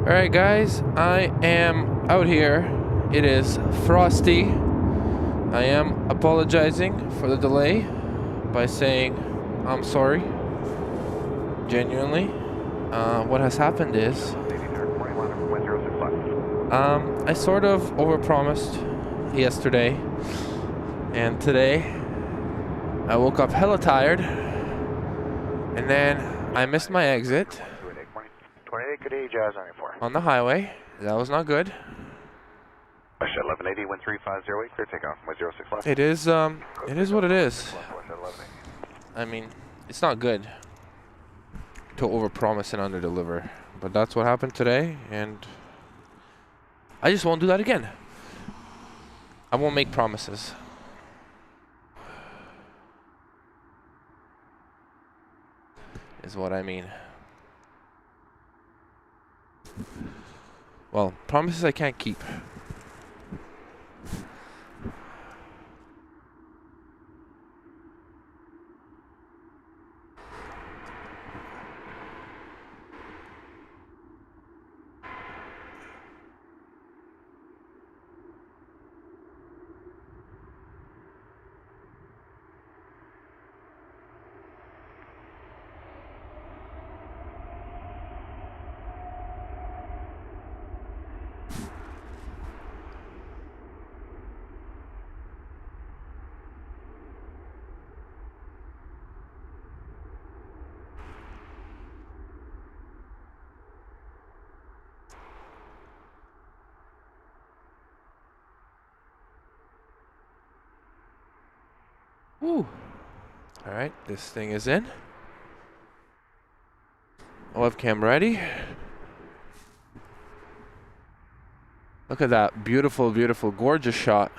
Alright guys, I am out here. It is frosty. I am apologizing for the delay by saying I'm sorry. Genuinely. What has happened is I sort of overpromised yesterday, and today I woke up hella tired, and then I missed my exit on the highway. That was not good. 1180, 1350, clear takeoff, 06 left. It is what it is. I mean, it's not good to overpromise and underdeliver, but that's what happened today, and I just won't do that again. I won't make promises. Is what I mean. Well, promises I can't keep. Woo. Alright, this thing is in. Webcam ready. Look at that beautiful, beautiful, gorgeous shot.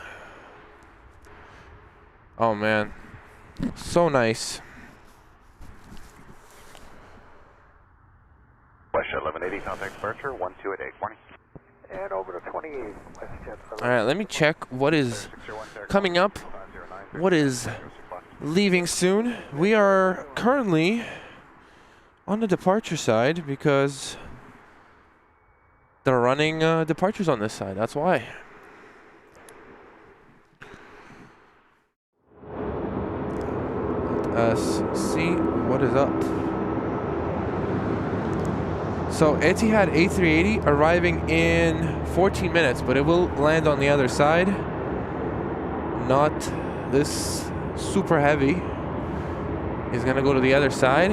Oh man, so nice. West 1180, contact departure, 12 at 820. And over to 28, WestJet. Alright, let me check what is coming up. What is leaving soon? We are currently on the departure side because they're running departures on this side. That's why. Let us see what is up. So Etihad A380 arriving in 14 minutes, but it will land on the other side. Not this super heavy. He's gonna go to the other side.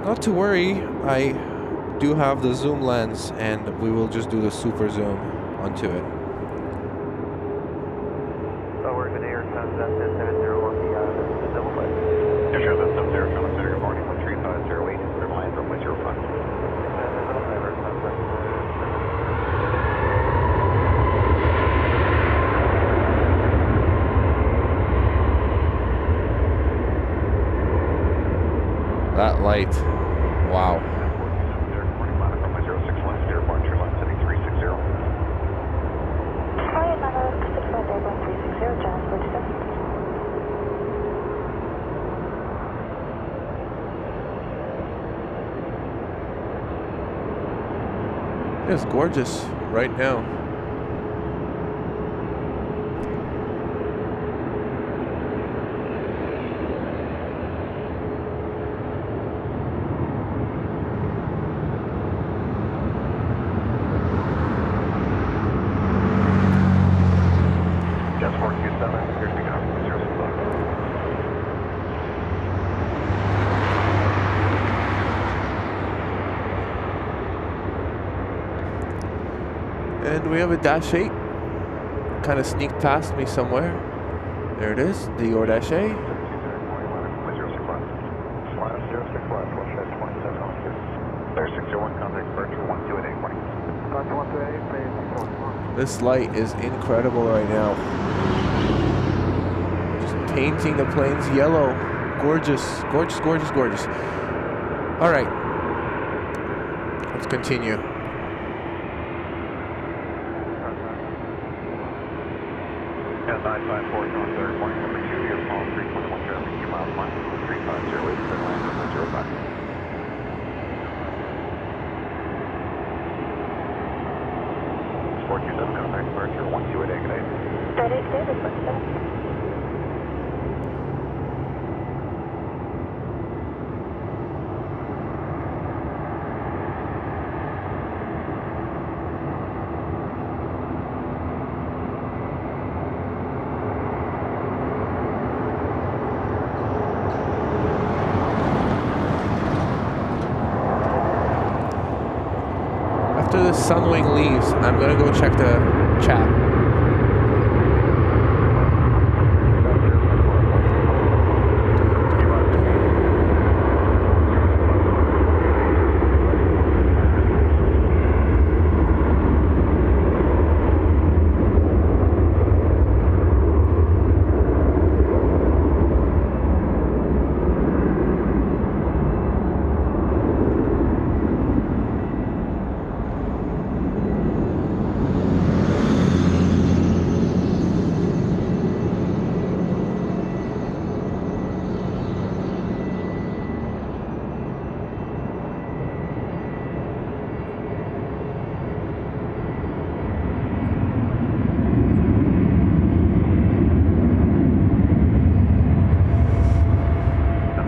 Not to worry, I do have the zoom lens, and we will just do the super zoom onto it. So we're going to air sunset 70 on the double bus. Yeah, sure, that's 70, consider good morning, 13508, we're land from 105. That light, wow. It's gorgeous right now. And we have a Dash 8. Kind of sneaked past me somewhere. There it is, the Or Dash 8. This light is incredible right now. Just painting the planes yellow. Gorgeous, gorgeous, gorgeous, gorgeous. All right, let's continue. Yeah, 954, going third, morning number 2, your phone. 321 traffic, 2 miles, line 350, clear line runway 05. 427, contact departure, 128, good day. That is good, it's what's that? After the Sunwing leaves, I'm gonna go check the chat.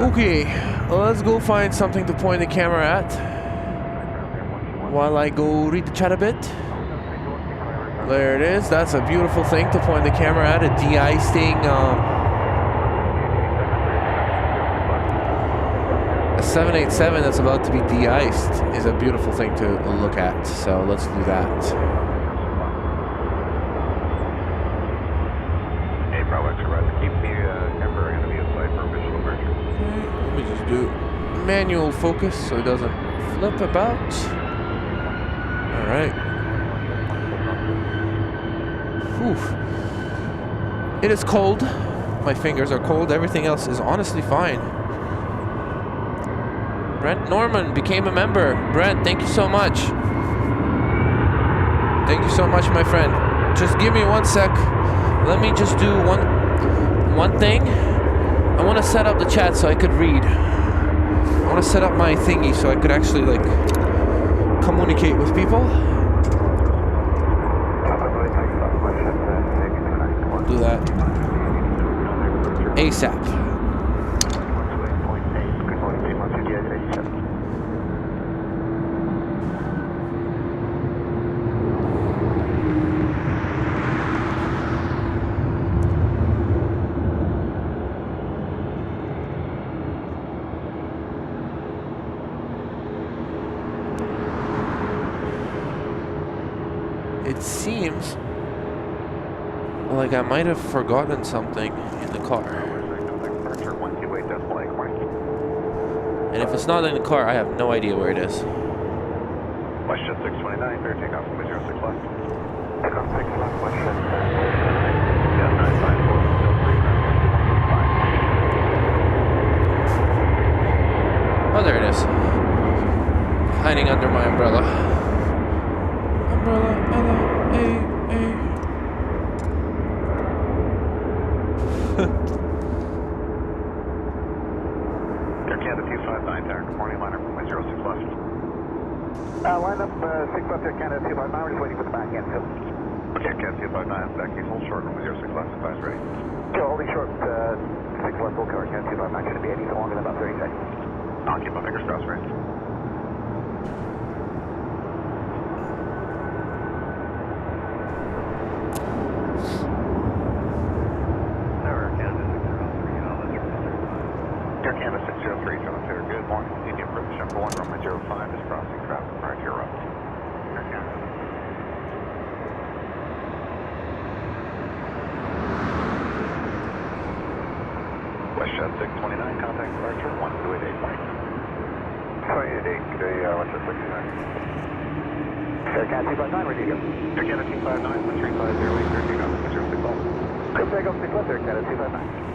Okay, let's go find something to point the camera at while I go read the chat a bit. There it is. That's a beautiful thing to point the camera at. A de-icing, a 787 that's about to be de-iced is a beautiful thing to look at. So let's do that. Hey, Bravo Express, keep the temporary going to be a flight for official departure. Let me just do manual focus so it doesn't flip about. All right. Whew. It is cold. My fingers are cold. Everything else is honestly fine. Brent Norman became a member. Brent, thank you so much. Thank you so much, my friend. Just give me 1 sec. Let me just do one thing. I want to set up the chat so I could read. I want to set up my thingy so I could actually like communicate with people. I'll do that ASAP. It seems like I might have forgotten something in the car. And if it's not in the car, I have no idea where it is. Question 629, fair takeoff from 06 left. Takeoff 6 left, question 629. Yeah, 954, Oh, there it is. Hiding under my umbrella. Umbrella, hey. Air Canada 259, tower, good morning, liner from 06 left. Line up 6 left, Air Canada 259, we're just waiting for the back end, so. Okay, Canada 259, back case hold short, runway 06 left, advise ready. Joe, holding short, 6 left, full cover, Canada 259, shouldn't be any longer than about 30 seconds. I'll keep my fingers crossed, right? Air Canada 603, John Taylor, good morning. Indian British number 1, runway 05 is crossing traffic prior to your route. Air Canada. Westjet 629, contact departure 1288 Mike. 288, good day, Westjet 629. Air Canada 259, ready to go. Air Canada 259, 135, 08, clear takeoff, 06 left. Clear takeoff 6 left, Air Canada 259.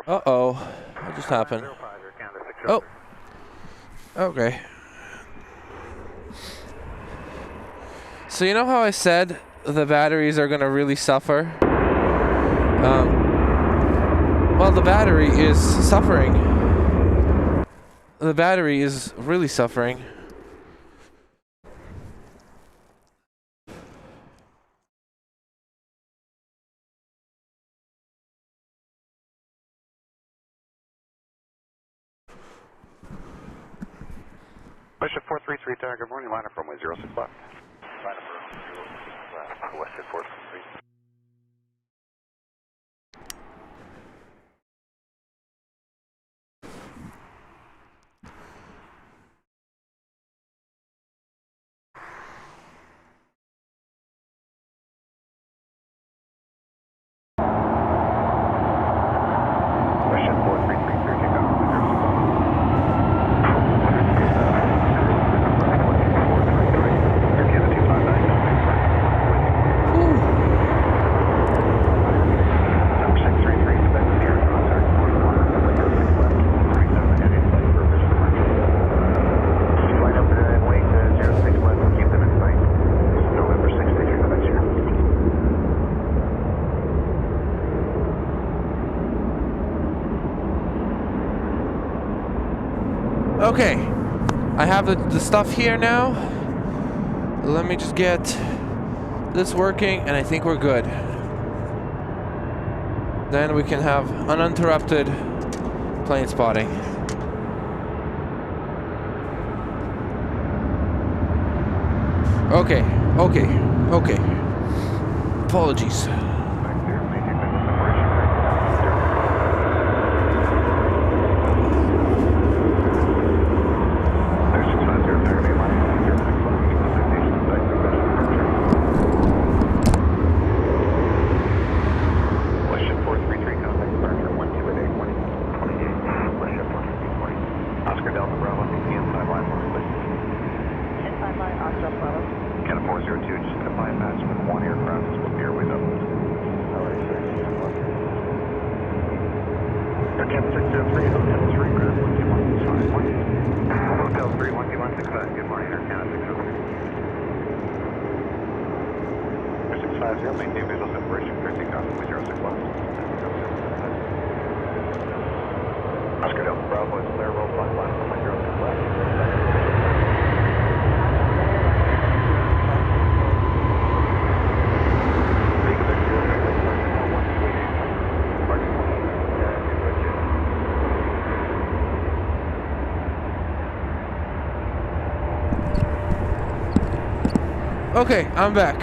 Uh-oh. What just happened? Oh. Okay. So you know how I said the batteries are gonna really suffer? Well, the battery is suffering. The battery is really suffering. Bishop 433 Tower, good morning, liner from 06 left. Liner from 06 left, West 433. Bishop 433 clear takeoff, 06 left. Okay, I have the stuff here now. Let me just get this working, and I think we're good. Then we can have uninterrupted plane spotting. Okay. Apologies. Okay, I'm back.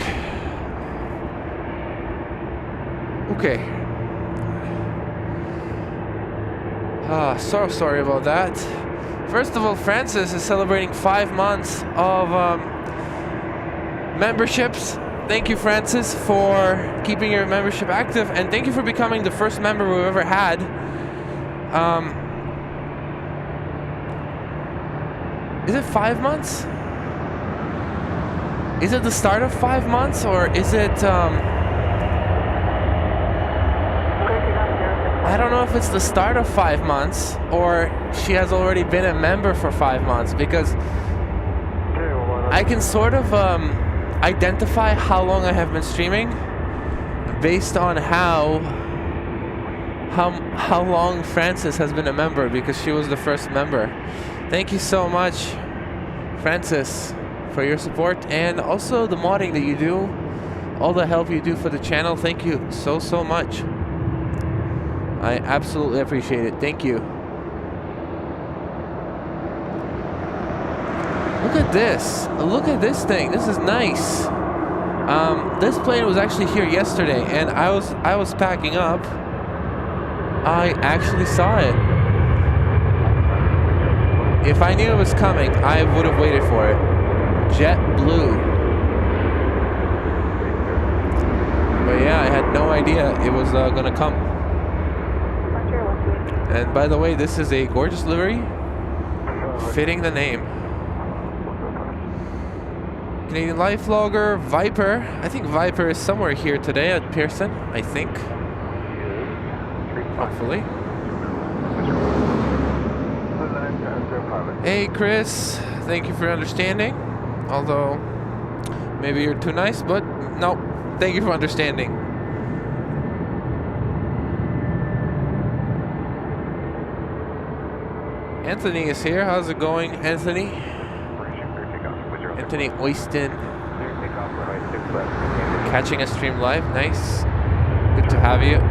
Okay. So sorry about that. First of all, Francis is celebrating 5 months of memberships. Thank you, Francis, for keeping your membership active, and thank you for becoming the first member we've ever had. Is it 5 months? Is it the start of 5 months, or is it, I don't know if it's the start of 5 months, or she has already been a member for 5 months, because I can sort of, identify how long I have been streaming based on how long Francis has been a member, because she was the first member. Thank you so much, Francis, for your support, and also the modding that you do, all the help you do for the channel. Thank you so much. I absolutely appreciate it. Thank you. Look at this. Look at this thing. This is nice. This plane was actually here yesterday, and I was packing up. I actually saw it. If I knew it was coming, I would have waited for it. Jet blue. But yeah, I had no idea it was gonna come. And by the way, this is a gorgeous livery, fitting the name. Canadian Life Logger, Viper. I think Viper is somewhere here today at Pearson, I think. Hopefully. Hey Chris, thank you for understanding. Although maybe you're too nice, but no, thank you for understanding. Anthony is here. How's it going, Anthony? Anthony Oyston. Catching a stream live. Nice. Good to have you.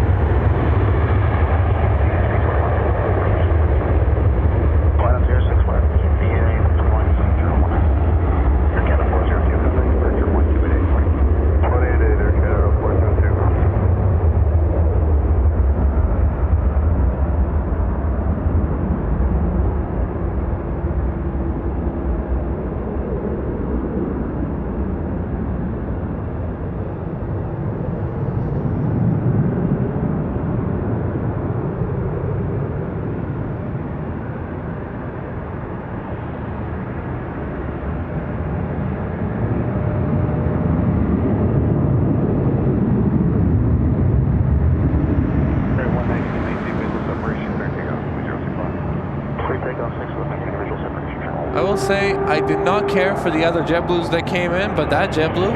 Say I did not care for the other JetBlues that came in, but that JetBlue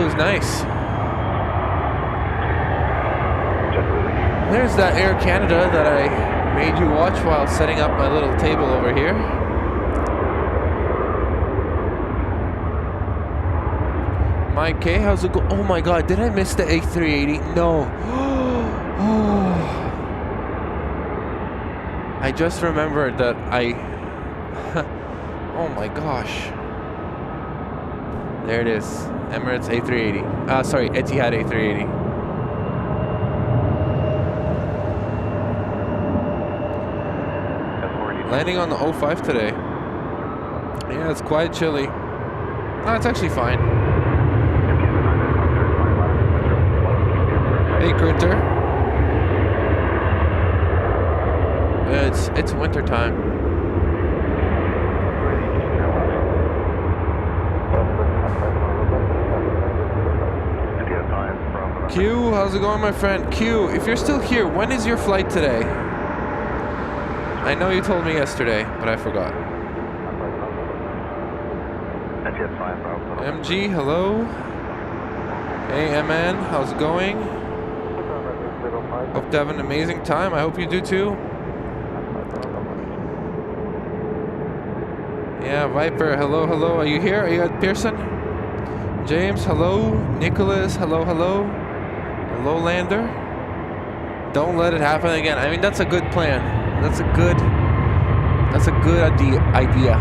is nice. There's that Air Canada that I made you watch while setting up my little table over here. Mike K, how's it go? Oh my god, did I miss the A380? No. Oh. I just remembered that oh my gosh. There it is. Emirates A380. Sorry, Etihad A380. Landing on the 05 today. Yeah, it's quite chilly. No, it's actually fine. Hey, Critter. It's winter time. Q, how's it going, my friend? Q, if you're still here, when is your flight today? I know you told me yesterday, but I forgot. MG, hello. Hey, MN, how's it going? Hope to have an amazing time. I hope you do too. Yeah, Viper, hello, hello. Are you here? Are you at Pearson? James, hello. Nicholas, hello, hello. Hello, Lander. Don't let it happen again. I mean, that's a good plan. That's a good idea.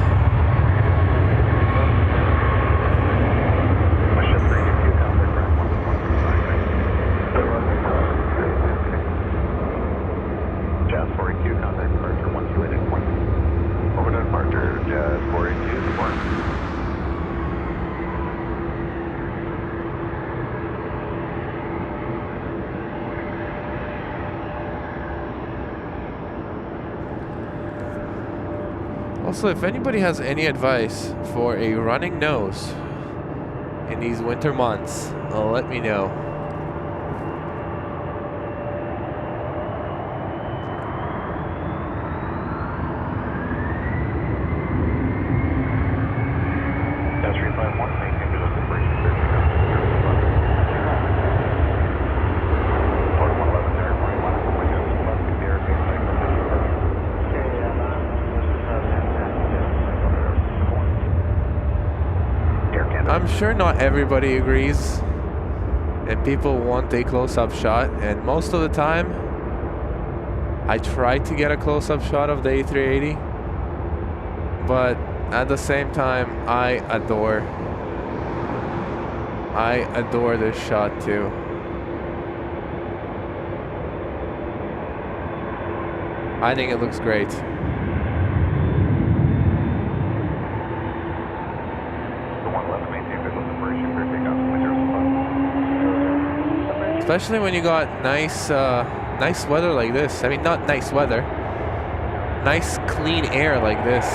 Also, if anybody has any advice for a running nose in these winter months, let me know. I'm sure not everybody agrees, and people want a close-up shot, and most of the time I try to get a close-up shot of the A380, but at the same time I adore this shot too. I think it looks great. Especially when you got nice weather like this. I mean, not nice weather. Nice clean air like this.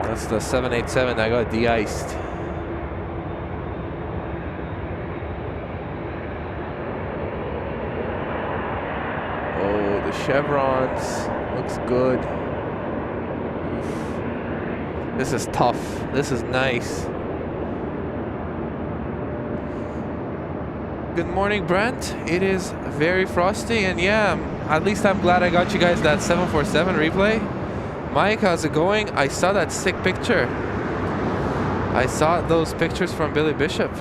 That's the 787 that got de-iced. chevrons. Looks good. This is tough. This is nice. Good morning, Brent. It is very frosty, and yeah, at least I'm glad I got you guys that 747 replay. Mike, how's it going? I saw that sick picture. I saw those pictures from Billy Bishop.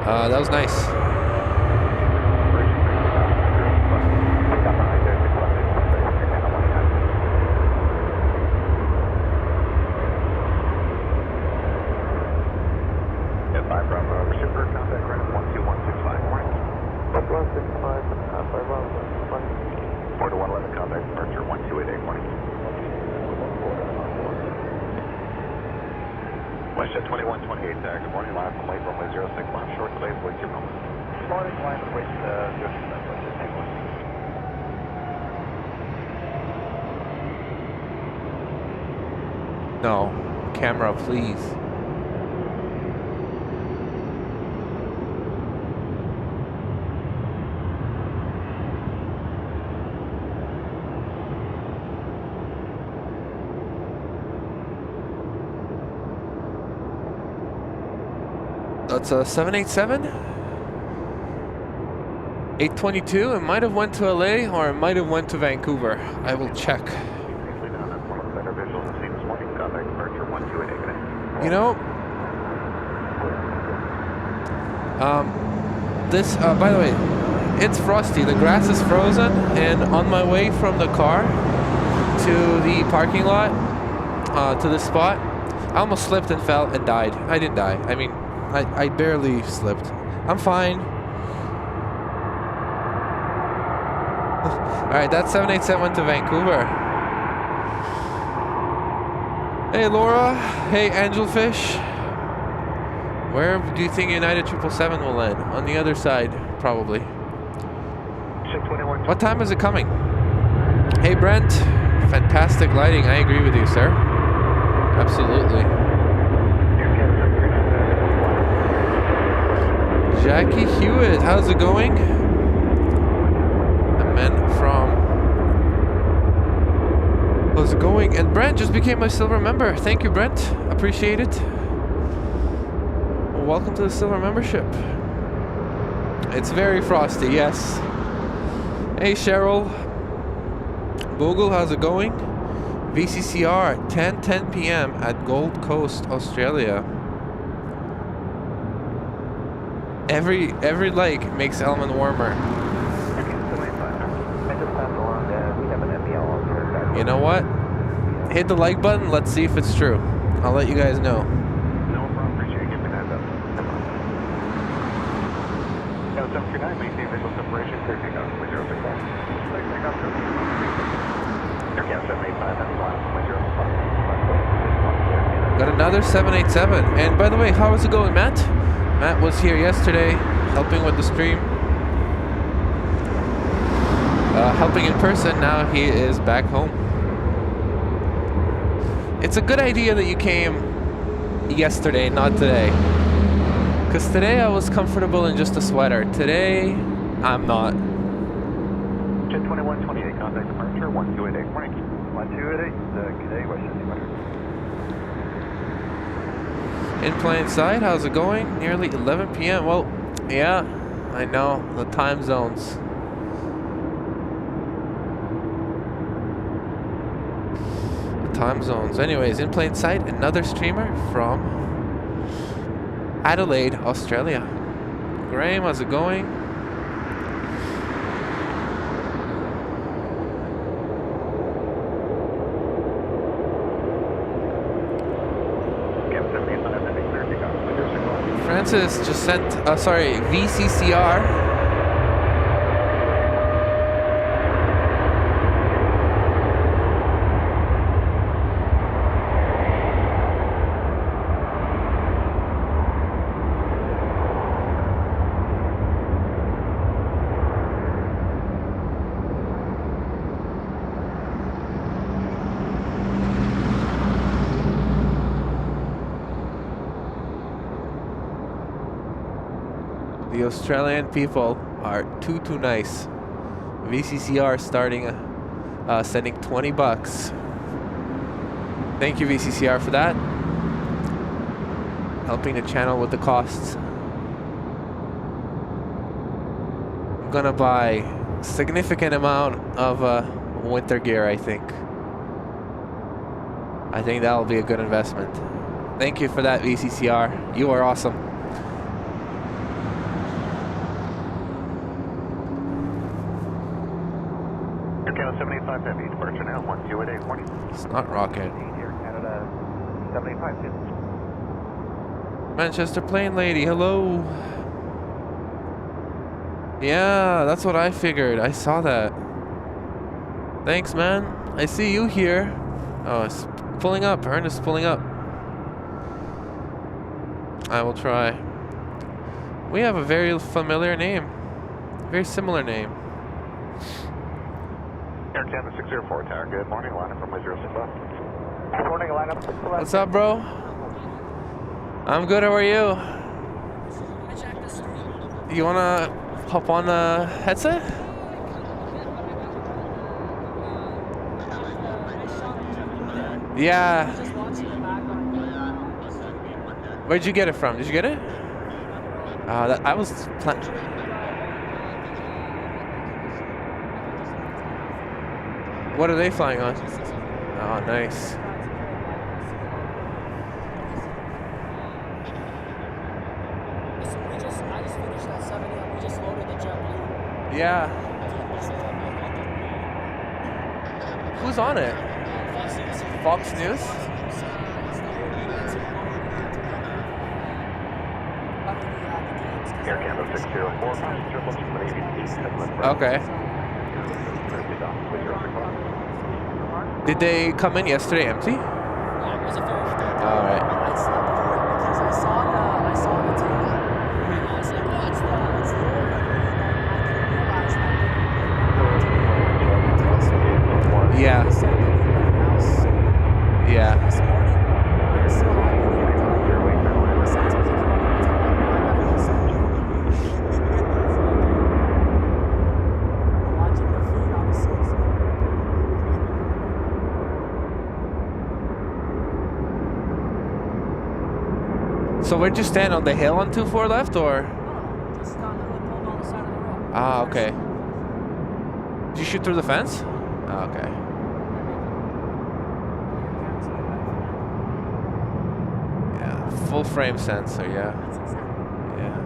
That was nice. Westjet 2128, good morning, live from late runway 06 left, short delay, voice your moment. Morning, line from late 06 No, camera, please. That's a 787, 822. It might have went to LA or it might have went to Vancouver. I will check. You know, this, by the way, it's frosty. The grass is frozen, and on my way from the car to the parking lot, to the spot, I almost slipped and fell and died. I didn't die. I mean, I barely slipped. I'm fine. Alright, that 787 went to Vancouver. Hey Laura. Hey Angelfish. Where do you think United 777 will land? On the other side, probably. What time is it coming? Hey Brent. Fantastic lighting. I agree with you, sir. Absolutely. Jackie Hewitt, how's it going? The men from... How's it going? And Brent just became my silver member. Thank you, Brent. Appreciate it. Welcome to the silver membership. It's very frosty, yes. Hey, Cheryl. Bogle, how's it going? VCCR, 10 p.m. at Gold Coast, Australia. Every like makes Element warmer. You know what? Hit the like button. Let's see if it's true. I'll let you guys know. No problem. Appreciate you giving that up. 739, maintain visual separation, clear takeoff, 06 left. Clear takeoff, Aircam 785, that's line, 05. Got another 787. And by the way, how is it going, Matt? Matt was here yesterday, helping with the stream. Helping in person, now he is back home. It's a good idea that you came yesterday, not today. Because today I was comfortable in just a sweater. Today, I'm not. Jet 2128, contact departure, 1288, morning. 1288, today, Westjet departure. In plain sight, how's it going? Nearly 11 p.m. Well, yeah, I know, the time zones. The time zones. Anyways, in plain sight, another streamer from Adelaide, Australia. Graham, how's it going? Francis just sent, VCCR. The Australian people are too nice. VCCR starting, sending 20 bucks. Thank you, VCCR, for that. Helping the channel with the costs. I'm gonna buy a significant amount of winter gear, I think. I think that'll be a good investment. Thank you for that, VCCR. You are awesome. Air Canada 785 Heavy, departure now, 128 morning. It's not rocket. Air Canada 785. Manchester plane lady, hello. Yeah, that's what I figured. I saw that. Thanks, man. I see you here. Oh, it's pulling up. Ernst is pulling up. I will try. We have a very familiar name. Very similar name. Air Canada 604 Tower, good morning, line up from my 06 left. Good morning, line up 6 left. What's up, bro? I'm good, how are you? You wanna hop on the headset? Yeah. Where'd you get it from? Did you get it? I was What are they flying on? Oh, nice. I just finished that 70 and we just loaded the JetBlue. Yeah. Who's on it? Fox News? Air Canada 604, passenger looks for the Okay. Did they come in yesterday empty? Yeah, it was a very Alright. I slept through it because I saw the tail. And I was like, oh, it's the order. And then I didn't realize that they Yeah. sent it anywhere else. Yeah. This morning, I'm still happy to hear my son's supposed to come out and tell me, I gotta go send it. Watching the feed on the 6th. So where'd you stand, on the hill on 24 left, or? No, just down there, pulled on the side of the road. Ah, okay. Did you shoot through the fence? Ah, okay. Yeah, full frame sensor, yeah. Yeah.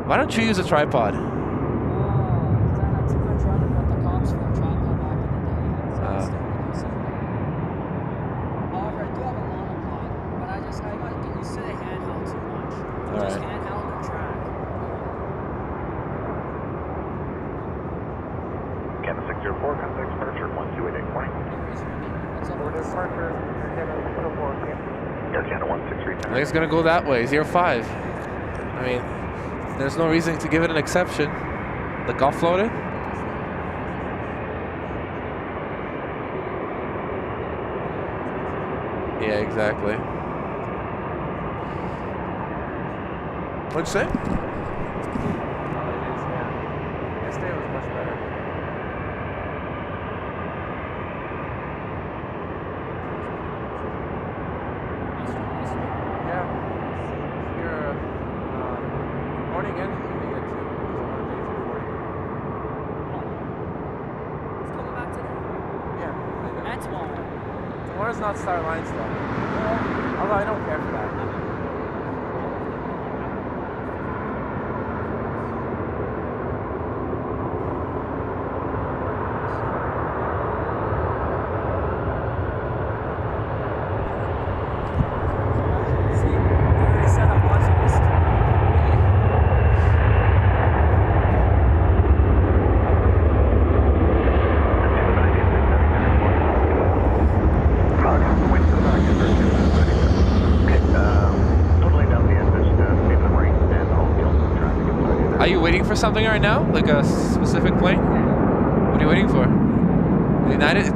Why don't you use a tripod? Because I had too much running with the cops for a tripod back in the day. So I still want to use it. However, I do have a monopod, but I got get used to the handheld too much. Just Alright. handheld or track. Canada 604, contact departure 1288 morning. What's up with this? Departure, Air Canada 604, Air Canada 163. I think it's gonna go that way, 05. I mean, there's no reason to give it an exception. Like offloaded? Yeah, exactly. What'd you say? Yesterday was much better. Yeah. Here, morning and evening at 2. So I'm on day 340. It's coming back today. Yeah. And tomorrow. Tomorrow's not Star Line stuff. Although I don't care for that. See, I already said I'm watching this. Are you waiting for something right now? Like a specific plane? What are you waiting for? United?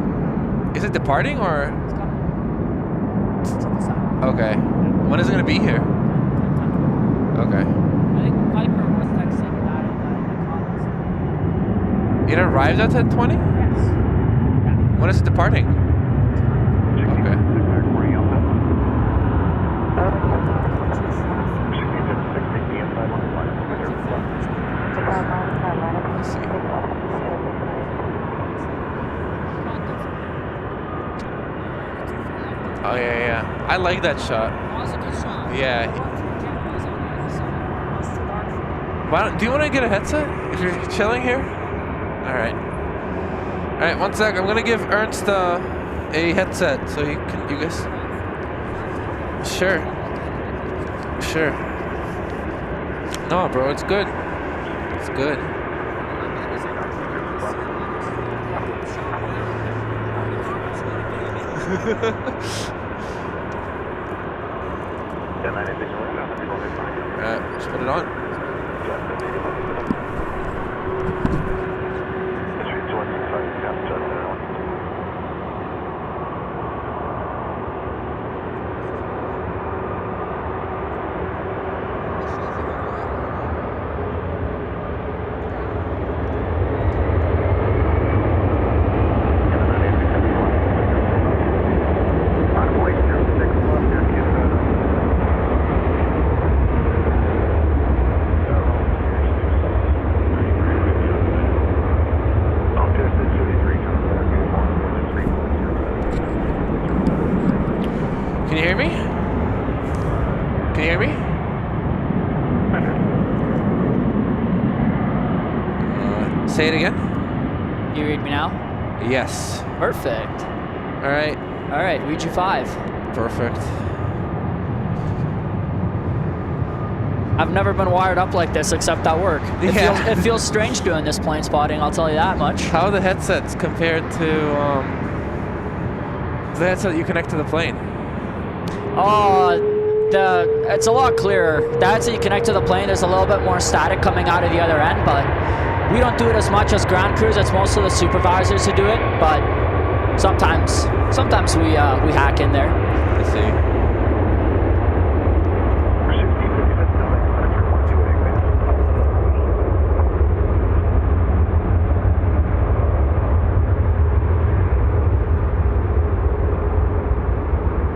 Is it departing or? It's coming. To the side. Okay. When is it gonna be here? Okay. I think Piper was texting that in the comments. It arrives at 10:20? Yes. When is it departing? Okay. Let's see. Oh yeah. I like that shot. That was a good shot. Yeah. It's too dark for me. Why don't, do you want to get a headset if you're chilling here? All right. All right. 1 sec. I'm gonna give Ernst a headset so you guys. Sure. Sure. No, bro. It's good. It's good. Alright, just put it on. Can you hear me? Can you hear me? Say it again? You read me now? Yes. Perfect. Alright. Alright, read you 5. Perfect. I've never been wired up like this except at work. Yeah. It feels strange doing this plane spotting, I'll tell you that much. How are the headsets compared to the headset you connect to the plane? It's a lot clearer. The headset you connect to the plane is a little bit more static coming out of the other end, but we don't do it as much as ground crews. It's mostly the supervisors who do it, but sometimes we hack in there. I see.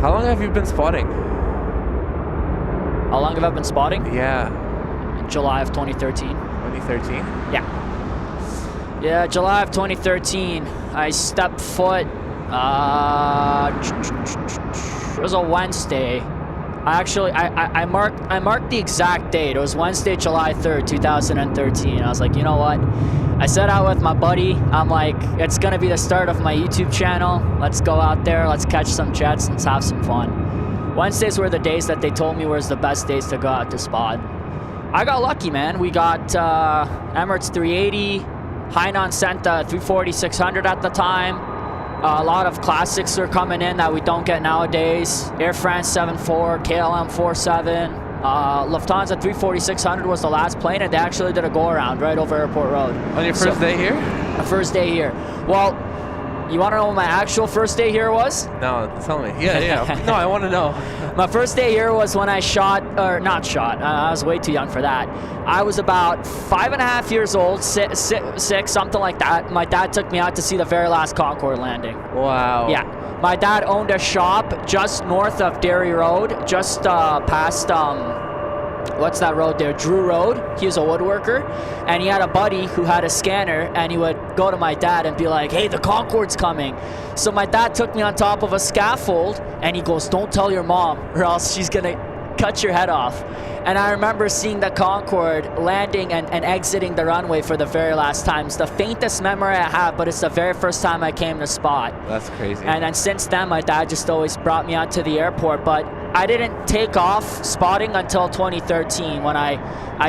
How long have you been spotting? How long have I been spotting? Yeah. July of 2013. 2013? Yeah. Yeah, July of 2013. I stepped foot. It was a Wednesday. I marked the exact date. It was Wednesday, July 3rd, 2013. I was like, you know what? I set out with my buddy. I'm like, it's gonna be the start of my YouTube channel. Let's go out there. Let's catch some jets. Let's have some fun. Wednesdays were the days that they told me was the best days to go out to spot. I got lucky, man. We got Emirates 380. Hainan sent a 340-600 at the time. A lot of classics are coming in that we don't get nowadays. Air France 74, KLM 47. Lufthansa 340-600 was the last plane, and they actually did a go-around right over Airport Road. On your first day here? My first day here. Well, you want to know what my actual first day here was? No, tell me. Yeah. No, I want to know. My first day here was when I not shot. I was way too young for that. I was about 5.5 years old, six, something like that. My dad took me out to see the very last Concorde landing. Wow. Yeah. My dad owned a shop just north of Derry Road, just past, what's that road there? Drew Road. He was a woodworker, and he had a buddy who had a scanner, and he would go to my dad and be like, hey, the Concorde's coming. So my dad took me on top of a scaffold, and he goes, don't tell your mom, or else she's gonna cut your head off. And I remember seeing the Concorde landing and exiting the runway for the very last time. It's the faintest memory I have, but it's the very first time I came to spot. That's crazy. And then since then, my dad just always brought me out to the airport. But I didn't take off spotting until 2013 when I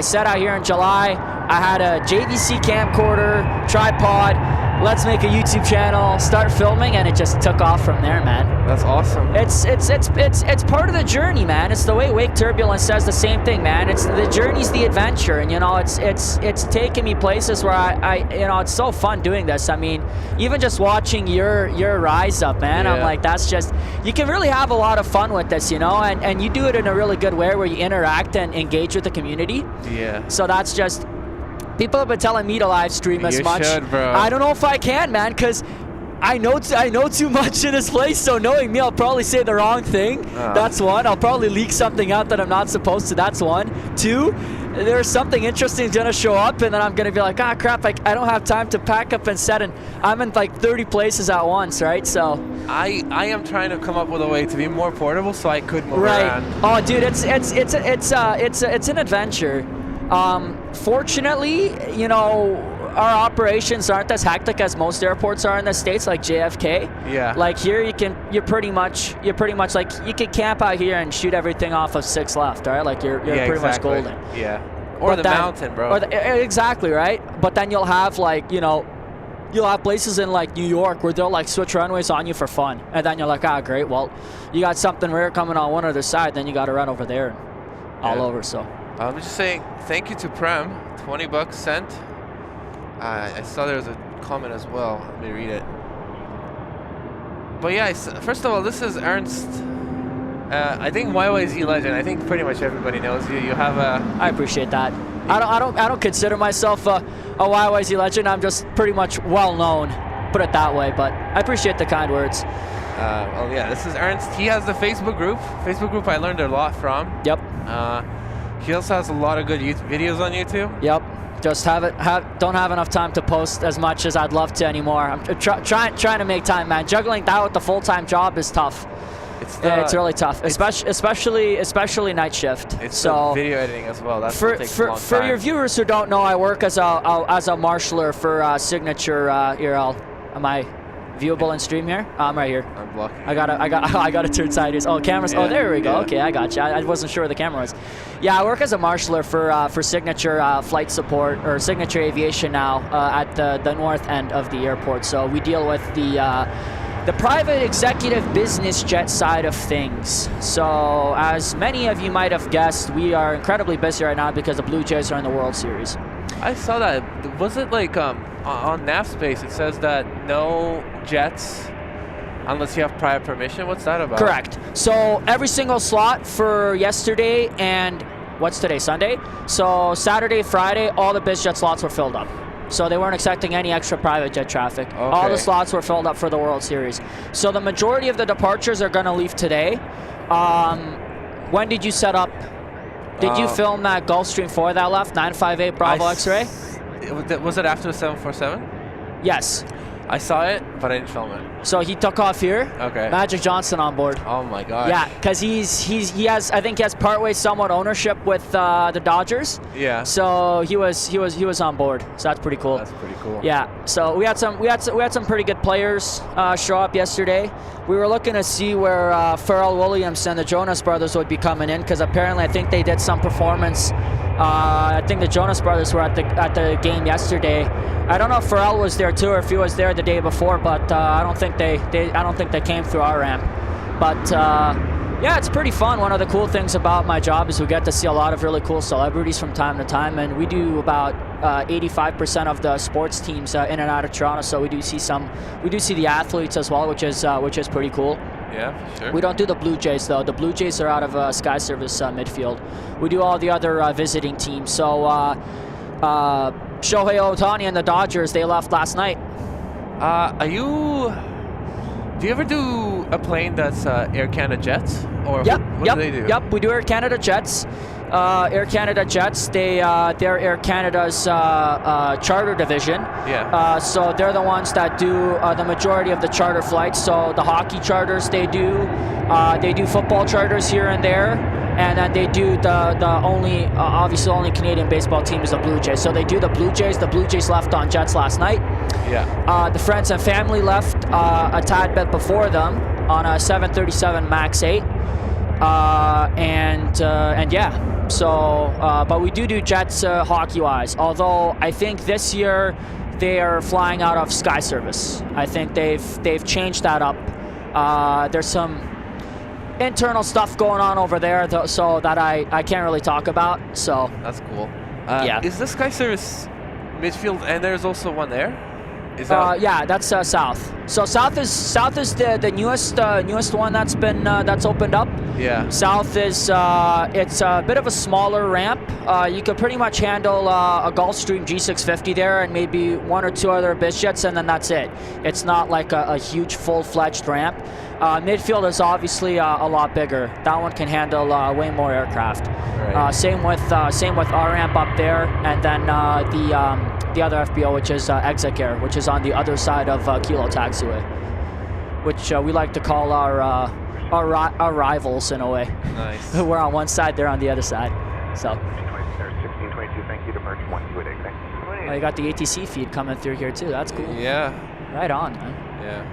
set out here in July. I had a JVC camcorder, tripod. Let's make a YouTube channel, start filming, and it just took off from there, man. That's awesome. It's part of the journey, man. It's the way Wake Turbulence says the same thing, man. It's the journey's the adventure, and you know, it's taking me places where I you know, it's so fun doing this. I mean, even just watching your rise up, man. Yeah. I'm like, that's just, you can really have a lot of fun with this, you know, and you do it in a really good way where you interact and engage with the community. Yeah. So that's just People have been telling me to live stream as much. You should, bro. I don't know if I can, man, because I know too much in this place, so knowing me, I'll probably say the wrong thing. That's one. I'll probably leak something out that I'm not supposed to. That's one. Two, there's something interesting gonna show up, and then I'm gonna be like, ah, crap, I don't have time to pack up and set, and I'm in like 30 places at once, right? So I am trying to come up with a way to be more portable so I could move right. around. Oh, dude, it's an adventure. Fortunately, you know, our operations aren't as hectic as most airports are in the States, like JFK. Yeah. Like here, you're pretty much like you can camp out here and shoot everything off of 6 left, right? Like you're pretty much golden. Yeah. Or But the then- mountain, bro. Exactly, right? But then you'll have like, you know, you'll have places in like New York where they'll like switch runways on you for fun, and then you're like, ah, great. Well, you got something rare coming on one other side, then you got to run over there, and all over. So. I'm just saying thank you to Prem, 20 bucks sent. I saw there was a comment as well. Let me read it. But yeah, first of all, this is Ernst. I think YYZ legend. I think pretty much everybody knows you. You have a. I appreciate that. I don't consider myself a YYZ legend. I'm just pretty much well known. Put it that way. But I appreciate the kind words. Well, yeah, this is Ernst. He has the Facebook group. Facebook group I learned a lot from. Yep. He also has a lot of good videos on YouTube. Yep. Just don't have enough time to post as much as I'd love to anymore. I'm trying to make time, man. Juggling that with the full-time job is tough. It's really tough, especially night shift. It's so the video editing as well. That's for your viewers who don't know, I work as a marshaller for Signature. Am I viewable in stream here? I'm right here. I'm blocking. I gotta turn sideways. Oh, cameras. Yeah, oh, there we go. yeah. Okay, I got you. I wasn't sure where the camera was. Yeah, I work as a marshaller for Signature flight support, or Signature Aviation now, at the north end of the airport. So we deal with the private executive business jet side of things. So as many of you might have guessed, we are incredibly busy right now because the Blue Jays are in the World Series. I saw that. Was it like on NavSpace? It says that no jets unless you have prior permission. What's that about? Correct. So every single slot for yesterday and what's today? Sunday. So Saturday, Friday, all the BizJet slots were filled up. So they weren't accepting any extra private jet traffic. Okay. All the slots were filled up for the World Series. So the majority of the departures are going to leave today. When did you set up? Did you film that Gulfstream 4 that left? 958 Bravo X-ray? Was it after the 747? Yes. I saw it, but I didn't film it. So he took off here. Okay. Magic Johnson on board. Oh my gosh. Yeah, because he has I think he has partway somewhat ownership with the Dodgers. Yeah. So he was on board. So that's pretty cool. That's pretty cool. Yeah. So we had some pretty good players show up yesterday. We were looking to see where Pharrell Williams and the Jonas Brothers would be coming in, because apparently I think they did some performance. I think the Jonas Brothers were at the game yesterday. I don't know if Pharrell was there too, or if he was there the day before, but I don't think they came through our ramp. But yeah, it's pretty fun. One of the cool things about my job is we get to see a lot of really cool celebrities from time to time, and we do about 85% of the sports teams in and out of Toronto. So we do see the athletes as well, which is pretty cool. Yeah, for sure. We don't do the Blue Jays though. The Blue Jays are out of Sky Service midfield. We do all the other visiting teams. So Shohei Ohtani and the Dodgers, they left last night. Do you ever do a plane that's Air Canada Jets? Or what do they do? Yep, we do Air Canada Jets. Air Canada Jets, they're Air Canada's charter division. Yeah. So they're the ones that do the majority of the charter flights. So the hockey charters they do football charters here and there, and then they do the only Canadian baseball team is the Blue Jays. So they do the Blue Jays. The Blue Jays left on jets last night. Yeah. The friends and family left a tad bit before them on a 737 MAX 8. And yeah. So, but we do jets hockey-wise. Although I think this year they are flying out of Sky Service. I think they've changed that up. There's some internal stuff going on over there, so that I can't really talk about. So that's cool. Yeah. Is the Sky Service midfield, and there's also one there? Is that? Yeah, that's south. So south is the newest one that's opened up. Yeah. South is it's a bit of a smaller ramp. You could pretty much handle a Gulfstream G650 there and maybe 1 or 2 other BUSIESTs, and then that's it. It's not like a huge full-fledged ramp. Midfield is obviously a lot bigger. That one can handle way more aircraft. Right. Same with our ramp up there, and then the other FBO, which is Exec Air, which is on the other side of Kilo Taxiway, which we like to call our rivals in a way. Nice. We're on one side, they're on the other side. So. 1622, thank you, departure 1288, thanks. Oh, you got the ATC feed coming through here too. That's cool. Yeah. Right on, man. Yeah.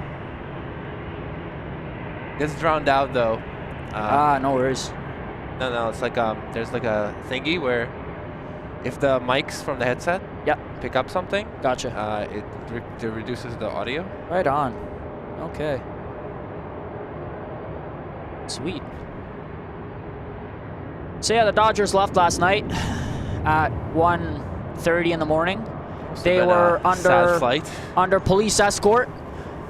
Gets drowned out though. No worries. No, it's like there's like a thingy where if the mics from the headset pick up something, Gotcha. it reduces the audio. Right on. Okay. Sweet. So yeah, the Dodgers left last night at 1:30 in the morning. They were under police escort.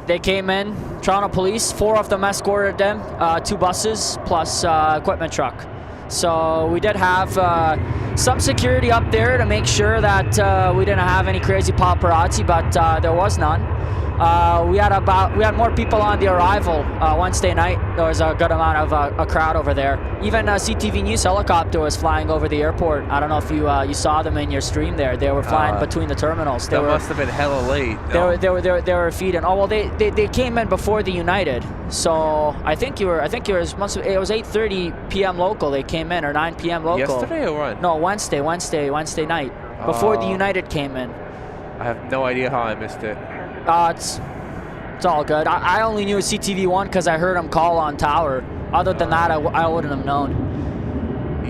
They came in, Toronto police, 4 of them escorted them, 2 buses plus equipment truck. So we did have some security up there to make sure that we didn't have any crazy paparazzi, but there was none. We had more people on the arrival Wednesday night. There was a good amount of a crowd over there. Even a CTV News helicopter was flying over the airport. I don't know if you saw them in your stream there. They were flying between the terminals. They must have been hella late. No. They were feeding. Oh well, they came in before the United. So I think it was 8:30 p.m. local. They came in, or 9 p.m. local. Yesterday or what? No, Wednesday night before the United came in. I have no idea how I missed it. It's all good. I only knew CTV1 because I heard him call on tower. Other than that, I wouldn't have known.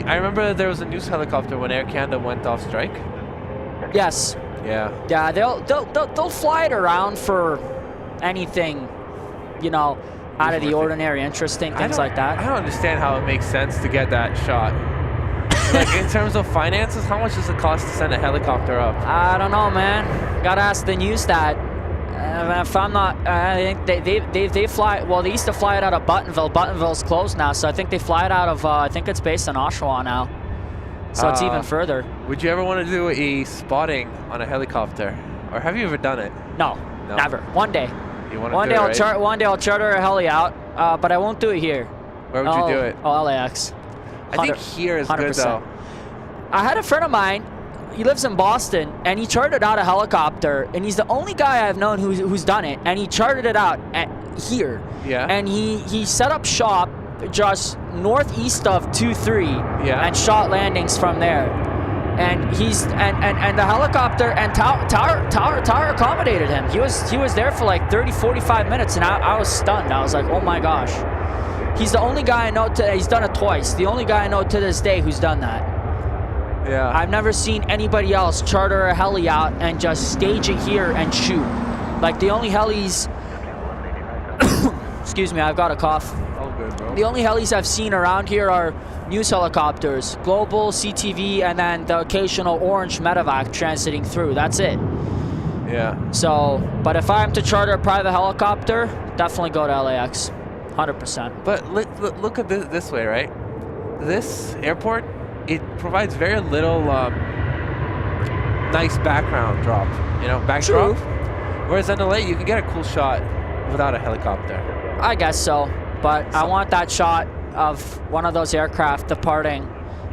I remember there was a news helicopter when Air Canada went off strike. Yes. Yeah. Yeah, they'll fly it around for anything, out of the ordinary, interesting things like that. I don't understand how it makes sense to get that shot. Like in terms of finances, how much does it cost to send a helicopter up? I don't know, man. Gotta ask the news that. If I'm not, I think they fly. Well, they used to fly it out of Buttonville. Buttonville's closed now, so I think they fly it out of. I think it's based in Oshawa now, so it's even further. Would you ever want to do a spotting on a helicopter, or have you ever done it? No, never. One day. You want to do it, right? One day I'll charter a heli out, but I won't do it here. Where would you do it? Oh, LAX. I think here is 100%. Good though. I had a friend of mine. He lives in Boston, and he chartered out a helicopter, and he's the only guy I've known who's done it, and he chartered it out here. Yeah. And he set up shop just northeast of 23 and shot landings from there. And and the helicopter and tower accommodated him. He was there for like 30-45 minutes, and I was stunned. I was like, oh my gosh. He's the only guy I know he's done it twice. The only guy I know to this day who's done that. Yeah. I've never seen anybody else charter a heli out and just stage it here and shoot. Like the only helis, excuse me, I've got a cough. All good, bro. The only helis I've seen around here are news helicopters, Global, CTV, and then the occasional orange medevac transiting through. That's it. Yeah. So, but if I'm to charter a private helicopter, definitely go to LAX, 100%. But look at this way, right? This airport, it provides very little nice background drop, backdrop. Whereas in LA, you can get a cool shot without a helicopter. I guess so, but I want that shot of one of those aircraft departing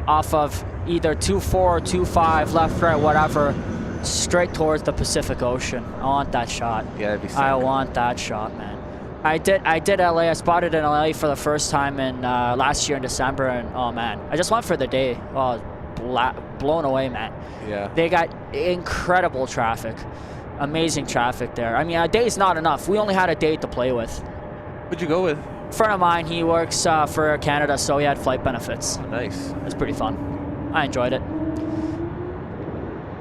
off of either 24 or 25, left, right, whatever, straight towards the Pacific Ocean. I want that shot. Yeah, that'd be sick. I want that shot, man. I did LA. I spotted in LA for the first time in last year in December, and oh man, I just went for the day. Oh, blown away, man. Yeah. They got incredible traffic, amazing traffic there. I mean, a day's not enough. We only had a day to play with. Who'd you go with? A friend of mine. He works for Air Canada, so he had flight benefits. Oh, nice. It was pretty fun. I enjoyed it.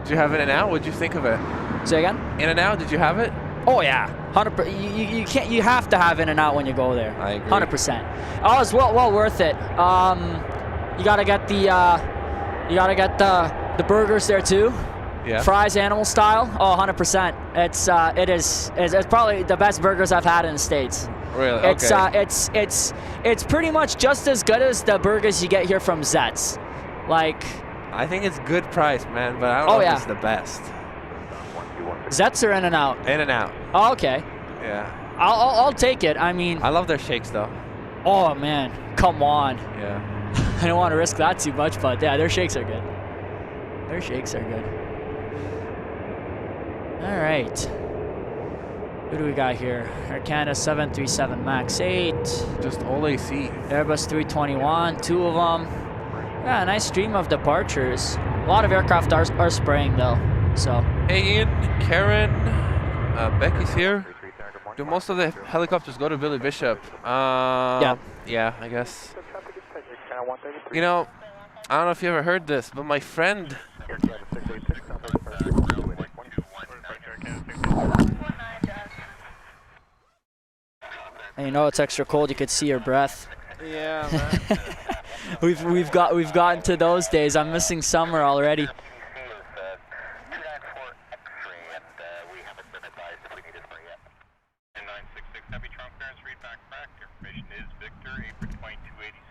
Did you have In-N-Out? What'd you think of it? Say again? In-N-Out, did you have it? Oh yeah, 100%. You can't. You have to have In-N-Out when you go there. I agree. 100%. Oh, it's well worth it. You gotta get the burgers there too. Yeah. Fries animal style. Oh, 100%. It's probably the best burgers I've had in the States. Really? It's Okay. it's pretty much just as good as the burgers you get here from Zet's. Like, I think it's good price, man, but I don't know if it's the best. Zet's are in and out. In and out. Oh, okay. Yeah. I'll take it. I mean, I love their shakes though. oh man, come on. Yeah. I don't want to risk that too much, but yeah, their shakes are good. Their shakes are good. All right. Who do we got here? Air Canada 737 MAX 8. Just all AC. Airbus 321, 2 of them. Yeah, a nice stream of departures. A lot of aircraft are spraying though, so. Hey Ian, Karen, Becky's here. Do most of the helicopters go to Billy Bishop? Yeah. Yeah, I guess. You know, I don't know if you ever heard this, but my friend. And you know it's extra cold. You could see your breath. Yeah, man. we've gotten to those days. I'm missing summer already.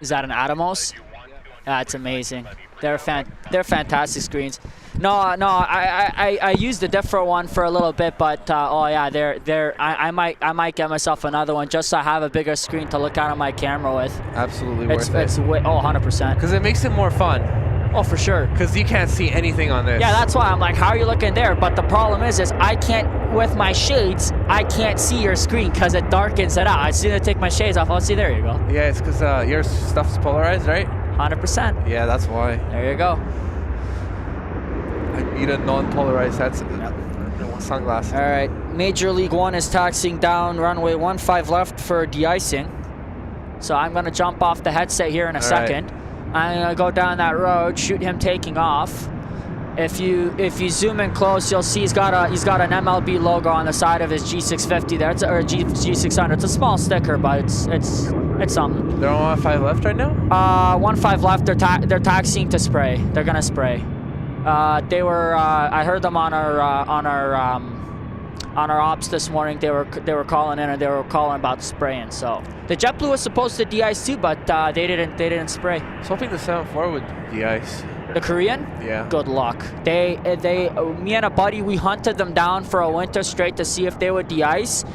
Is that an Atomos? That's amazing. They're fantastic screens. No, I used the different one for a little bit, but oh yeah, I might get myself another one just so I have a bigger screen to look at on my camera with. Absolutely worth it. It's way, 100%. Because it makes it more fun. Oh, for sure. Because you can't see anything on this. Yeah, that's why I'm like, how are you looking there? But the problem is I can't, with my shades, I can't see your screen because it darkens it out. As soon as I take my shades off, see, there you go. Yeah, it's because your stuff's polarized, right? 100%. Yeah, that's why. There you go. I need a non-polarized sunglasses. All right, Major League One is taxiing down runway 15 left for de-icing. So I'm gonna jump off the headset here in a second. I'm gonna go down that road, shoot him taking off. If you zoom in close, you'll see he's got an MLB logo on the side of his G650 there, or G600. It's a small sticker, but it's something. They're on 15 left right now. 15 left. They're taxiing to spray. They're gonna spray. They were. I heard them on our ops this morning. They were calling in and they were calling about spraying. So the JetBlue was supposed to de-ice too, but they didn't spray. I was hoping the 7-4 would de-ice. The Korean? Yeah. Good luck. Me and a buddy, we hunted them down for a winter straight to see if they would de-ice,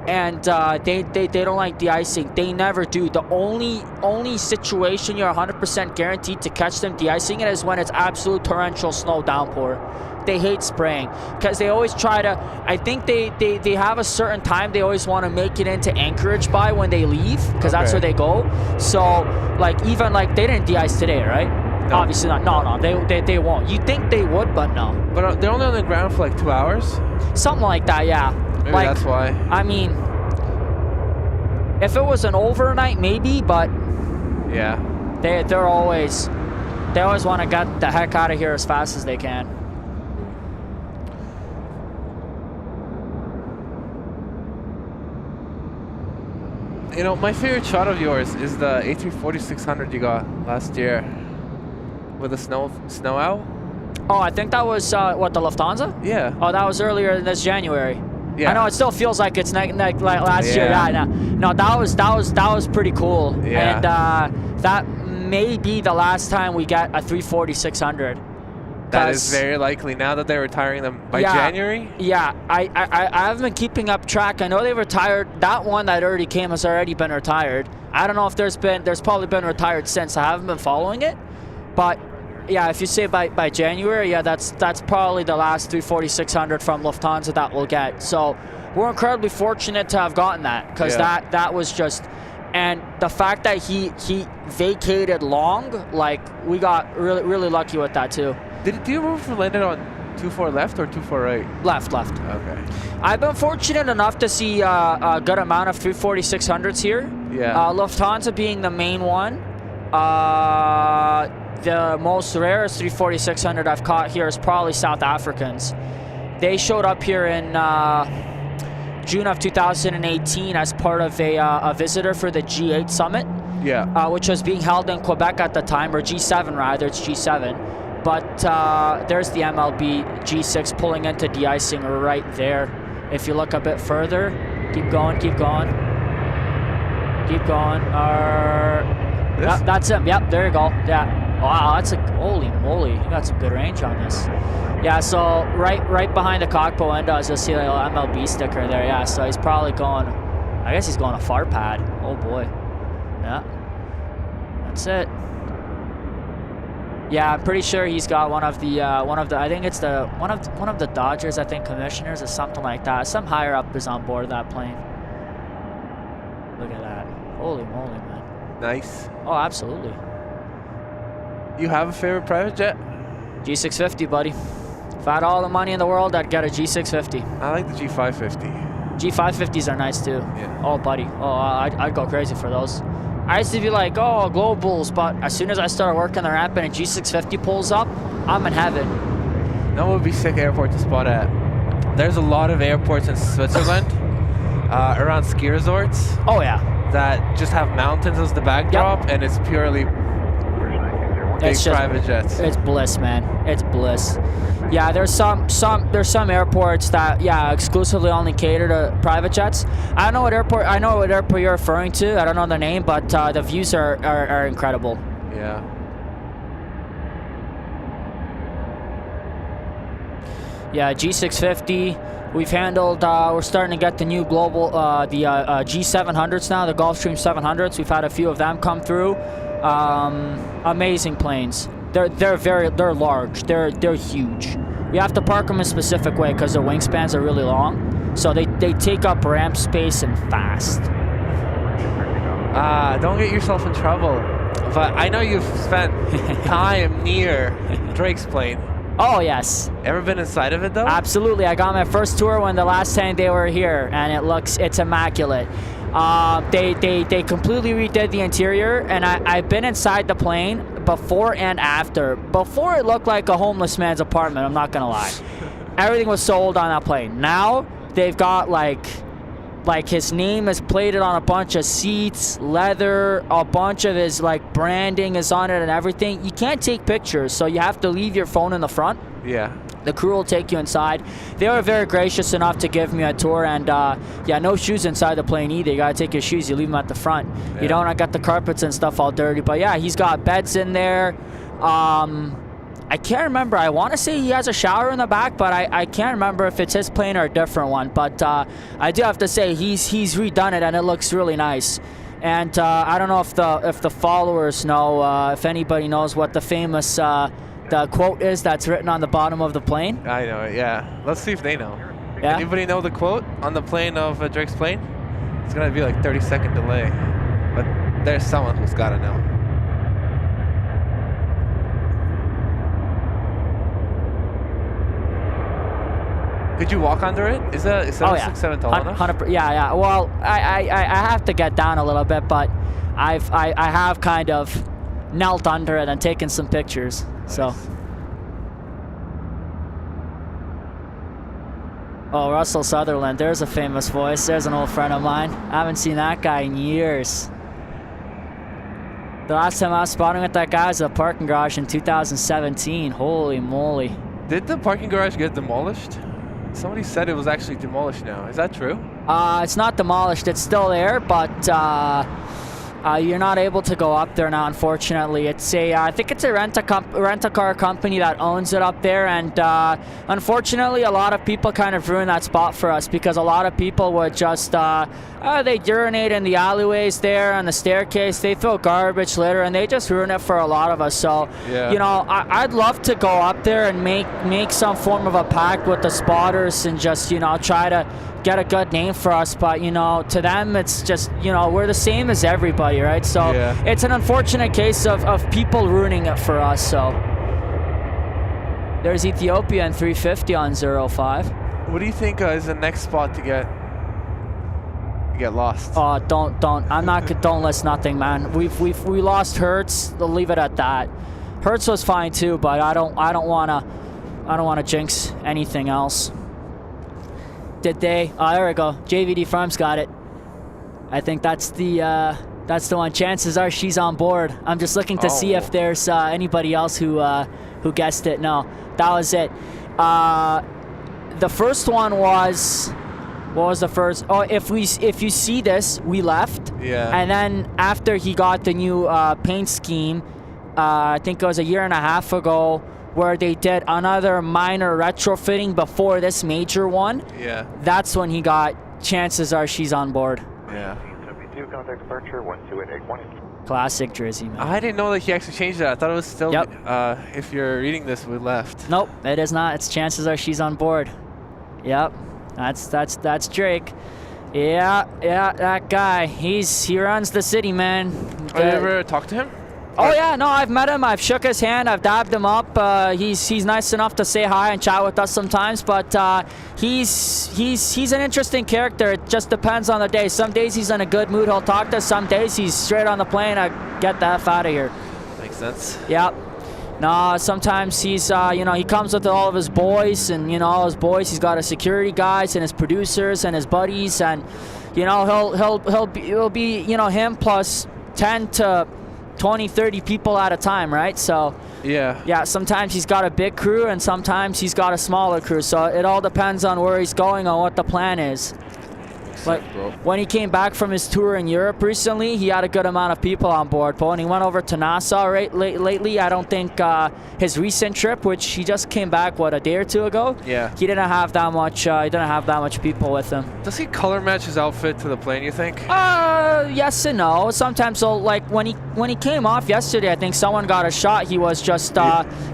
and they don't like de-icing. They never do. The only situation you're 100% guaranteed to catch them de-icing it is when it's absolute torrential snow downpour. They hate spraying because they always try to. I think they have a certain time they always want to make it into Anchorage by when they leave because that's where they go. So like even like they didn't de-ice today, right? No. Obviously not. No, they won't. You'd think they would, but no. But they're only on the ground for like 2 hours? Something like that, yeah. Maybe like, that's why. I mean, if it was an overnight, maybe, but yeah, they always want to get the heck out of here as fast as they can. You know, my favorite shot of yours is the A340-600 you got last year with the snow out. Oh, I think that was what, the Lufthansa? Yeah. Oh, that was earlier this January. Yeah. I know it still feels like it's like last year. Yeah, no, that was pretty cool. Yeah. And that may be the last time we get a 340-600. That is very likely now that they're retiring them by January. Yeah, I haven't been keeping up track. I know they retired that one that already came has already been retired. I don't know if there's probably been retired since. I haven't been following it, but yeah, if you say by January, yeah, that's probably the last 340-600 from Lufthansa that we'll get. So we're incredibly fortunate to have gotten that because that was just. And the fact that he vacated long, like we got really lucky with that too. Do you remember if we landed on 24 left or 24 right? Left. Okay. I've been fortunate enough to see a good amount of 340-600s here. Yeah. Lufthansa being the main one. The most rarest 340-600 I've caught here is probably South Africans. They showed up here in June of 2018 as part of a visitor for the G8 summit. Yeah. Which was being held in Quebec at the time, or G7 rather, it's G7. But there's the MLB G6 pulling into de-icing right there. If you look a bit further, keep going. Keep going. That's him. Yep, there you go. Yeah. Wow, that's a holy moly. You got some good range on this. Yeah, so right behind the cockpit windows, you'll see the MLB sticker there. Yeah, so he's probably going. I guess he's going a far pad. Oh boy. Yeah. That's it. Yeah, I'm pretty sure he's got one of the I think it's the one of the Dodgers, I think, commissioners or something like that. Some higher up is on board of that plane. Look at that. Holy moly, man. Nice. Oh, absolutely. You have a favorite private jet? G650, buddy. If I had all the money in the world, I'd get a G650. I like the G550. G550s are nice too. Yeah. Oh, buddy. Oh, I'd go crazy for those. I used to be like, oh, globals, but as soon as I started working the ramp and a G650 pulls up, I'm in heaven. That would be sick airport to spot at. There's a lot of airports in Switzerland, around ski resorts. Oh yeah. That just have mountains as the backdrop, and it's purely big private jets. It's bliss, man. It's bliss. Yeah, there's some airports that exclusively only cater to private jets. I know what airport you're referring to. I don't know the name, but the views are incredible. Yeah. Yeah, G650. We've handled. We're starting to get the new global, the G700s now, the Gulfstream 700s. We've had a few of them come through. Amazing planes. They're large. They're huge. We have to park them a specific way because their wingspans are really long. So they take up ramp space and fast. Don't get yourself in trouble. But I know you've spent time near Drake's plane. Oh yes. Ever been inside of it though? Absolutely. I got my first tour when the last time they were here, and it's immaculate. They completely redid the interior, and I've been inside the plane before and after. Before it looked like a homeless man's apartment, I'm not gonna lie. Everything was sold on that plane. Now they've got like his name is plated on a bunch of seats, leather, a bunch of his like branding is on it and everything. You can't take pictures, so you have to leave your phone in the front. Yeah. The crew will take you inside. They were very gracious enough to give me a tour, and no shoes inside the plane either. You gotta take your shoes, you leave them at the front. Yeah. You don't want to get the carpets and stuff all dirty, but yeah, he's got beds in there. I can't remember. I want to say he has a shower in the back, but I can't remember if it's his plane or a different one. But I do have to say he's redone it, and it looks really nice. And I don't know if the followers know, if anybody knows what the famous the quote is that's written on the bottom of the plane. I know it. Yeah. Let's see if they know. Yeah? Anybody know the quote on the plane of Drake's plane? It's gonna be like 30-second delay, but there's someone who's gotta know. Could you walk under it? Is that 6'7" tall enough? Yeah. Well, I have to get down a little bit, but I have kind of knelt under it and taken some pictures. Nice. So. Oh, Russell Sutherland. There's a famous voice. There's an old friend of mine. I haven't seen that guy in years. The last time I was spotting with that guy was at the parking garage in 2017. Holy moly. Did the parking garage get demolished? Somebody said it was actually demolished now. Is that true? It's not demolished. It's still there, but you're not able to go up there now, unfortunately. It's I think it's a rent-a-car company that owns it up there, and unfortunately, a lot of people kind of ruin that spot for us because a lot of people would just they urinate in the alleyways there on the staircase. They throw garbage, litter, and they just ruin it for a lot of us. So, yeah. You know, I'd love to go up there and make some form of a pact with the spotters and just, you know, try to get a good name for us, but you know, to them it's just, you know, we're the same as everybody, right? So yeah. It's an unfortunate case of people ruining it for us. So there's Ethiopia and 350 on 05. What do you think is the next spot to get lost? Oh, don't list nothing, man. We lost Hertz. They'll leave it at that. Hertz was fine too, but I don't wanna jinx anything else. Did they? Oh, there we go. JVD Farms got it. I think that's the one. Chances are she's on board. I'm just looking to see if there's anybody else who guessed it. No, that was it. The first one was What was the first? Oh, if you see this, we left. Yeah. And then after he got the new paint scheme, I think it was a year and a half ago, where they did another minor retrofitting before this major one. Yeah. That's when he got. Chances are she's on board. Yeah. 72, contact departure 12881. Classic Drizzy, man. I didn't know that he actually changed that. I thought it was still. Yep. If you're reading this, we left. Nope, it is not. It's chances are she's on board. Yep. That's Drake. Yeah, that guy. He runs the city, man. Oh, you ever talked to him? Oh yeah, no, I've met him. I've shook his hand. I've dabbed him up. He's nice enough to say hi and chat with us sometimes. But he's an interesting character. It just depends on the day. Some days he's in a good mood. He'll talk to us. Some days he's straight on the plane. I get the F out of here. Makes sense. Yep. No, sometimes he's, he comes with all of his boys, and, all his boys. He's got his security guys and his producers and his buddies, and, he'll be, him plus 10 to 20, 30 people at a time, right? So, yeah, sometimes he's got a big crew, and sometimes he's got a smaller crew. So it all depends on where he's going, on what the plan is. Like when he came back from his tour in Europe recently, he had a good amount of people on board. But when he went over to Nassau lately, I don't think his recent trip, which he just came back a day or two ago. Yeah. He didn't have that much. He didn't have that much people with him. Does he color match his outfit to the plane, you think? Yes and no. Sometimes, like when he came off yesterday, I think someone got a shot. He was just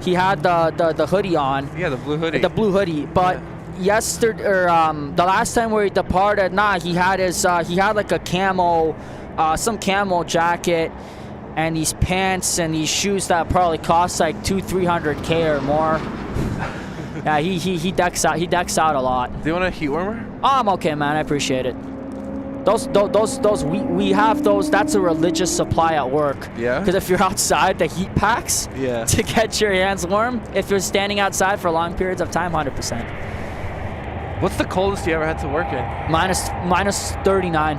he had the hoodie on. Yeah, the blue hoodie. The blue hoodie, but. Yeah. Yesterday, or the last time where he departed, he had his he had like a camo, some camo jacket, and these pants and these shoes that probably cost like $200-300K or more. Yeah, he decks out. He decks out a lot. Do you want a heat warmer? Oh, I'm okay, man. I appreciate it. Those we have those. That's a religious supply at work. Yeah. Because if you're outside, the heat packs. Yeah. To get your hands warm. If you're standing outside for long periods of time, 100%. What's the coldest you ever had to work in? Minus 39.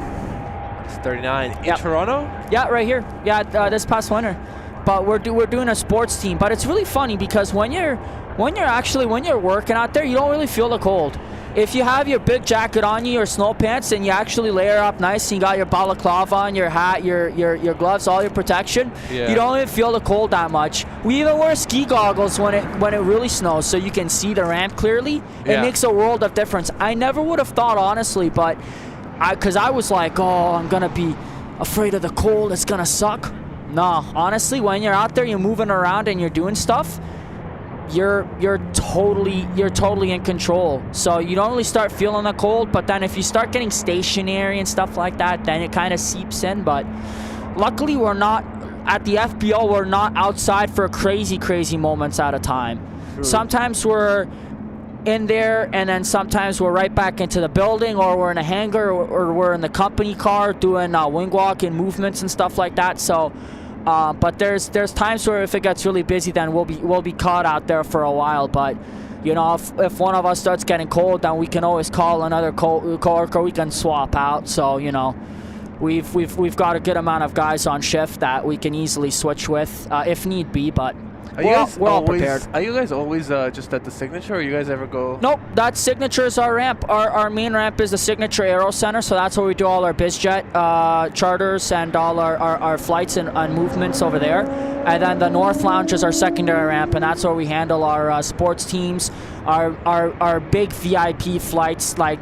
It's 39. In Yep. Toronto? Yeah, right here. Yeah, this past winter. But we're doing a sports team. But it's really funny because when you're working out there, you don't really feel the cold. If you have your big jacket on you, your snow pants, and you actually layer up nice, and you got your balaclava on, your hat, your gloves, all your protection, yeah. You don't even feel the cold that much. We even wear ski goggles when it really snows, so you can see the ramp clearly. It makes a world of difference. I never would have thought, honestly, but because I was like, oh, I'm gonna be afraid of the cold. It's gonna suck. No, honestly, when you're out there, you're moving around and you're doing stuff. You're totally in control. So you don't really start feeling the cold, but then if you start getting stationary and stuff like that, then it kind of seeps in. But luckily we're not at the FBO, we're not outside for crazy moments at a time. True. Sometimes we're in there, and then sometimes we're right back into the building, or we're in a hangar, or we're in the company car doing wing walk and movements and stuff like that. So but there's times where if it gets really busy, then we'll be caught out there for a while. But if one of us starts getting cold, then we can always call another coworker. We can swap out. So we've got a good amount of guys on shift that we can easily switch with if need be. But we're all prepared. Are you guys always just at the Signature, or you guys ever go? Nope, that Signature is our ramp. Our main ramp is the Signature Aero Center, so that's where we do all our BizJet charters and all our flights and movements over there. And then the North Lounge is our secondary ramp, and that's where we handle our sports teams, our big VIP flights, like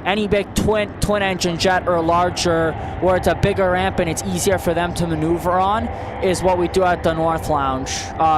any big twin engine jet or larger, where it's a bigger ramp and it's easier for them to maneuver on, is what we do at the North Lounge.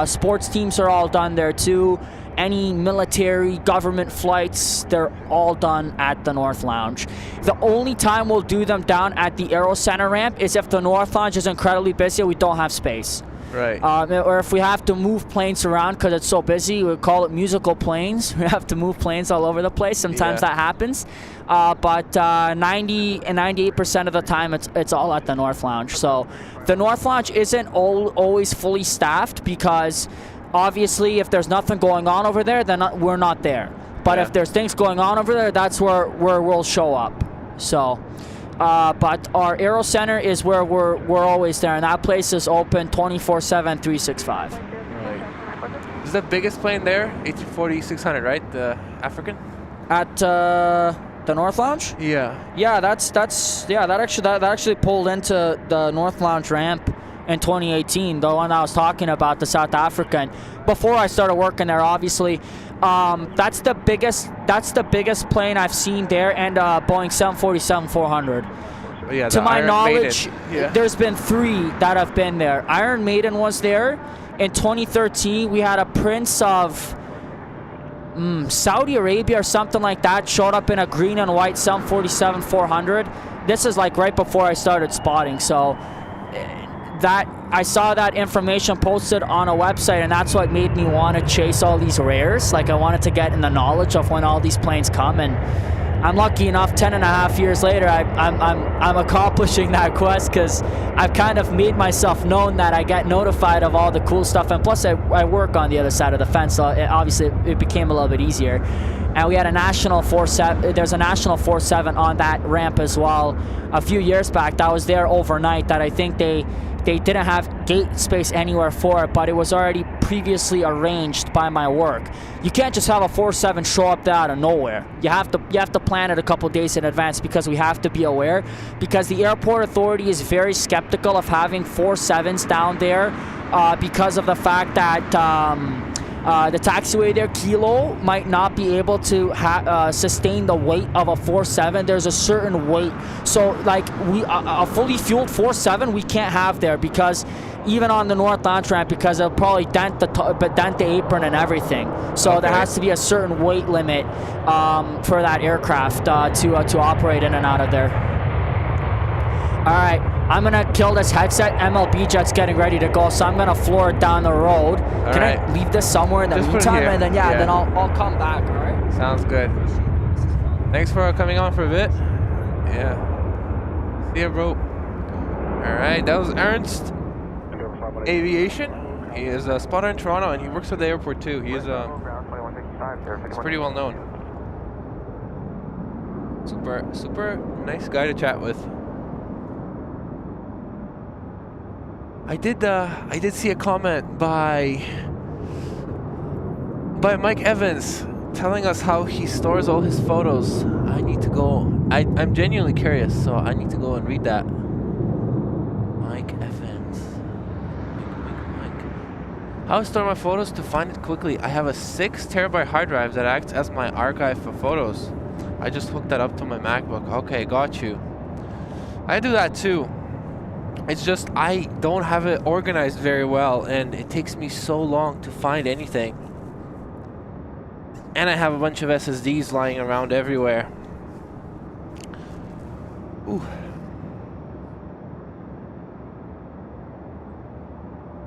Sports teams are all done there too. Any military, government flights, they're all done at the North Lounge. The only time we'll do them down at the Aero Center ramp is if the North Lounge is incredibly busy and we don't have space. Right. Or if we have to move planes around because it's so busy, we call it musical planes. We have to move planes all over the place. Sometimes that happens. But 90 and 98% of the time, it's all at the North Lounge. So the North Lounge isn't always fully staffed because obviously if there's nothing going on over there, then we're not there. But if there's things going on over there, that's where we'll show up. So... but our Aero Center is where we're always there, and that place is open 24/7, 365. Right. Is the biggest plane there A340 600, right? The African? At the the North Lounge? Yeah. Yeah, that actually pulled into the North Lounge ramp in 2018, the one I was talking about, the South African. Before I started working there, obviously, that's the biggest plane I've seen there, and Boeing 747-400. Yeah, to my Iron knowledge, Maiden. there's been 3 that have been there. Iron Maiden was there. In 2013, we had a Prince of Saudi Arabia or something like that showed up in a green and white 747-400. This is like right before I started spotting, so that I saw that information posted on a website, and that's what made me want to chase all these rares. Like, I wanted to get in the knowledge of when all these planes come, and I'm lucky enough, 10.5 years later, I'm accomplishing that quest, because I've kind of made myself known that I get notified of all the cool stuff, and plus I work on the other side of the fence, so it became a little bit easier. And we had a national 47. There's a national 47 on that ramp as well. A few years back, that was there overnight. That I think they didn't have gate space anywhere for it, but it was already previously arranged by my work. You can't just have a 47 show up there out of nowhere. You have to plan it a couple days in advance, because we have to be aware, because the airport authority is very skeptical of having 47s down there, because of the fact that the taxiway there, Kilo, might not be able to sustain the weight of a 47. There's a certain weight. So, like, a fully fueled 47 we can't have there, because even on the North Lounge ramp, because it'll probably dent the apron and everything. So okay. There has to be a certain weight limit for that aircraft to operate in and out of there. All right, I'm gonna kill this headset. MLB jet's getting ready to go, so I'm gonna floor it down the road. Can I leave this somewhere in the meantime, and then then I'll come back. All right. Sounds good. Thanks for coming on for a bit. Yeah. See ya, bro. All right, that was Ernst. Aviation. He is a spotter in Toronto, and he works at the airport too. He's pretty well known. Super nice guy to chat with. I did see a comment by Mike Evans telling us how he stores all his photos. I need to go. I'm genuinely curious, so I need to go and read that. Mike Evans. Mike. How I store my photos to find it quickly. I have a 6 terabyte hard drive that acts as my archive for photos. I just hooked that up to my MacBook. Okay, got you. I do that too. It's just I don't have it organized very well, and it takes me so long to find anything. And I have a bunch of SSDs lying around everywhere. Ooh.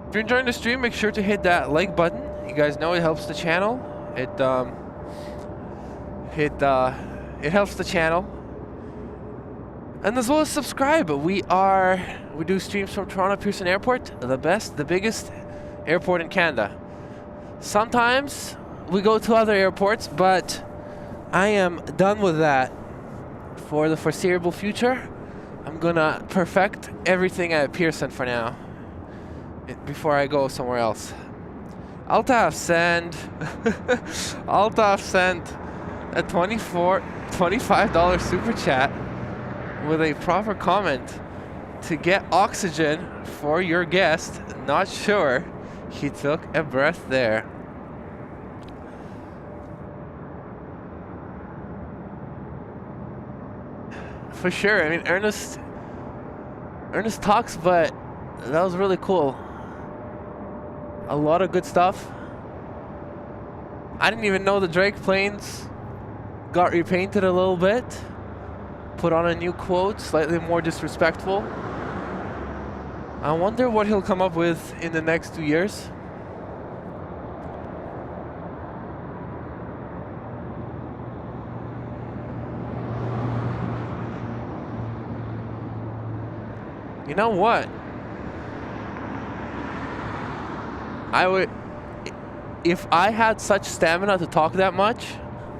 If you're enjoying the stream, make sure to hit that like button. You guys know it helps the channel. It helps the channel. And as well as subscribe. We do streams from Toronto Pearson Airport, the biggest airport in Canada. Sometimes we go to other airports, but I am done with that for the foreseeable future. I'm gonna perfect everything at Pearson for now before I go somewhere else. Altaf send a $25 super chat with a proper comment to get oxygen for your guest. Not sure he took a breath there. For sure. I mean, Ernest talks, but that was really cool. A lot of good stuff. I didn't even know the Drake planes got repainted a little bit. Put on a new quote, slightly more disrespectful. I wonder what he'll come up with in the next 2 years. You know what? If I had such stamina to talk that much,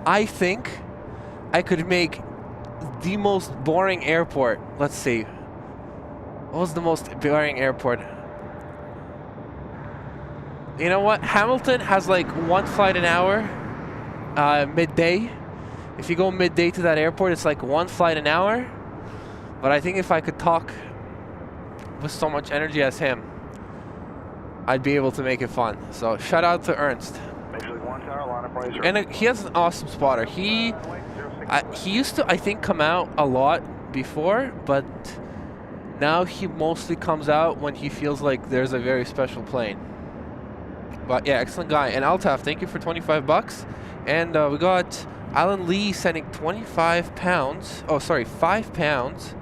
I think I could make the most boring airport. Let's see. What was the most boring airport? You know what? Hamilton has like 1 flight an hour, midday. If you go midday to that airport, it's like 1 flight an hour. But I think if I could talk with so much energy as him, I'd be able to make it fun. So shout out to Ernst. And he has an awesome spotter. He used to, I think, come out a lot before, but now he mostly comes out when he feels like there's a very special plane. But yeah, excellent guy. And Altaf, thank you for 25 bucks. And we got Alan Lee sending 25 pounds. Oh, sorry, 5 pounds.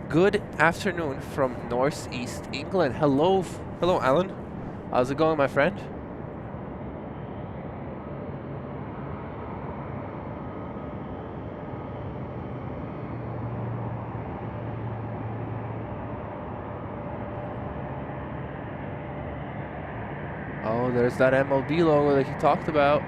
Good afternoon from Northeast England. Hello, hello, Alan. How's it going, my friend? Oh, there's that MLB logo that he talked about.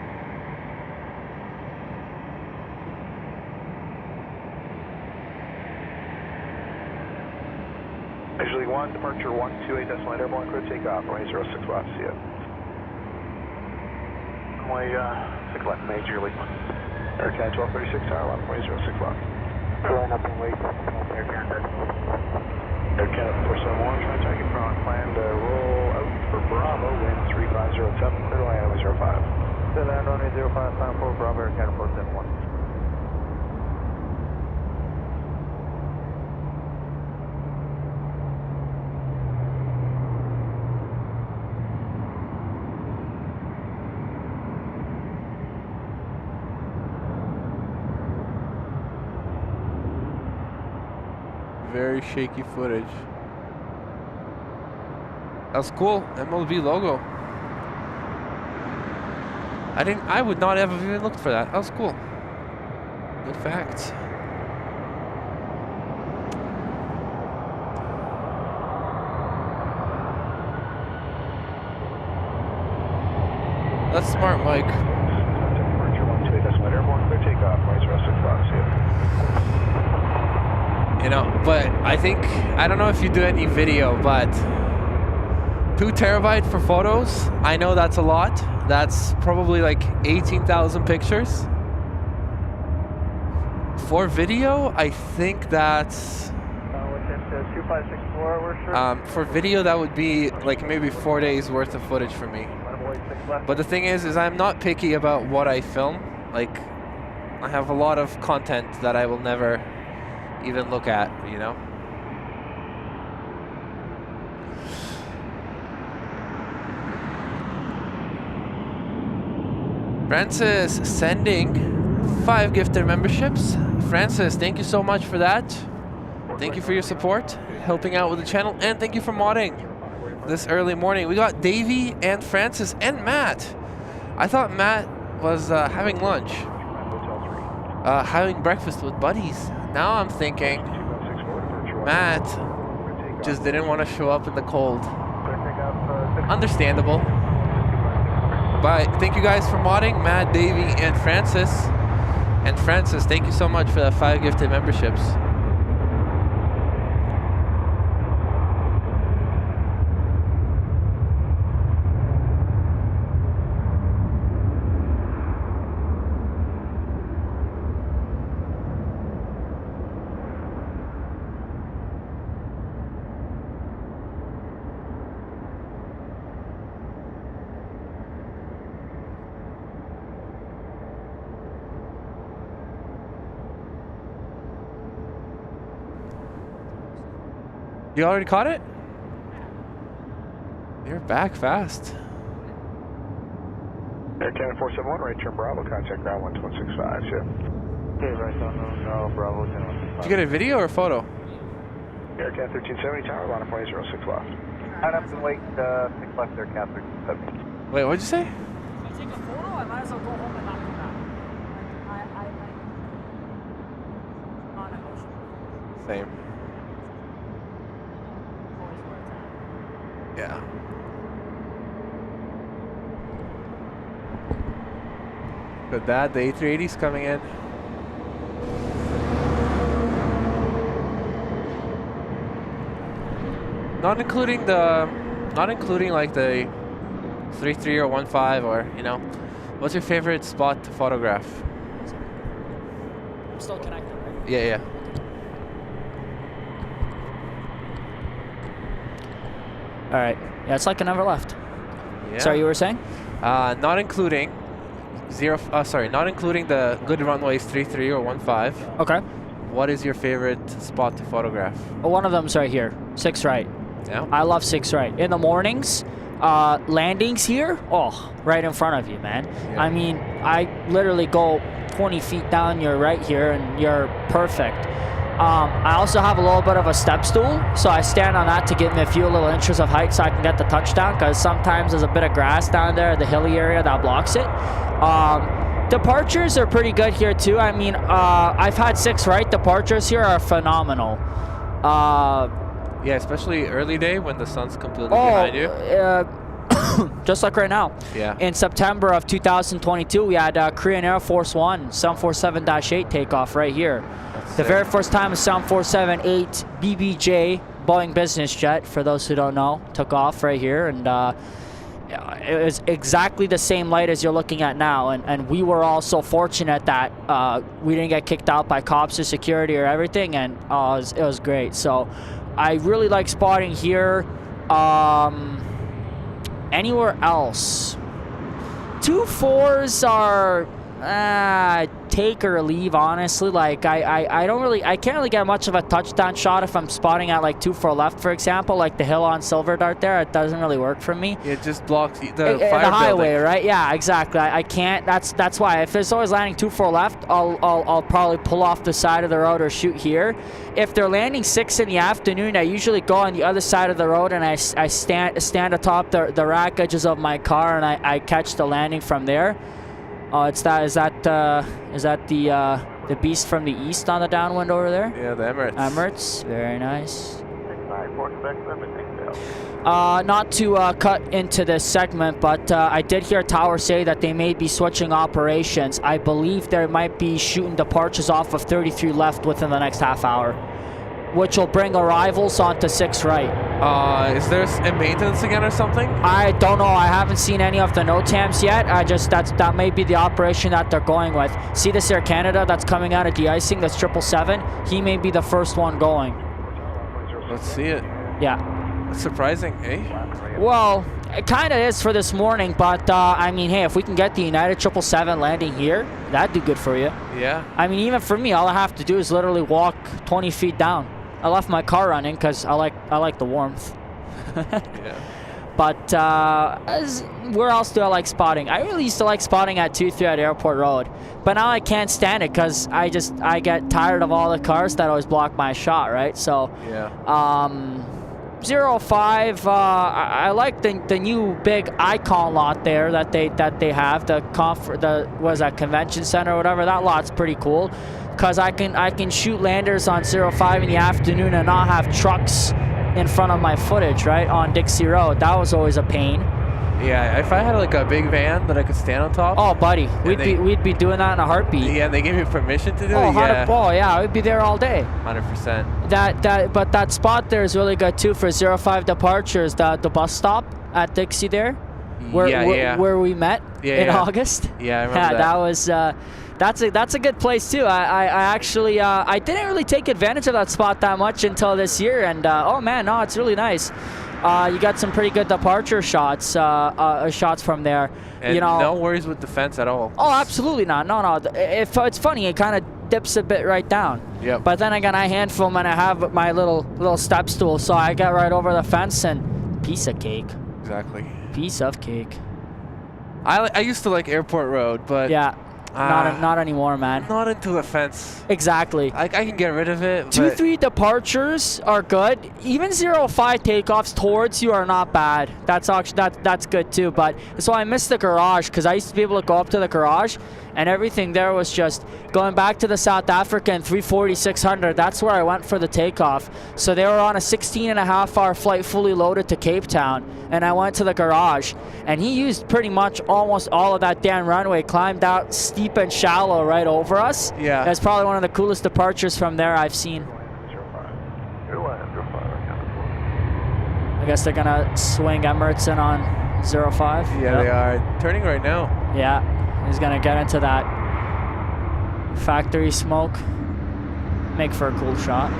Visually 1, departure 128 decimal airborne crew, takeoff, runway 06 left, see ya. Runway 6 left, majorly. Air Canada 1236, tower left, runway 06 left. Flying up and wait, Air Canada. Air Canada 471, try target front, planned roll out for Bravo, wind 3507, clear to land runway 05. Clear land runway 05, time for Bravo, Air Canada 471. Very shaky footage. That was cool. MLB logo. I would not have even looked for that. That was cool. Good fact. That's smart, Mike. You know, but I think, I don't know if you do any video, but 2 terabyte for photos, I know that's a lot. That's probably like 18,000 pictures. For video, I think that's... for video, that would be like maybe 4 days worth of footage for me. But the thing is I'm not picky about what I film. Like, I have a lot of content that I will never even look at, you know? Francis sending 5 gifted memberships. Francis, thank you so much for that. Thank you for your support, helping out with the channel, and thank you for modding this early morning. We got Davey and Francis and Matt. I thought Matt was having lunch, having breakfast with buddies. Now I'm thinking Matt just didn't want to show up in the cold. Understandable. But thank you guys for modding, Matt, Davey, and Francis. And Francis, thank you so much for that 5 gifted memberships. You already caught it? You're back fast. Air Canada 471, right turn Bravo, contact ground 12165, yeah. Okay, right on, no, Bravo, 10165. Did you get a video or a photo? Air Canada 1370, tower, line up 06 left. I'd have to wait 6 left, Air Canada 1370. Wait, what'd you say? If I take a photo, I might as well go home and not come back. Non-negotiable. Same. Yeah. Good dad, the A380s coming in. Not including like the 3.3 or 1.5 or, you know. What's your favorite spot to photograph? I'm still connected, right? Yeah, yeah. All right. Yeah, it's like I never left. Yeah. Sorry, you were saying? Not including not including the good runways 33 or 15. Okay. What is your favorite spot to photograph? Well, one of them's right here, 6 right. Yeah. I love 6 right. In the mornings, landings here, oh, right in front of you, man. Yeah. I mean, I literally go 20 feet down your right here, and you're perfect. I also have a little bit of a step stool, so I stand on that to give me a few little inches of height so I can get the touchdown, because sometimes there's a bit of grass down there, the hilly area that blocks it. Departures are pretty good here too. I mean, I've had 6 right. Departures here are phenomenal. Yeah, especially early day when the sun's completely behind you. Just like right now. Yeah. In September of 2022, we had Korean Air Force One 747-8 takeoff right here. The very first time a 747-8 BBJ Boeing business jet, for those who don't know, took off right here, and it was exactly the same light as you're looking at now, and we were all so fortunate that we didn't get kicked out by cops or security or everything, and it was great. So I really like spotting here. Anywhere else, 2-4s are take or leave, honestly. Like I can't really get much of a touchdown shot if I'm spotting at like 2-4 left, for example, like the hill on Silver Dart there. It doesn't really work for me. It just blocks the highway, right? Yeah, exactly. I can't. That's why if it's always landing 2-4 left, I'll probably pull off the side of the road or shoot here. If they're landing 6 in the afternoon, I usually go on the other side of the road, and I stand atop the rack edges of my car, and I catch the landing from there. Oh, is that the beast from the east on the downwind over there? Yeah, the Emirates. Emirates, very nice. Not to cut into this segment, but I did hear Tower say that they may be switching operations. I believe they might be shooting departures off of 33 left within the next half hour, which will bring arrivals onto 6 right. Is there a maintenance again or something? I don't know. I haven't seen any of the NOTAMs yet. That may be the operation that they're going with. See this Air Canada that's coming out of de-icing, that's 777? He may be the first one going. Let's see it. Yeah. That's surprising, eh? Well, it kind of is for this morning, but I mean, hey, if we can get the United 777 landing here, that'd do good for you. Yeah. I mean, even for me, all I have to do is literally walk 20 feet down. I left my car running because I like the warmth. Yeah. But where else do I like spotting? I really used to like spotting at 2-3 at Airport Road, but now I can't stand it because I get tired of all the cars that always block my shot, right? So yeah. 05. I like the new big icon lot there that they have, the convention center or whatever. That lot's pretty cool because I can shoot landers on 05 in the afternoon and not have trucks in front of my footage, right, on Dixie Road. That was always a pain. Yeah, if I had like a big van that I could stand on top. Oh, buddy, we'd be doing that in a heartbeat. Yeah, and they gave me permission to do it. Yeah. Oh, yeah, we'd be there all day. 100%. But that spot there is really good too for 05 departures. The bus stop at Dixie there, where we met in August. Yeah, I remember that. That was. That's a good place too. I actually I didn't really take advantage of that spot that much until this year, and oh man, no, it's really nice. You got some pretty good departure shots from there. And no worries with the fence at all. Oh, absolutely not. No. It's funny. It kind of dips a bit right down. Yep. But then I got a handful, and I have my little step stool, so I get right over the fence and piece of cake. Exactly. Piece of cake. I used to like Airport Road, but yeah. Not anymore, man. Not into the fence. Exactly. I can get rid of it. 2-3 departures are good. Even 05 takeoffs towards you are not bad. That's good too. But so I missed the garage because I used to be able to go up to the garage, and everything there was just going back to the South African 340-600. That's where I went for the takeoff. So they were on a 16.5-hour flight fully loaded to Cape Town, and I went to the garage, and he used pretty much almost all of that damn runway, climbed out steep and shallow right over us. Yeah. That's probably one of the coolest departures from there I've seen. I guess they're gonna swing Emirates in on 05. Yeah, yep. They are turning right now. Yeah, he's gonna get into that. Factory smoke. Make for a cool shot.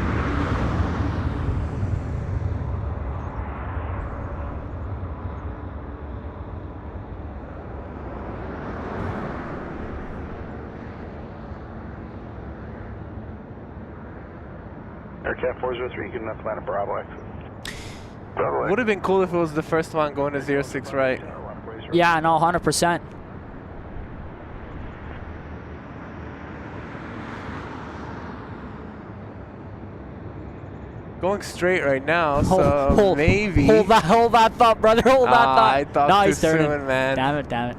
Aircat 403, getting up Atlanta Bravo X. Would have been cool if it was the first one going to 06 right. Yeah, no, 100%. Going straight right now, so maybe. Hold that thought, brother. Hold that thought. I thought no, too he's turning. soon, man. Damn it.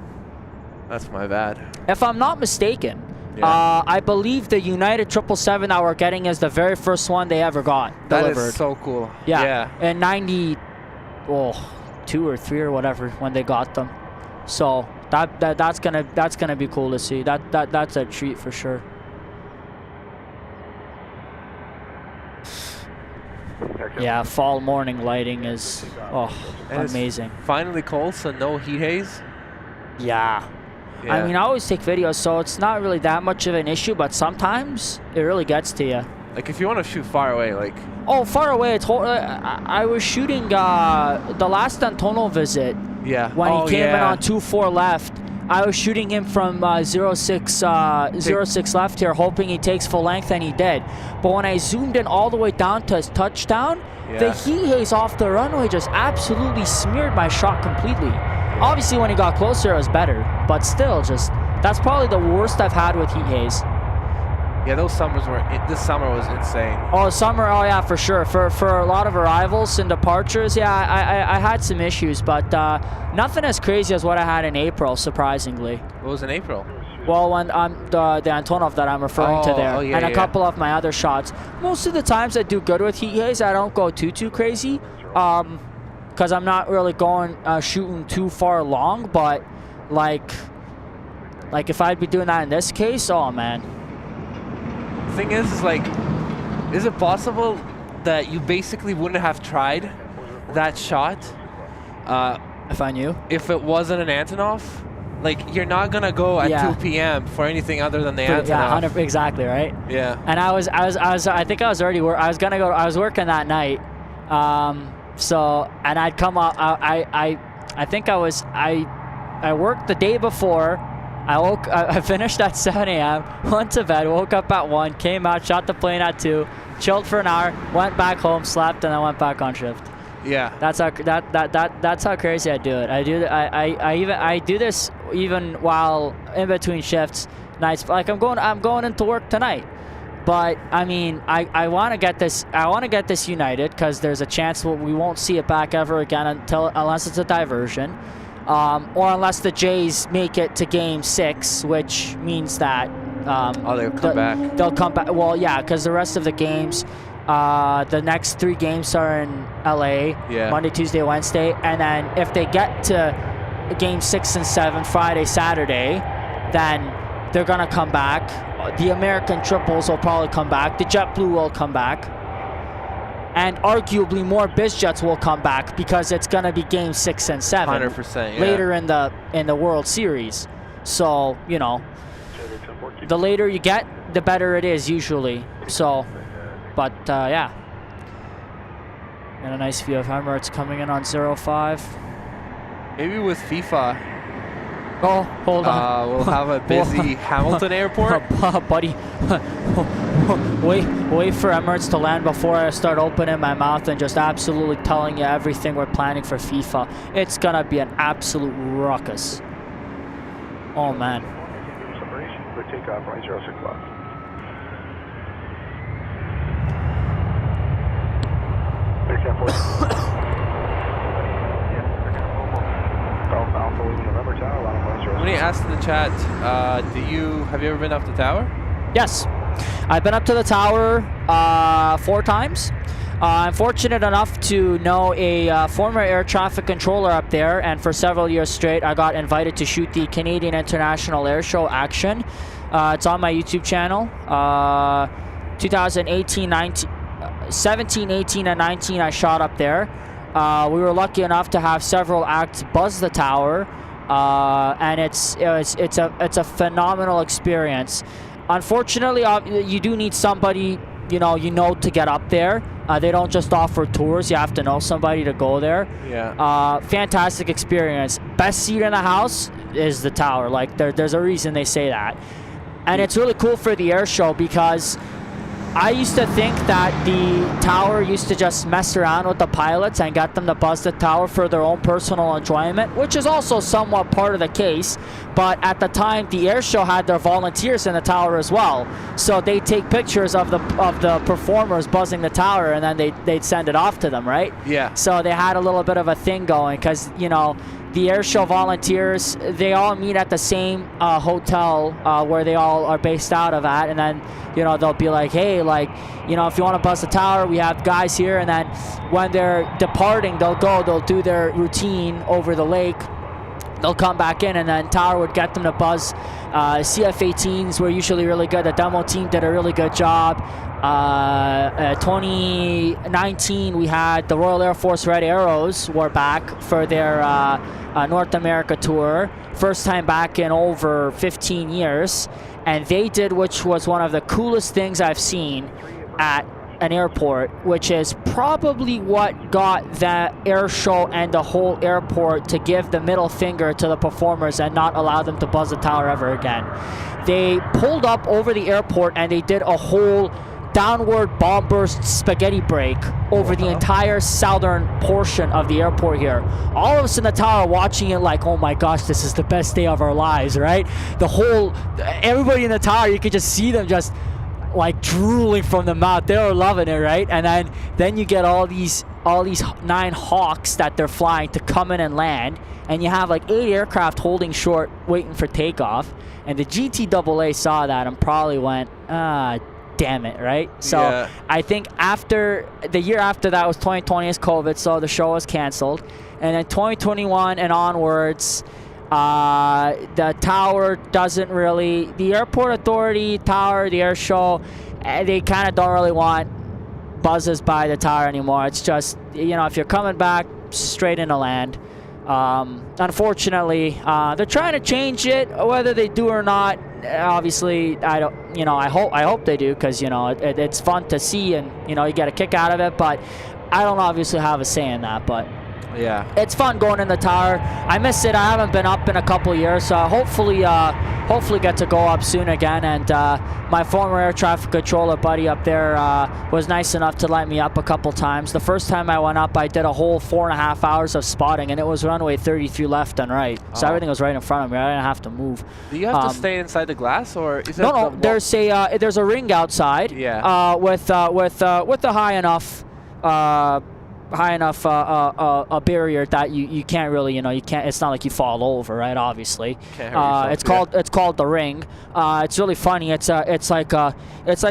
That's my bad. If I'm not mistaken, Yeah. I believe the United 777 that we're getting is the very first one they ever got delivered. That is so cool. Yeah. In 92 or 3 or whatever when they got them. So that's gonna be cool to see. That's a treat for sure. Yeah, fall morning lighting is amazing. Finally cold, so no heat haze. Yeah. I mean, I always take videos, so it's not really that much of an issue, but sometimes it really gets to you. Like if you want to shoot far away, like. Oh, far away. I was shooting the last Antonio visit. Yeah. When he came in on 2-4 left. I was shooting him from 06 left here, hoping he takes full length, and he did. But when I zoomed in all the way down to his touchdown, the heat haze off the runway just absolutely smeared my shot completely. Obviously, when he got closer, it was better. But still, that's probably the worst I've had with heat haze. Yeah, those summers were. This summer was insane. Oh, summer. Oh, yeah, for sure. For a lot of arrivals and departures, yeah, I had some issues, but nothing as crazy as what I had in April, surprisingly. What was in April? Well, when the Antonov that I'm referring to there, and a couple of my other shots. Most of the times I do good with heat haze. I don't go too crazy, because I'm not really going shooting too far long. But like if I'd be doing that in this case, oh man. The thing is like, is it possible that you basically wouldn't have tried that shot if I knew? If it wasn't an Antonov? Like, you're not gonna go at 2 p.m. for anything other than the Antonov. Yeah, exactly, right? Yeah. And I think I was already I was working that night. So, and I'd come up, I worked the day before. I finished at 7 a.m., went to bed, woke up at 1, came out, shot the plane at 2, chilled for an hour, went back home, slept, and then went back on shift. Yeah. That's how crazy I do it. I do this even while in between shifts, nights. Like I'm going into work tonight. But I mean, I want to get this United, because there's a chance we won't see it back ever again unless it's a diversion. Or unless the Jays make it to Game 6, which means that they'll come back. They'll come back. Well, yeah, because the rest of the games, the next 3 games are in LA, Monday, Tuesday, Wednesday, and then if they get to Game 6 and 7, Friday, Saturday, then they're gonna come back. The American triples will probably come back. The JetBlue will come back. And arguably more BizJets will come back, because it's gonna be Game 6 and 7 100%, later in the World Series. So you know, the later you get, the better it is usually. So, but yeah, and a nice view of Emirates coming in on 05. Maybe with FIFA. Oh, hold on. We'll have a busy Hamilton airport. Buddy, wait for Emirates to land before I start opening my mouth and just absolutely telling you everything we're planning for FIFA. It's gonna be an absolute ruckus. Oh man. For takeoff, right 06 left. When you asked in the chat, have you ever been up the tower? Yes, I've been up to the tower 4 times. I'm fortunate enough to know a former air traffic controller up there, and for several years straight, I got invited to shoot the Canadian International Air Show action. It's on my YouTube channel. 2018, 19, 17, 18, and 19, I shot up there. We were lucky enough to have several acts buzz the tower, and it's a phenomenal experience. Unfortunately, you do need somebody, you know, to get up there. They don't just offer tours. You have to know somebody to go there. Yeah. Fantastic experience. Best seat in the house is the tower. Like, there's a reason they say that. And it's really cool for the air show because I used to think that the tower used to just mess around with the pilots and get them to buzz the tower for their own personal enjoyment, which is also somewhat part of the case. But at the time, the air show had their volunteers in the tower as well. So they take pictures of the performers buzzing the tower, and then they'd send it off to them, right? Yeah. So they had a little bit of a thing going because, you know, the air show volunteers, they all meet at the same hotel where they all are based out of at, and then, you know, they'll be like, hey, like, you know, if you want to buzz the tower, we have guys here. And then when they're departing, they'll do their routine over the lake. They'll come back in, and then tower would get them to buzz. CF-18s were usually really good. The demo team did a really good job. 2019, we had the Royal Air Force Red Arrows were back for their North America tour. First time back in over 15 years. And they did, which was one of the coolest things I've seen at an airport, which is probably what got that air show and the whole airport to give the middle finger to the performers and not allow them to buzz the tower ever again. They pulled up over the airport and they did a whole downward bomb burst spaghetti break over the entire southern portion of the airport here. All of us in the tower watching it like, oh my gosh, this is the best day of our lives, right? Everybody in the tower, you could just see them just like drooling from the mouth. They were loving it, right? And then you get all these 9 Hawks that they're flying to come in and land, and you have like 8 aircraft holding short waiting for takeoff. And the GTAA saw that and probably went, damn it, right? So yeah. I think after the year after that was 2020 is COVID, so the show was canceled. And then 2021 and onwards, the tower doesn't really, the airport authority, tower, the air show, they kind of don't really want buzzes by the tower anymore. It's just, you know, if you're coming back straight into land. Unfortunately, they're trying to change it. Whether they do or not, obviously, I don't. You know, I hope they do, because, you know, it's fun to see, and, you know, you get a kick out of it. But I don't obviously have a say in that. But yeah, it's fun going in the tower. I miss it. I haven't been up in a couple years, so hopefully get to go up soon again. And my former air traffic controller buddy up there was nice enough to let me up a couple times. The first time I went up, I did a whole 4.5 hours of spotting, and it was runway 33 left and right, so everything was right in front of me. I didn't have to move. Do you have to stay inside the glass, or is it? No. There's a ring outside. Yeah. With a high enough a barrier that you can't really, you know, you can't. It's not like you fall over, right? Obviously, it's called the ring. It's really funny. It's like a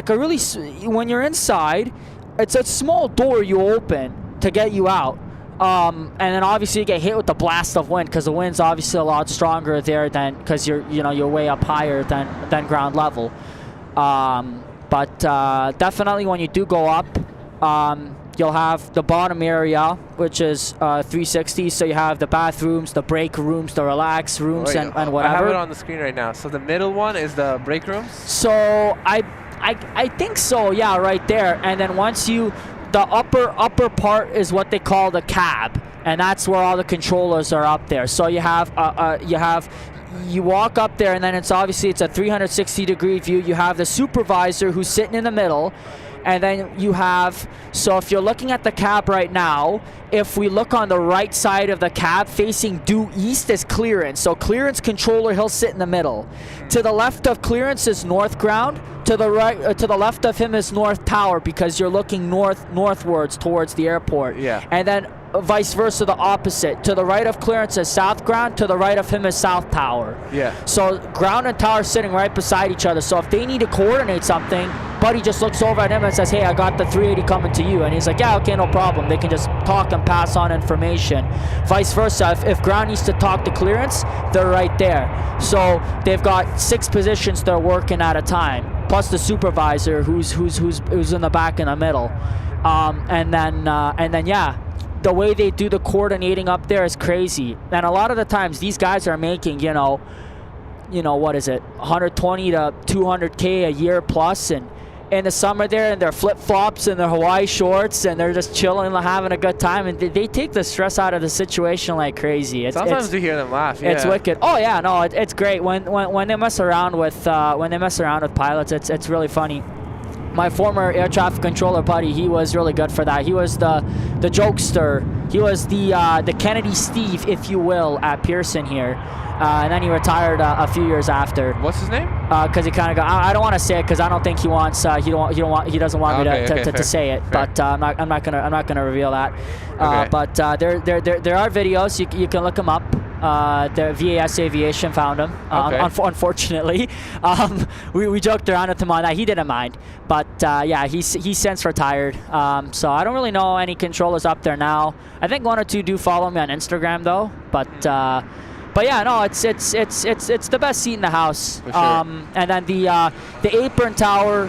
really, when you're inside, it's a small door you open to get you out. And then obviously you get hit with the blast of wind, because the wind's obviously a lot stronger there than, because you're way up higher than ground level. But definitely when you do go up, you'll have the bottom area, which is 360. So you have the bathrooms, the break rooms, the relax rooms, and whatever. I have it on the screen right now. So the middle one is the break rooms? So I think so, yeah, right there. And then the upper part is what they call the cab, and that's where all the controllers are up there. So you walk up there, and then it's a 360-degree view. You have the supervisor who's sitting in the middle. And then you have, so if you're looking at the cab right now, if we look on the right side of the cab facing due east is clearance. So clearance controller, he'll sit in the middle. To the left of clearance is north ground. To the right, to the left of him is north tower, because you're looking northwards towards the airport. Yeah. And then vice versa, the opposite. To the right of clearance is south ground. To the right of him is south tower. Yeah. So ground and tower sitting right beside each other. So if they need to coordinate something, Buddy just looks over at him and says, hey, I got the 380 coming to you. And he's like, yeah, okay, no problem. They can just talk and pass on information. Vice versa, if ground needs to talk to clearance, they're right there. So they've got 6 positions they're working at a time, plus the supervisor who's in the back in the middle. And then yeah, the way they do the coordinating up there is crazy. And a lot of the times these guys are making, you know, what is it, 120 to 200K a year plus, and in the summer there in their flip-flops and their Hawaii shorts, and they're just chilling and having a good time, and they take the stress out of the situation like crazy. Sometimes you hear them laugh. Yeah. It's wicked. Oh yeah, no, it's great when they mess around with pilots. It's really funny. My former air traffic controller buddy, he was really good for that. He was the jokester. He was the Kennedy Steve, if you will, at Pearson here. And then he retired a few years after. What's his name? Because he kind of got. I don't want to say it because I don't think he wants. He doesn't want me to say it. Fair. But I'm not gonna reveal that. Okay. But there are videos. You can look them up. The VAS Aviation found him. Unfortunately, we joked around with him on that. He didn't mind. But yeah, he's since retired. So I don't really know any controllers up there now. I think one or two do follow me on Instagram though. But yeah, no, it's the best seat in the house. For sure. And then the apron tower,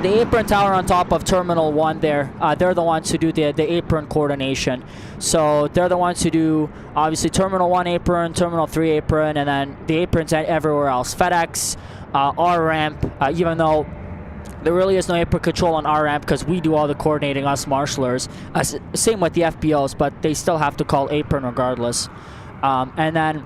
the apron tower on top of Terminal 1 there, they're the ones who do the apron coordination. So they're the ones who do obviously Terminal 1 apron, Terminal 3 apron, and then the aprons everywhere else. FedEx, our ramp, even though there really is no apron control on our ramp because we do all the coordinating, us marshalers. Same with the FBOs, but they still have to call apron regardless. And then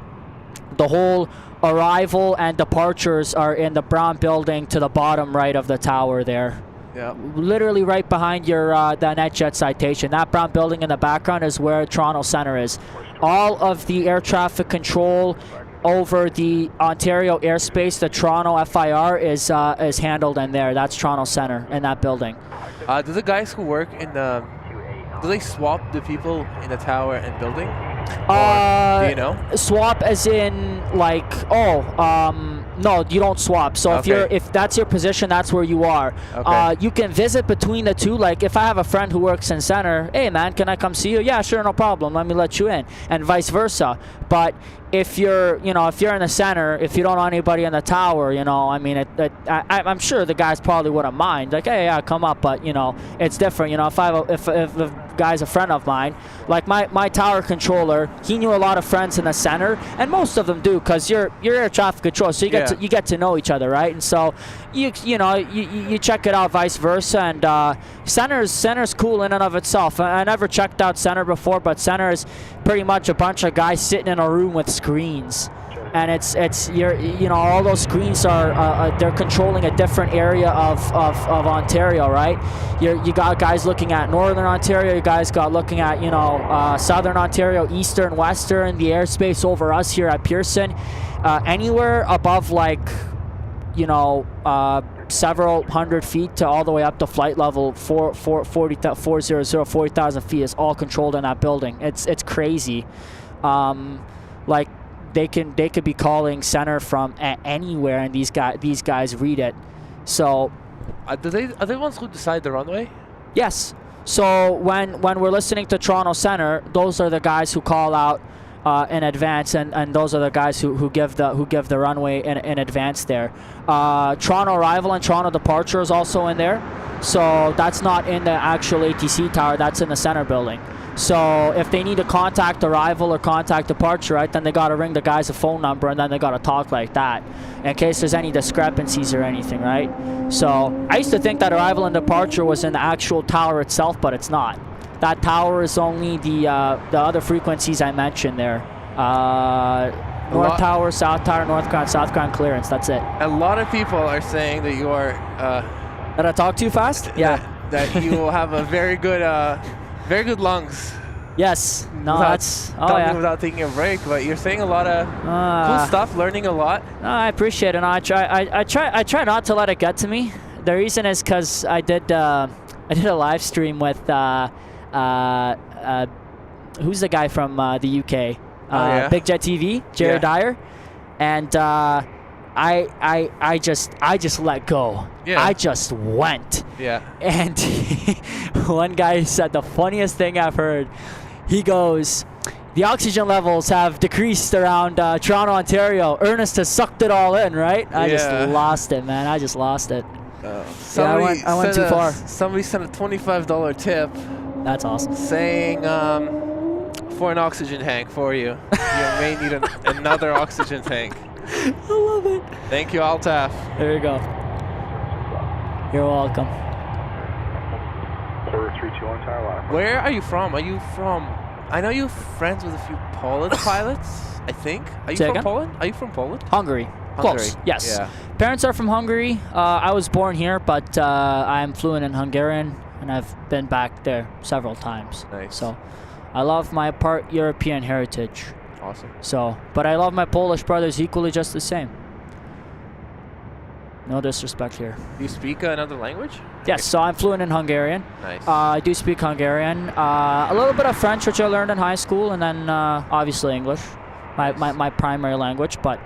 the whole arrival and departures are in the brown building to the bottom right of the tower there. Yeah. Literally right behind your the NetJet citation. That brown building in the background is where Toronto Centre is. All of the air traffic control over the Ontario airspace, the Toronto FIR is handled in there. That's Toronto Centre in that building. Do the guys who work in the, do they swap the people in the tower and building? Or, do you know? Swap as in like, no, you don't swap. So if that's your position, that's where you are. Okay. You can visit between the two. Like if I have a friend who works in center, hey man, can I come see you? Yeah, sure, no problem. Let me let you in, and vice versa. But if you're in the center, if you don't know anybody in the tower, I mean, I'm sure the guys probably wouldn't mind. Like, hey, yeah, come up, but it's different. If a guy's a friend of mine, like my tower controller, he knew a lot of friends in the center, and most of them do, because you're air traffic control, so you get to know each other, right? And so you check it out, vice versa, and center's cool in and of itself. I never checked out center before, but center is pretty much a bunch of guys sitting in a room with screens, and all those screens are they're controlling a different area of Ontario, right? You got guys looking at Northern Ontario, you guys got looking at Southern Ontario, Eastern, Western, the airspace over us here at Pearson, anywhere above like several hundred feet to all the way up to flight level 40,000 feet is all controlled in that building. It's crazy. Like they could be calling center from anywhere, and these guys read it. So are they the ones who decide the runway? Yes. So when we're listening to Toronto Center, those are the guys who call out in advance, and those are the guys who give the runway in advance there. Toronto arrival and Toronto departure is also in there, so that's not in the actual ATC tower, that's in the center building. So if they need to contact arrival or contact departure, right, then they got to ring the guys a phone number, and then they got to talk like that in case there's any discrepancies or anything, right? So I used to think that arrival and departure was in the actual tower itself, but it's not. That tower is only the other frequencies I mentioned there. North Tower, South Tower, North Ground, South Ground clearance. That's it. A lot of people are saying that you are... Did I talk too fast? Yeah. That you will have a very good lungs. Yes. No, that's... Without taking a break, but you're saying a lot of cool stuff, learning a lot. I appreciate it. No, I try not to let it get to me. The reason is because I did a live stream with... who's the guy from the UK? Big Jet TV, Jared Dyer, and I just let go. Yeah. I just went. Yeah. And one guy said the funniest thing I've heard. He goes, "The oxygen levels have decreased around Toronto, Ontario. Ernst has sucked it all in, right?" I just lost it, man. I just lost it. I went too far. Somebody sent a $25 tip. That's awesome. Saying for an oxygen tank for you. You may need another oxygen tank. I love it. Thank you, Altaf. There you go. You're welcome. Quarter 321 tower line. Where are you from? Are you from... I know you're friends with a few Polish pilots, I think. Are you Say from again? Poland? Are you from Poland? Hungary. Close. Yes. Yeah. Parents are from Hungary. I was born here, but I'm fluent in Hungarian, and I've been back there several times. Nice. So I love my part European heritage. Awesome. So, but I love my Polish brothers equally just the same. No disrespect here. Do you speak another language? Yes, so I'm fluent in Hungarian. Nice. I do speak Hungarian. A little bit of French, which I learned in high school, and then obviously English, my primary language. But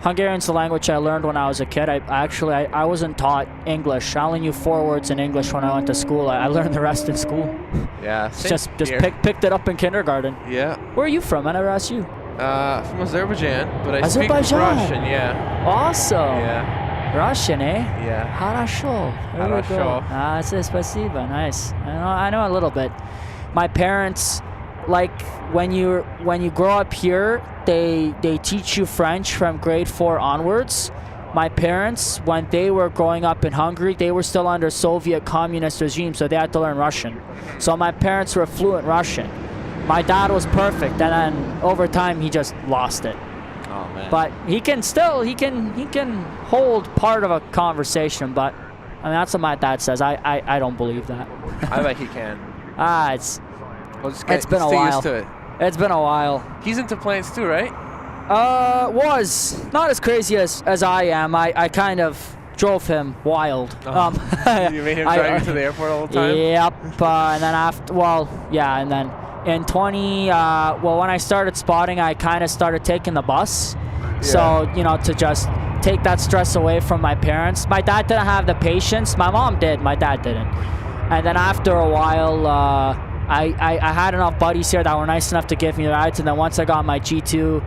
Hungarian's the language I learned when I was a kid. I wasn't taught English. I only knew 4 words in English when I went to school. I learned the rest in school. Yeah. Just picked it up in kindergarten. Yeah. Where are you from? I never asked you. From Azerbaijan, but I Azerbaijan. speak Russian. Yeah. Awesome. Yeah. Russian, eh? Yeah. Хорошо. There you go. Хорошо. Спасибо. Nice. I know a little bit. My parents, like when you grow up here, they teach you French from grade 4 onwards. My parents, when they were growing up in Hungary, they were still under Soviet communist regime, so they had to learn Russian. So my parents were fluent Russian. My dad was perfect, and then over time he just lost it. Oh man. But he can hold part of a conversation, but I mean that's what my dad says. I don't believe that. I bet he can. It's It's been a while. Used to it. It's been a while. He's into planes too, right? Was not as crazy as I am. I kind of drove him wild. Oh. You made him drive you to the airport all the time? Yep. And then and then in when I started spotting, I kind of started taking the bus. Yeah. So, to just take that stress away from my parents. My dad didn't have the patience. My mom did. My dad didn't. And then after a while, I had enough buddies here that were nice enough to give me rides. And then once I got my G2,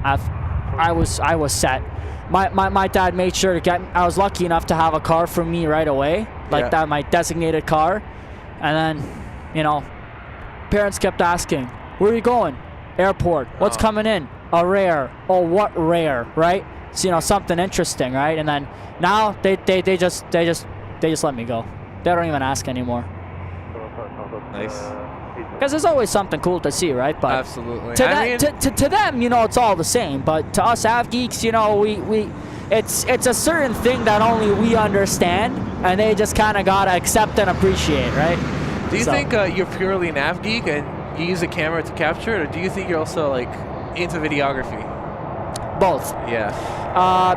I was set. My dad made sure to I was lucky enough to have a car for me right away, that, my designated car. And then, parents kept asking, where are you going? Airport. What's coming in? A rare. Oh, what rare, right? So, something interesting, right? And then now they just let me go. They don't even ask anymore. Nice. Because there's always something cool to see, right? But absolutely. To them, it's all the same. But to us av geeks, it's a certain thing that only we understand, and they just kind of gotta accept and appreciate, right? Do you think you're purely an av geek and you use a camera to capture it, or do you think you're also into videography? Both. Yeah.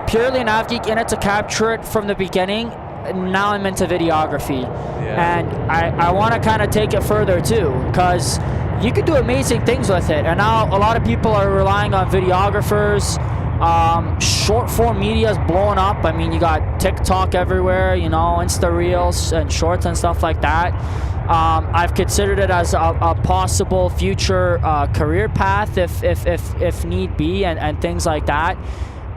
Purely an av geek, in it to capture it from the beginning. Now I'm into videography. Yeah. And I want to kind of take it further too, because you can do amazing things with it. And now a lot of people are relying on videographers. Short form media is blowing up. I mean, you got TikTok everywhere, Insta Reels and Shorts and stuff like that. I've considered it as a possible future career path if need be, and things like that.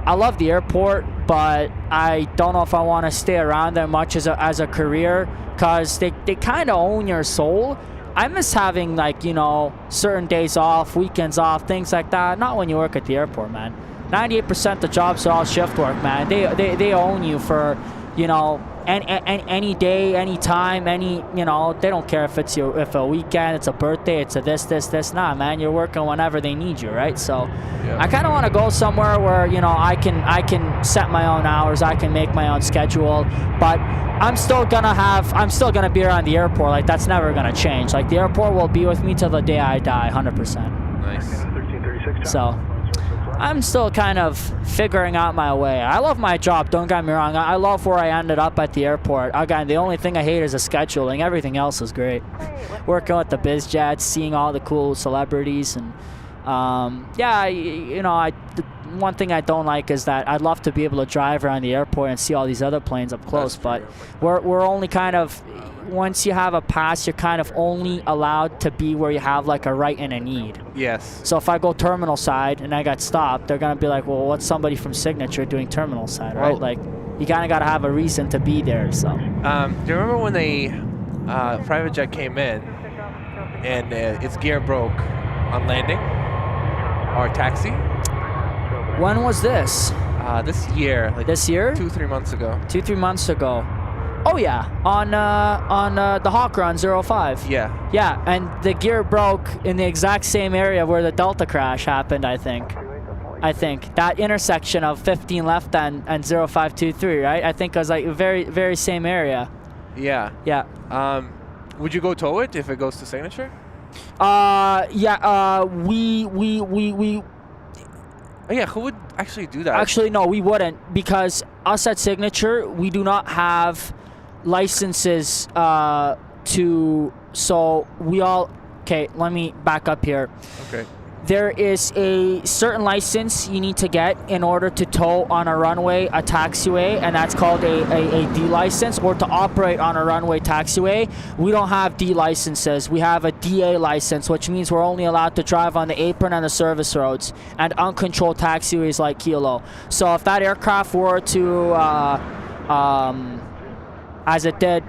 I love the airport, but I don't know if I want to stay around there much as a career, because they kind of own your soul. I miss having certain days off, weekends off, things like that. Not when you work at the airport, man. 98% of the jobs are all shift work, man. They own you for any day, any time, they don't care if if a weekend, it's a birthday, it's a this. Nah, man, you're working whenever they need you, right? So yeah. I kind of want to go somewhere where I can set my own hours, I can make my own schedule, but I'm still gonna be around the airport. That's never gonna change. The airport will be with me till the day I die, 100%. Nice. So I'm still kind of figuring out my way. I love my job, don't get me wrong. I love where I ended up at the airport. Again, the only thing I hate is the scheduling. Everything else is great. Working with the biz jets, seeing all the cool celebrities, and the one thing I don't like is that I'd love to be able to drive around the airport and see all these other planes up close, but we're only kind of, once you have a pass, you're kind of only allowed to be where you have a right and a need. Yes. So if I go terminal side and I got stopped, they're gonna be like, well, what's somebody from Signature doing terminal side, right? You kind of gotta have a reason to be there. So. Do you remember when the private jet came in and its gear broke? on landing. Our taxi. When was this? This year. Like This year? 2-3 months ago. 2-3 months ago. Oh yeah, on the Hawk Run 05. Yeah. Yeah, and the gear broke in the exact same area where the Delta crash happened, I think. That intersection of 15 left and 0523, right? I think it was like very, very same area. Yeah. Yeah. Would you go tow it if it goes to signature? Yeah, we Oh yeah, who would actually do that? actually, no, we wouldn't, because us at Signature, we do not have licenses so we all, okay, let me back up here. Okay. There is a certain license you need to get in order to tow on a runway, a taxiway, and that's called a D license, or to operate on a runway taxiway. We don't have D licenses. We have a DA license, which means we're only allowed to drive on the apron and the service roads and uncontrolled taxiways like Kilo. So if that aircraft were to, as it did,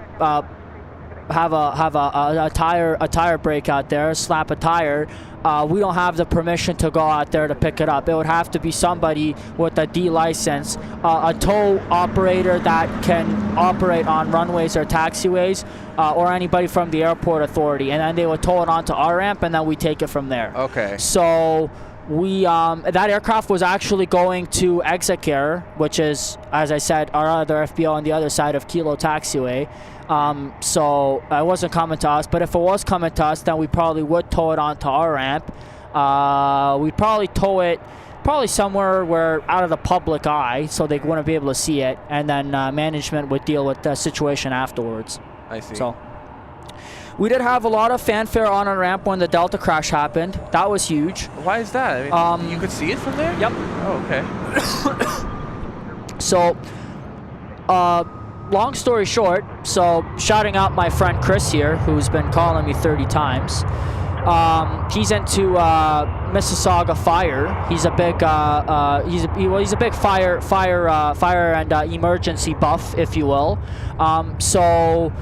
have a tire break out there, slap a tire, we don't have the permission to go out there to pick it up. It would have to be somebody with a D license, a tow operator that can operate on runways or taxiways, or anybody from the airport authority, and then they would tow it onto our ramp, and then we take it from there. Okay. So we that aircraft was actually going to Execare, which is, as I said, our other FBO on the other side of Kilo Taxiway. So it wasn't coming to us, but if it was coming to us, then we probably would tow it onto our ramp. We'd probably tow it somewhere where out of the public eye, so they wouldn't be able to see it, and then management would deal with the situation afterwards. I see. So we did have a lot of fanfare on our ramp when the Delta crash happened. That was huge. Why is that? I mean, you could see it from there? Yep. Oh, okay. So, long story short, so shouting out my friend Chris here, who's been calling me 30 times. He's into Mississauga fire. He's a big he's a big fire and emergency buff, if you will. So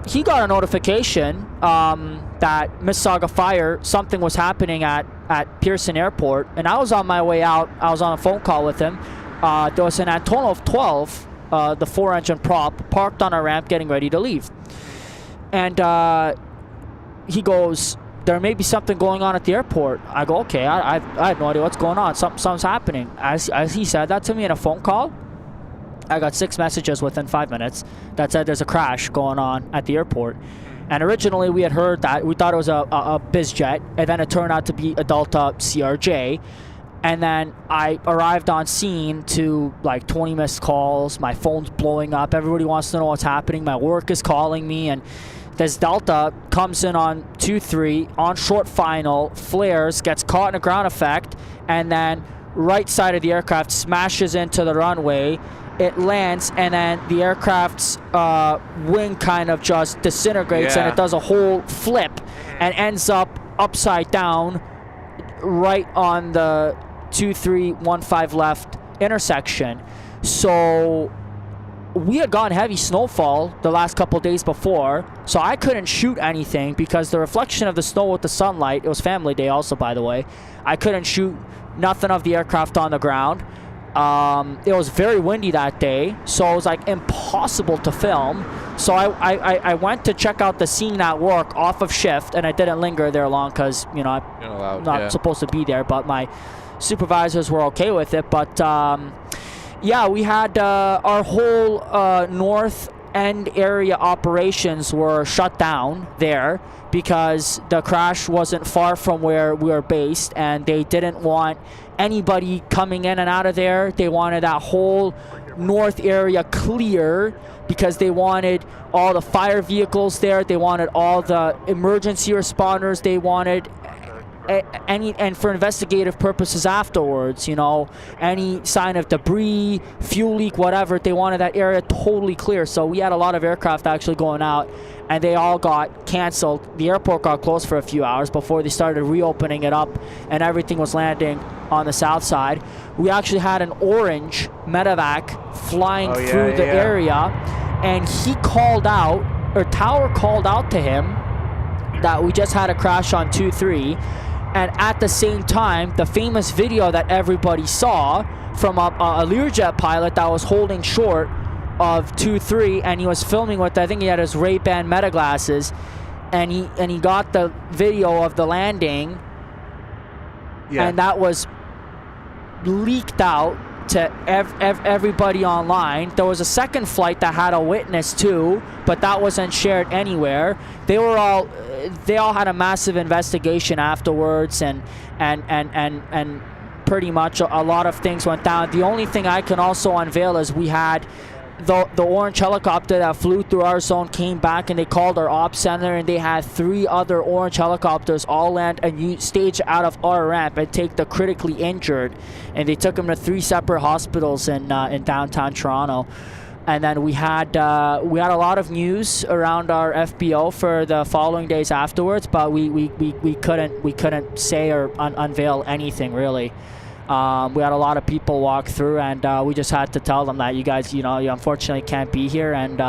he got a notification that Mississauga fire, something was happening at Pearson Airport, and I was on my way out. I was on a phone call with him. There was an Antonov 12, the 4-engine prop, parked on a ramp getting ready to leave. And he goes, there may be something going on at the airport. I go, okay, I have no idea what's going on. Something's happening. As he said that to me in a phone call, I got 6 messages within 5 minutes that said there's a crash going on at the airport. And originally we had heard that. We thought it was a BizJet, and then it turned out to be a Delta CRJ. And then I arrived on scene to like 20 missed calls. My phone's blowing up. Everybody wants to know what's happening. My work is calling me. And this Delta comes in on 2-3, on short final, flares, gets caught in a ground effect, and then right side of the aircraft smashes into the runway. It lands, and then the aircraft's wing kind of just disintegrates, and it does a whole flip and ends up upside down right on the 2315 left intersection. So we had gotten heavy snowfall the last couple days before, so I couldn't shoot anything because the reflection of the snow with the sunlight, it was family day also, by the way, I couldn't shoot nothing of the aircraft on the ground. It was very windy that day, so it was like impossible to film. So I went to check out the scene at work off of shift, and I didn't linger there long because, you know, I'm not supposed to be there, but my supervisors were okay with it. But yeah, we had our whole north end area operations were shut down there because the crash wasn't far from where we were based, and they didn't want anybody coming in and out of there. They wanted that whole north area clear because they wanted all the fire vehicles there. They wanted all the emergency responders. They wanted and for investigative purposes afterwards, you know, any sign of debris, fuel leak, whatever, they wanted that area totally clear. So we had a lot of aircraft actually going out, and they all got canceled. The airport got closed for a few hours before they started reopening it up, and everything was landing on the south side. We actually had an orange medevac flying through the area, and he called out, or Tower called out to him, that we just had a crash on 2-3. And at the same time, the famous video that everybody saw from a Learjet pilot that was holding short of 2-3, and he was filming with, I think he had his Ray-Ban meta glasses, and he got the video of the landing, and that was leaked out to everybody online. There was a second flight that had a witness too, but that wasn't shared anywhere. They all had a massive investigation afterwards, and pretty much a lot of things went down. The only thing I can also unveil is we had the orange helicopter that flew through our zone came back, and they called our ops center, and they had 3 other orange helicopters all land and stage out of our ramp and take the critically injured, and they took them to 3 separate hospitals in downtown Toronto. And then we had a lot of news around our FBO for the following days afterwards, but we couldn't say or unveil anything really. We had a lot of people walk through, and we just had to tell them that you guys, you unfortunately can't be here. And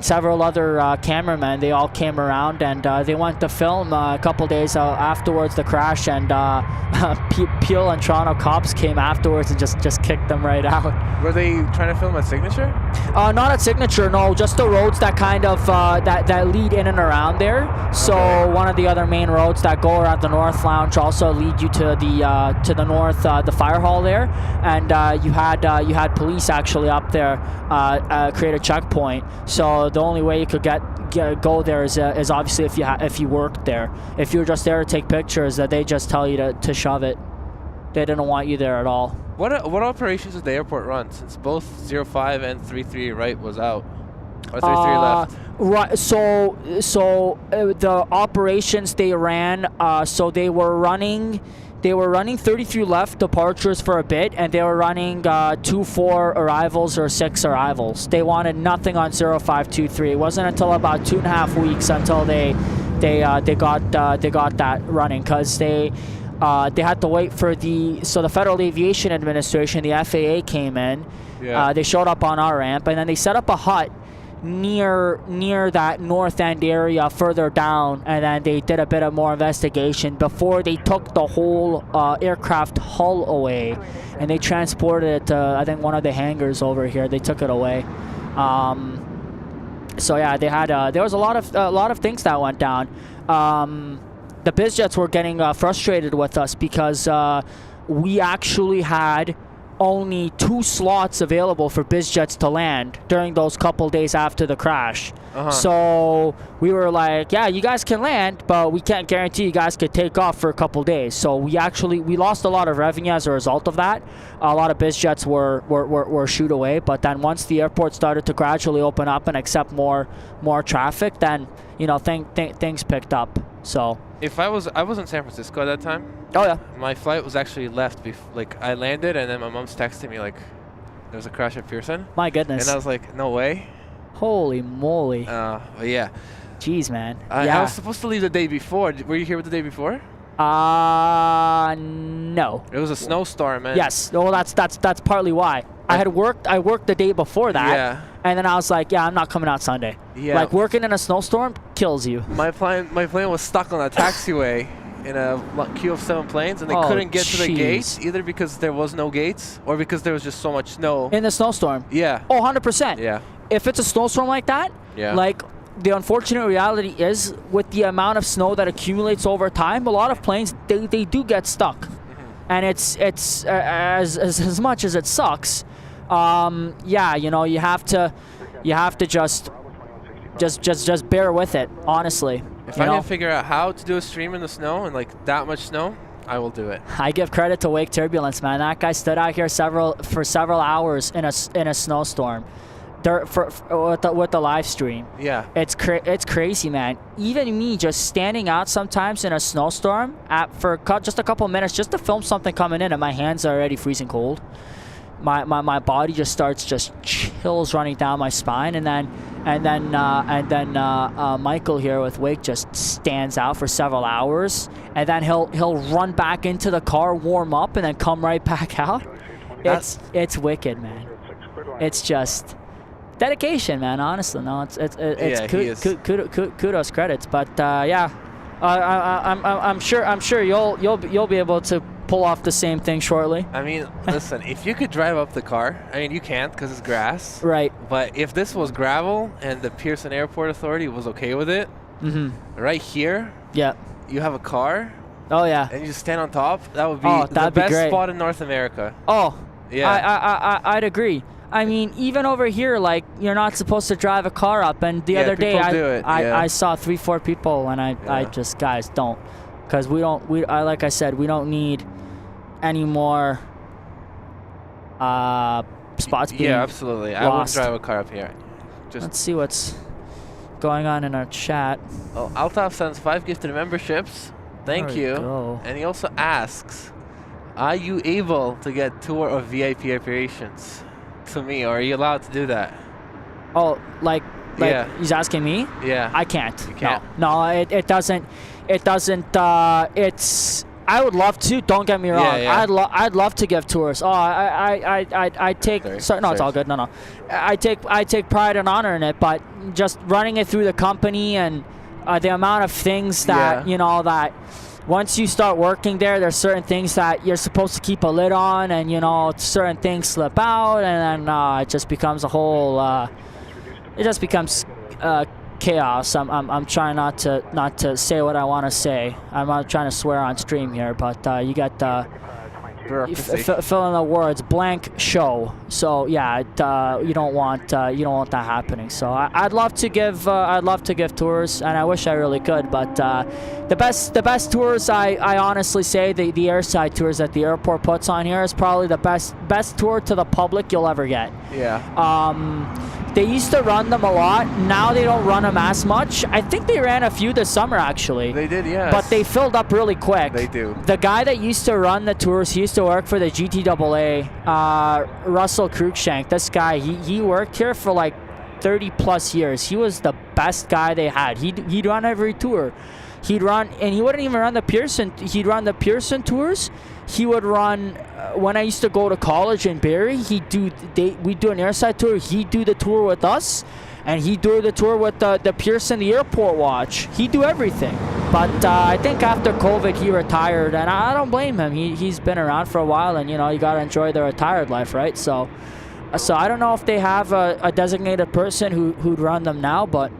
several other cameramen, they all came around, and they went to film a couple days afterwards the crash, and Peel and Toronto cops came afterwards and just kicked them right out. Were they trying to film at Signature? Not at Signature, no. Just the roads that kind of that lead in and around there. So one of the other main roads that go around the North Lounge also lead you to the north, the fire hall there, and you had police actually up there create a checkpoint. So the only way you could go there is obviously if you worked there. If you were just there to take pictures, that they just tell you to shove it. They didn't want you there at all. What operations did the airport run, since both 05 and 33 right was out, or 33 left? Right. So the operations they ran. So they were running 33 left departures for a bit, and they were running 2-4 arrivals or 6 arrivals. They wanted nothing on 0523. It wasn't until about 2.5 weeks until they got that running, because they had to wait for the Federal Aviation Administration, the FAA came in. Yeah. They showed up on our ramp, and then they set up a hut near that north end area further down, and then they did a bit of more investigation before they took the whole aircraft hull away, and they transported it to, I think, one of the hangars over here. They took it away. So yeah, they had there was a lot of things that went down. The BizJets were getting frustrated with us because we actually had only 2 slots available for BizJets to land during those couple days after the crash. So we were like, yeah, you guys can land, but we can't guarantee you guys could take off for a couple days. So we lost a lot of revenue as a result of that. A lot of BizJets were shoot away, but then once the airport started to gradually open up and accept more traffic, then things picked up. So I was in San Francisco at that time. Oh yeah. My flight was actually left I landed, and then my mom's texting me like there was a crash at Pearson. My goodness. And I was like, no way. Holy moly. Yeah. Jeez, man. I was supposed to leave the day before. Were you here the day before? No. It was a snowstorm, man. Yes. Well, that's partly why. I worked the day before that. Yeah. And then I was like, yeah, I'm not coming out Sunday. Yeah. Like, working in a snowstorm kills you. My plane was stuck on a taxiway in a queue of 7 planes, and they couldn't get to the gate, either because there was no gates or because there was just so much snow. In the snowstorm? Yeah. Oh, 100%. Yeah. If it's a snowstorm like that, like, the unfortunate reality is, with the amount of snow that accumulates over time, a lot of planes, they do get stuck. And it's as much as it sucks, yeah, you have to just bear with it, honestly. If I can figure out how to do a stream in the snow and like that much snow, I will do it. I give credit to Wake Turbulence, man. That guy stood out here for several hours in a snowstorm, with the live stream. Yeah. It's crazy, man. Even me just standing out sometimes in a snowstorm for just a couple minutes just to film something coming in, and my hands are already freezing cold. My body just starts chills running down my spine, and then Michael here with Wake just stands out for several hours, and then he'll run back into the car, warm up, and then come right back out. It's wicked, man. It's just dedication, man. Honestly, no, it's kudos credits, but yeah. I'm sure you'll be able to pull off the same thing shortly. I mean, listen, if you could drive up the car, I mean, you can't because it's grass. Right. But if this was gravel and the Pearson Airport Authority was okay with it, right here, Yeah. you have a car Oh yeah. and you just stand on top, that would be the that'd be best great. spot in North America. Oh. Yeah. I'd agree. I mean, even over here, like, you're not supposed to drive a car up. And the other day, people do it, yeah. I saw 3-4 people, and I just, guys, don't, because like I said, we don't need any more spots being Yeah, absolutely. I wouldn't drive a car up here. Let's see what's going on in our chat. Oh, Altaf sends 5 gifted memberships. Thank There we you. go. And he also asks, are you able to get tour of VIP operations to me, or are you allowed to do that? Oh, like Yeah. he's asking me? Yeah. I can't. You can't? No, it doesn't. It's. I would love to. Don't get me wrong. Yeah. I'd love to give tours. Oh, I take. Sorry. No, it's all good. No. I take pride and honor in it, but just running it through the company and the amount of things that that. Once you start working there, there's certain things that you're supposed to keep a lid on, and certain things slip out, and then it just becomes a whole. It just becomes chaos. I'm trying not to say what I want to say. I'm not trying to swear on stream here, but you got fill in the words blank show. So yeah, you don't want that happening. So I'd love to give tours, and I wish I really could, but the best tours, I honestly say the airside tours that the airport puts on here is probably the best tour to the public you'll ever get. Yeah. They used to run them a lot. Now they don't run them as much. I think they ran a few this summer, actually. They did, yes. But they filled up really quick. They do. The guy that used to run the tours, he used to work for the GTAA, Russell Cruikshank. This guy, he worked here for like 30 plus years. He was the best guy they had. He'd run every tour. He'd run, and he wouldn't even run the Pearson. He'd run the Pearson tours. He would run, when I used to go to college in Barrie, we'd do an airside tour. He'd do the tour with us, and he'd do the tour with the Pearson, the airport watch. He'd do everything. But I think after COVID, he retired, and I don't blame him. He's been around for a while, and you got to enjoy the retired life, right? So I don't know if they have a designated person who'd run them now, but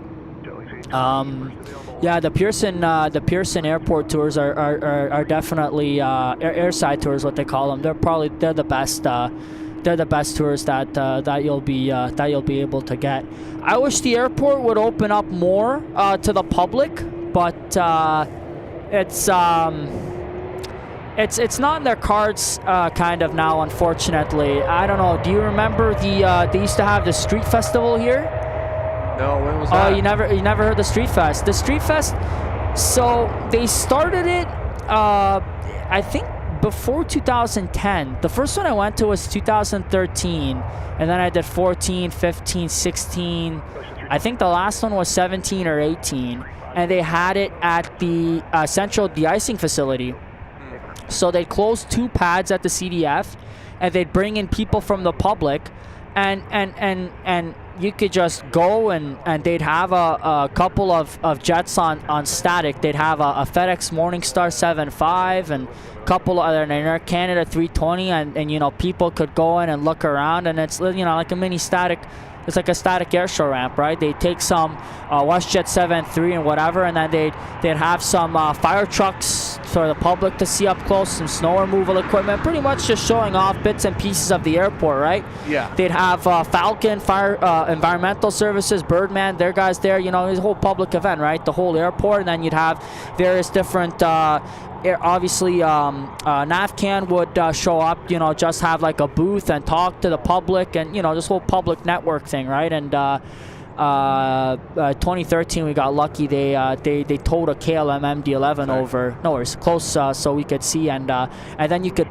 yeah, the Pearson airport tours are definitely airside tours, what they call them. They're the best. They're the best tours that you'll be able to get. I wish the airport would open up more to the public, but it's not in their cards kind of now, unfortunately. I don't know. Do you remember they used to have the street festival here? No, when was that? Oh, you never heard the Street Fest. The Street Fest, so they started it, I think, before 2010. The first one I went to was 2013, and then I did 14, 15, 16. I think the last one was 17 or 18, and they had it at the Central de-icing facility. So they closed 2 pads at the CDF, and they'd bring in people from the public, and you could just go, and they'd have a couple of jets on static. They'd have a FedEx Morningstar 7.5 and a couple of other Air Canada 320, and people could go in and look around, and it's like a mini static. It's like a static airshow ramp, right? They'd take some WestJet 7.3 and whatever, and then they'd have some fire trucks for the public to see up close, some snow removal equipment, pretty much just showing off bits and pieces of the airport, right? Yeah. They'd have Falcon, Fire, Environmental Services, Birdman, their guys there, it's a whole public event, right? The whole airport, and then you'd have various different obviously NAVCAN would show up, just have like a booth and talk to the public, and this whole public network thing, right? And 2013 we got lucky. They towed a KLM MD-11 over. No, it's close, so we could see, and then you could.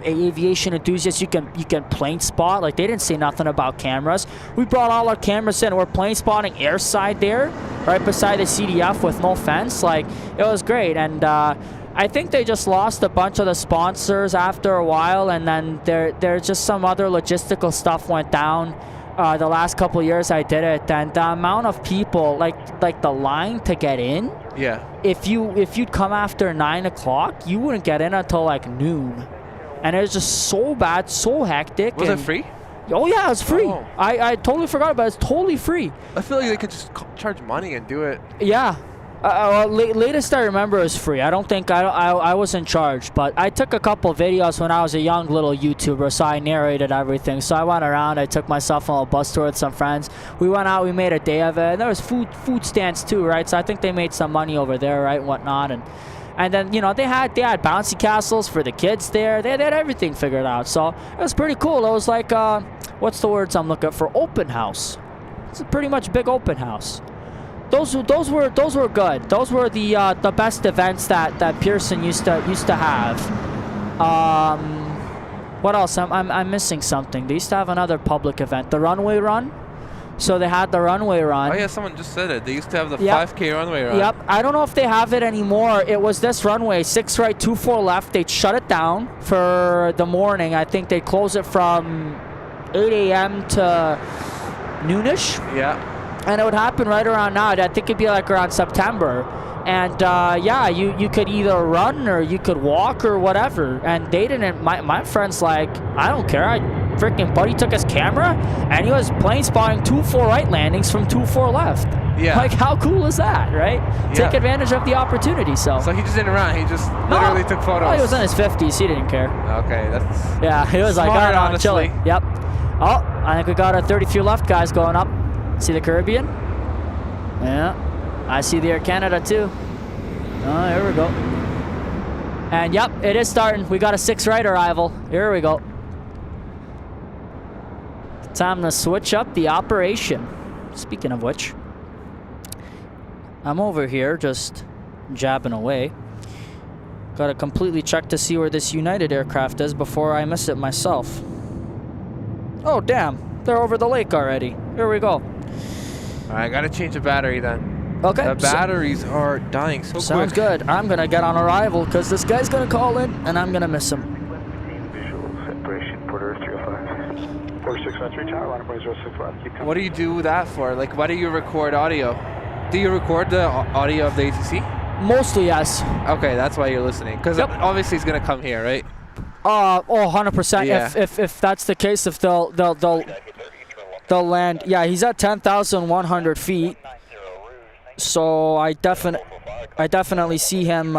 Aviation enthusiasts, you can plane spot. Like, they didn't say nothing about cameras. We brought all our cameras in. We're plane spotting airside there, right beside the CDF with no fence. Like, it was great, and I think they just lost a bunch of the sponsors after a while, and then there just some other logistical stuff went down. the last couple of years I did it, and the amount of people, like the line to get in. Yeah. If you'd come after 9 o'clock, you wouldn't get in until like noon, and it was just so bad, so hectic. Was it free? Oh yeah, it's free. Oh. I totally forgot about it. It's totally free. I feel like they could just charge money and do it. Yeah. Latest I remember is free. I don't think I was in charge, but I took a couple videos when I was a young little YouTuber, so I narrated everything. So I went around, I took myself on a bus tour with some friends. We went out, we made a day of it, and there was food stands too, right? So I think they made some money over there, right, and whatnot, and then, you know, they had bouncy castles for the kids there. They had everything figured out, so it was pretty cool. It was like what's the words I'm looking for? Open house. It's a pretty much big open house. Those were good. Those were the best events that Pearson used to have. What else? I'm missing something. They used to have another public event, the runway run. So they had the runway run. Oh yeah, someone just said it. They used to have the Yep. 5K runway run. Yep. I don't know if they have it anymore. It was this runway, 6 right, 2 4 left. They'd shut it down for the morning. I think they'd close it from 8 a.m. to noonish. Yeah. And it would happen right around now. I think it'd be like around September. And yeah, you could either run or you could walk or whatever. And they didn't, my friend's like, I don't care. Freaking buddy took his camera and he was plane spotting 2-4 right landings from 2-4 left. Yeah. Like, how cool is that, right? Yeah. Take advantage of the opportunity, so. So he just didn't run. He just literally took photos. Oh, he was in his 50s. He didn't care. Okay, that's... Yeah, he was smart, like, oh, no, honestly. chilling. Yep. Oh, I think we got a 30 few left guys going up. See the Caribbean? Yeah. I see the Air Canada too. Oh, here we go. And yep, it is starting. We got a 6 right arrival. Here we go. Time to switch up the operation. Speaking of which, I'm over here just jabbing away. Gotta completely check to see where this United aircraft is before I miss it myself. Oh damn, they're over the lake already. Here we go. Alright, I gotta change the battery then. Okay. The batteries are dying so quick. Sounds good. I'm gonna get on arrival because this guy's gonna call in and I'm gonna miss him. Visual separation, Port Earth 305. 4693 tower, line up 06 left. Keep coming. What do you do that for? Like, why do you record audio? Do you record the audio of the ATC? Mostly yes. Okay, that's why you're listening. Because obviously he's gonna come here, right? Oh, 100%. Yeah. If that's the case, if they'll land. Yeah, he's at 10,100 feet. So I definitely see him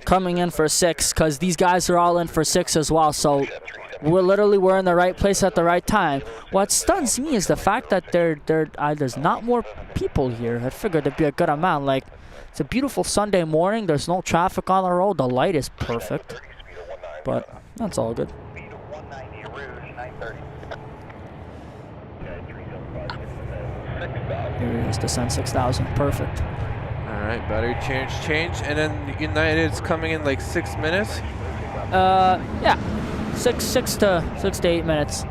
coming in for 6 because these guys are all in for 6 as well. So we're in the right place at the right time. What stuns me is the fact that there's not more people here. I figured there'd be a good amount. Like, it's a beautiful Sunday morning. There's no traffic on the road. The light is perfect. But that's all good. Here he is, descend 6,000. Perfect. Alright, battery change. And then United's coming in like 6 minutes? Yeah. 6 to 8 minutes.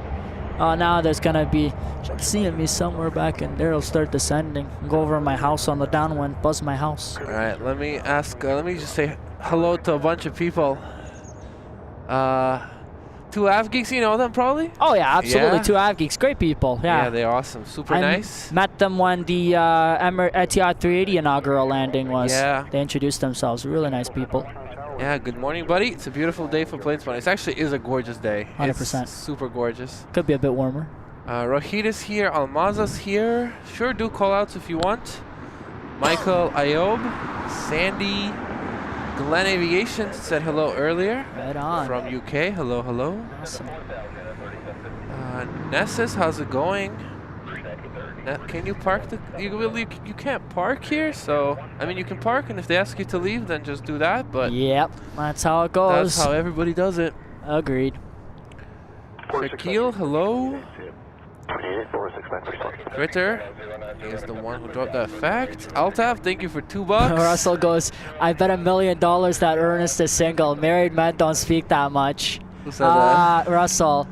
Now there's gonna be seeing me somewhere back in there. It'll start descending. Go over my house on the downwind, buzz my house. Alright, let me just say hello to a bunch of people. 2 Avgeeks, you know them probably? Oh yeah, absolutely. Yeah. 2 Avgeeks, great people. Yeah. Yeah, they're awesome. Super nice. Met them when the A380 inaugural landing was. Yeah. They introduced themselves. Really nice people. Yeah, good morning, buddy. It's a beautiful day for plane spotting. It actually is a gorgeous day. 100%. It's super gorgeous. Could be a bit warmer. Rohit is here. Almaza's here. Sure, do call outs if you want. Michael Ayob. Sandy. Glenn Aviation said hello earlier. Right on. From UK. Hello, hello. Awesome. Nessus, how's it going? Can you park you can't park here, so I mean you can park, and if they ask you to leave, then just do that. But yep, that's how it goes. that's how everybody does it. Agreed. Shaquille, hello. Critter is the one who dropped that fact. Altaf, thank you for $2. Russell goes, I bet $1 million that Ernst is single. Married men don't speak that much. Who said that? Russell.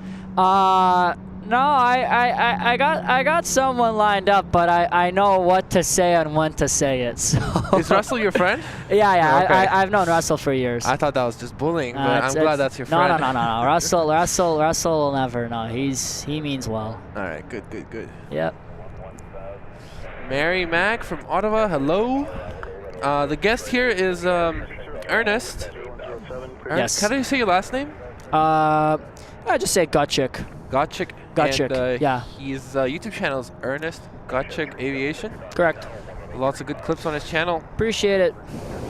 No, I got someone lined up, but I know what to say and when to say it. So. Is Russell your friend? Yeah. Okay. I've known Russell for years. I thought that was just bullying, but I'm glad that's your friend. No. Russell will never. No, he means well. All right, good. Yep. Mary Mac from Ottawa, hello. The guest here is Ernst. Yes. How do you say your last name? I just say Gotchik. Gotchik. And, yeah. His YouTube channel is Ernst Gotchik Aviation. Correct. Lots of good clips on his channel. Appreciate it.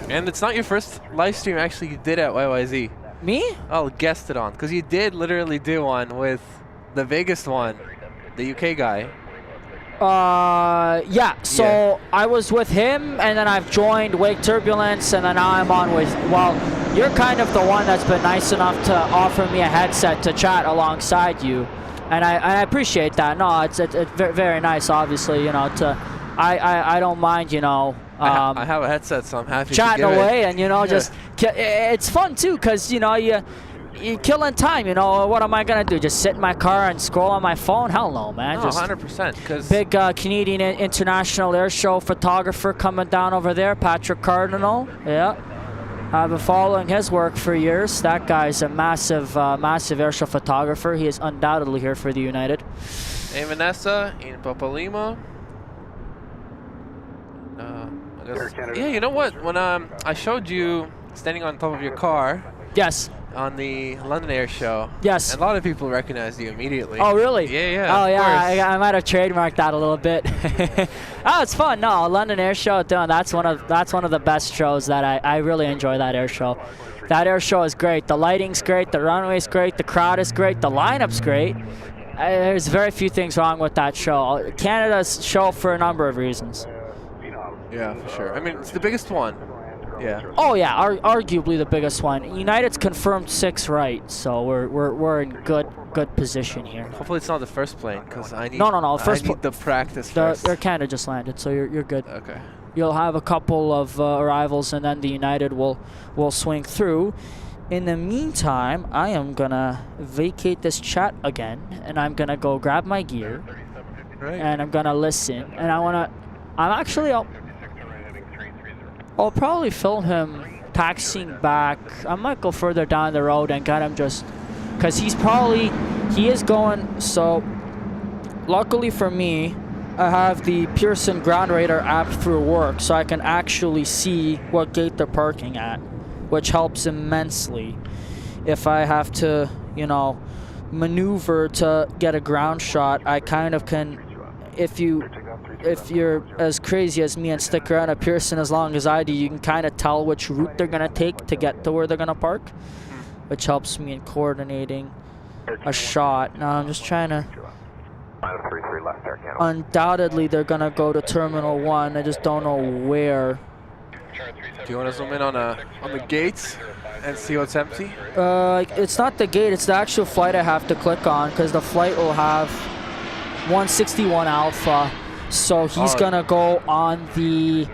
And it's not your first live stream actually you did at YYZ. Me? I'll guest it on, because you did literally do one with the biggest one, the UK guy. Yeah. So I was with him, and then I've joined Wake Turbulence, and then now I'm on with. Well, you're kind of the one that's been nice enough to offer me a headset to chat alongside you, and I appreciate that. No, it's very nice. Obviously, you know, I don't mind, you know. I have a headset, so I'm happy chatting to give away, it. and you know, just it's fun too, because you know you're killing time. You know, what am I gonna do? Just sit in my car and scroll on my phone? Hell no, man. No, just 100%. Because big Canadian International Air Show photographer coming down over there, Patrick Cardinal. Yeah, I've been following his work for years. That guy's a massive air show photographer. He is undoubtedly here for the United. Hey, Vanessa in Papalima. Yeah, you know what? When I showed you standing on top of your car. Yes. On the London Air Show. Yes. A lot of people recognized you immediately. Oh, really? Yeah. Oh, yeah. I might have trademarked that a little bit. Oh, it's fun. No, London Air Show. That's one of the best shows that I really enjoy. That air show. That air show is great. The lighting's great. The runway's great. The crowd is great. The lineup's great. There's very few things wrong with that show. Canada's show for a number of reasons. Yeah, for sure. I mean, it's the biggest one. Yeah. Oh yeah, arguably the biggest one. United's confirmed 6 right, so we're in good position here. Hopefully it's not the first plane, because I need. No. I need the practice first. Air Canada just landed, so you're good. Okay. You'll have a couple of arrivals, and then the United will swing through. In the meantime, I am gonna vacate this chat again, and I'm gonna go grab my gear, and I'm gonna listen, and I'll probably film him taxiing back. I might go further down the road and get him just, because he is going. So luckily for me, I have the Pearson Ground Radar app through work, so I can actually see what gate they're parking at, which helps immensely. If I have to, you know, maneuver to get a ground shot, I kind of can. If you're as crazy as me and stick around at Pearson as long as I do, you can kind of tell which route they're going to take to get to where they're going to park, which helps me in coordinating a shot. Now I'm just trying to... Undoubtedly, they're going to go to Terminal 1. I just don't know where. Do you want to zoom in on the gates and see what's empty? It's not the gate. It's the actual flight I have to click on, because the flight will have 161 Alpha. So he's gonna go on the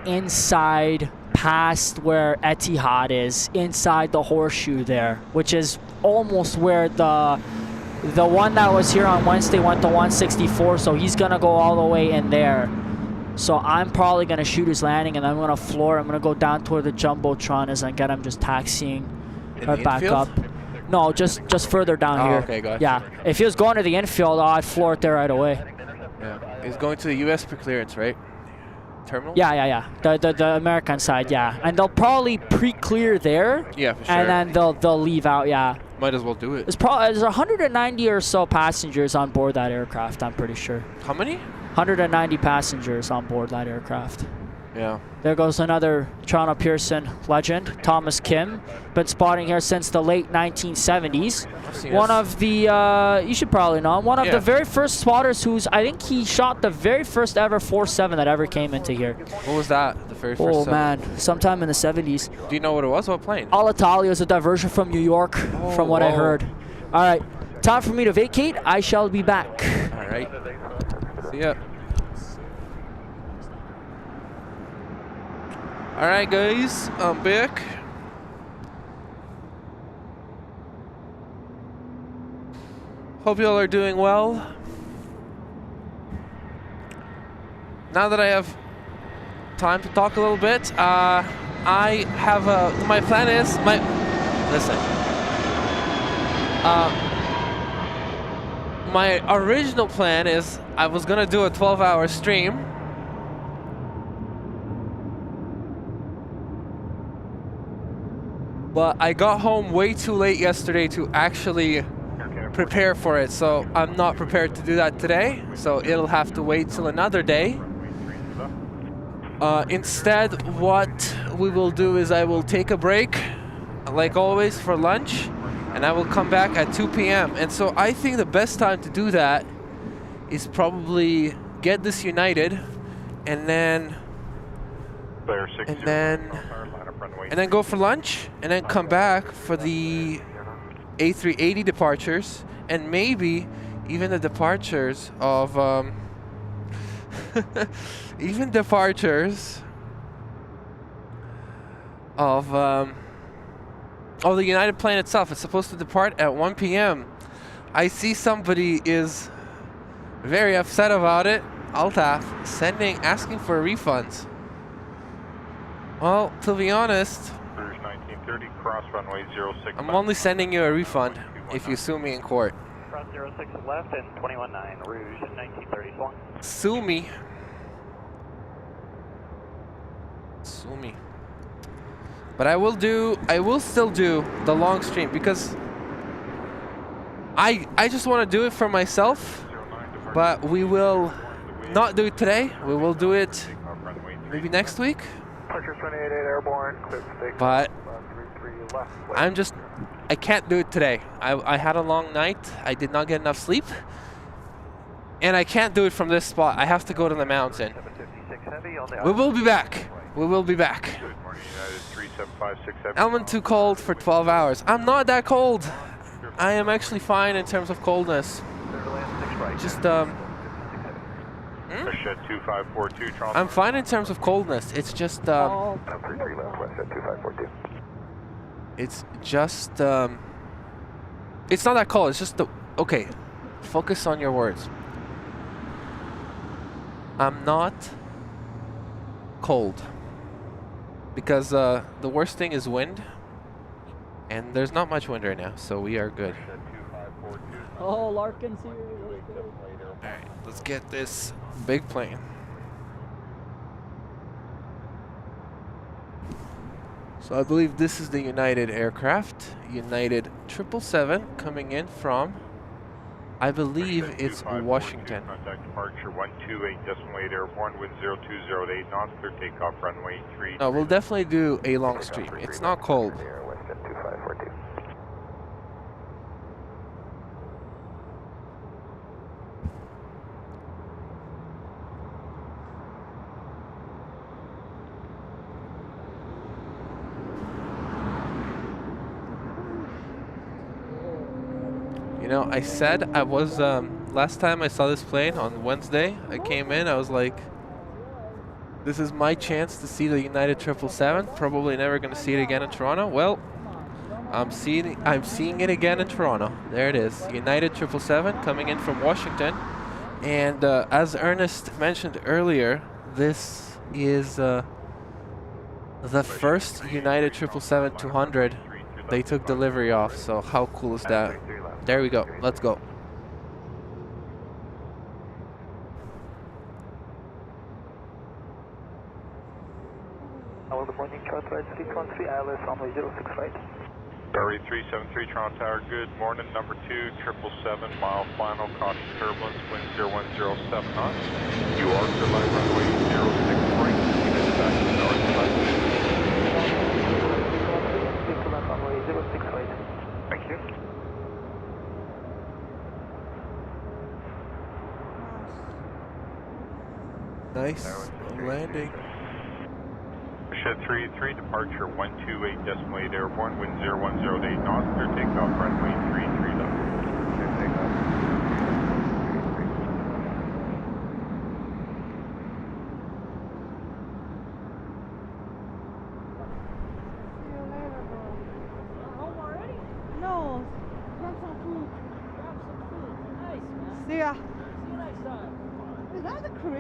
inside past where Etihad is, inside the horseshoe there, which is almost where the one that was here on Wednesday went to 164. So he's gonna go all the way in there. So I'm probably gonna shoot his landing, and I'm gonna floor. I'm gonna go down to where the Jumbotron is and get him just taxiing right back up. No, just further down here. Okay, gotcha. Yeah, if he was going to the infield, I'd floor it there right away. Yeah, he's going to the U.S. pre-clearance, right? Terminal? Yeah. The American side, yeah. And they'll probably pre-clear there. Yeah, for sure. And then they'll leave out, yeah. Might as well do it. There's 190 or so passengers on board that aircraft, I'm pretty sure. How many? 190 passengers on board that aircraft. Yeah. There goes another Toronto Pearson legend, Thomas Kim. Been spotting here since the late 1970s. One of the, you should probably know him, one of the very first spotters I think he shot the very first ever 4.7 that ever came into here. What was that? The very first? Oh man, sometime in the 70s. Do you know what it was? What plane? Alitalia is a diversion from New York, from what I heard. All right, time for me to vacate. I shall be back. All right. See ya. Alright guys, I'm back. Hope you all are doing well. Now that I have time to talk a little bit, I have my plan is listen. My original plan is I was gonna do a 12-hour stream. But I got home way too late yesterday to actually prepare for it, so I'm not prepared to do that today, so it'll have to wait till another day. Instead, what we will do is I will take a break, like always, for lunch, and I will come back at 2 p.m. And so I think the best time to do that is probably get this united, and then go for lunch, and then come back for the A380 departures, and maybe even the departures of even departures of the United plane itself. It's supposed to depart at 1 p.m. I see somebody is very upset about it. Altaf asking for refunds. Well, to be honest, cross runway 06. I'm only sending you a refund if you sue me in court. Cross 06 left and 21-9, Rouge 1930 long. Sue me. Sue me. But I will still do the long stream because I just want to do it for myself, but we will not do it today. We will do it maybe next week. But I can't do it today. I had a long night. I did not get enough sleep. And I can't do it from this spot. I have to go to the mountain. We will be back. We will be back. I'm too cold for 12 hours. I'm not that cold. I am actually fine in terms of coldness. Just, I'm fine in terms of coldness. It's just, it's just, it's not that cold. It's just okay, focus on your words. I'm not cold. Because the worst thing is wind. And there's not much wind right now, so we are good. Oh, Larkin's here. Alright, let's get this big plane. So I believe this is the United aircraft. United 777 coming in from, I believe it's Washington. Contact departure 128.8 airborne, wind 0208 knots, clear takeoff runway 3. No, we'll definitely do a long stream. It's not cold. You know, I said I was, last time I saw this plane on Wednesday, I came in, I was like, this is my chance to see the United 777. Probably never going to see it again in Toronto. Well, I'm seeing it again in Toronto. There it is, United 777 coming in from Washington. And as Ernst mentioned earlier, this is the first United 777-200 they took delivery of. So how cool is that? There we go. Let's go. Hello, good morning, Charter 313, ILS runway 06 right. Barry 373, Toronto Tower, good morning, number 2, 777, mile final, caution turbulence, wind 0107 knots. You are clear line runway 06 right, unit back to northwest. Clear line runway 06 right. Thank you. Nice landing. Shed 33, departure 128.8 airborne, wind 0108 knots, clear takeoff runway 33 left. Clear takeoff. See you later, bro. Home already? No. Grab some food. Grab some food.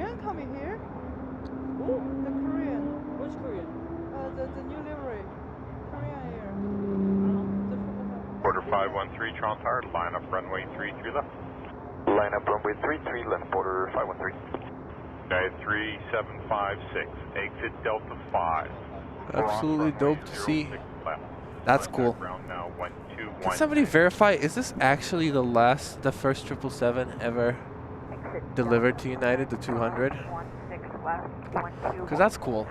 Korean coming here? Who? The Korean. Which Korean? The new livery. Korean Air. The Border 513, Toronto Tower, line up runway 33 left. Line up runway 33 left, border 513. Okay, 3756, exit Delta 5. Absolutely dope to see. That's cool. Ground now, 121. Can somebody verify, is this actually the first 777 ever delivered to United, the 200? Because that's cool.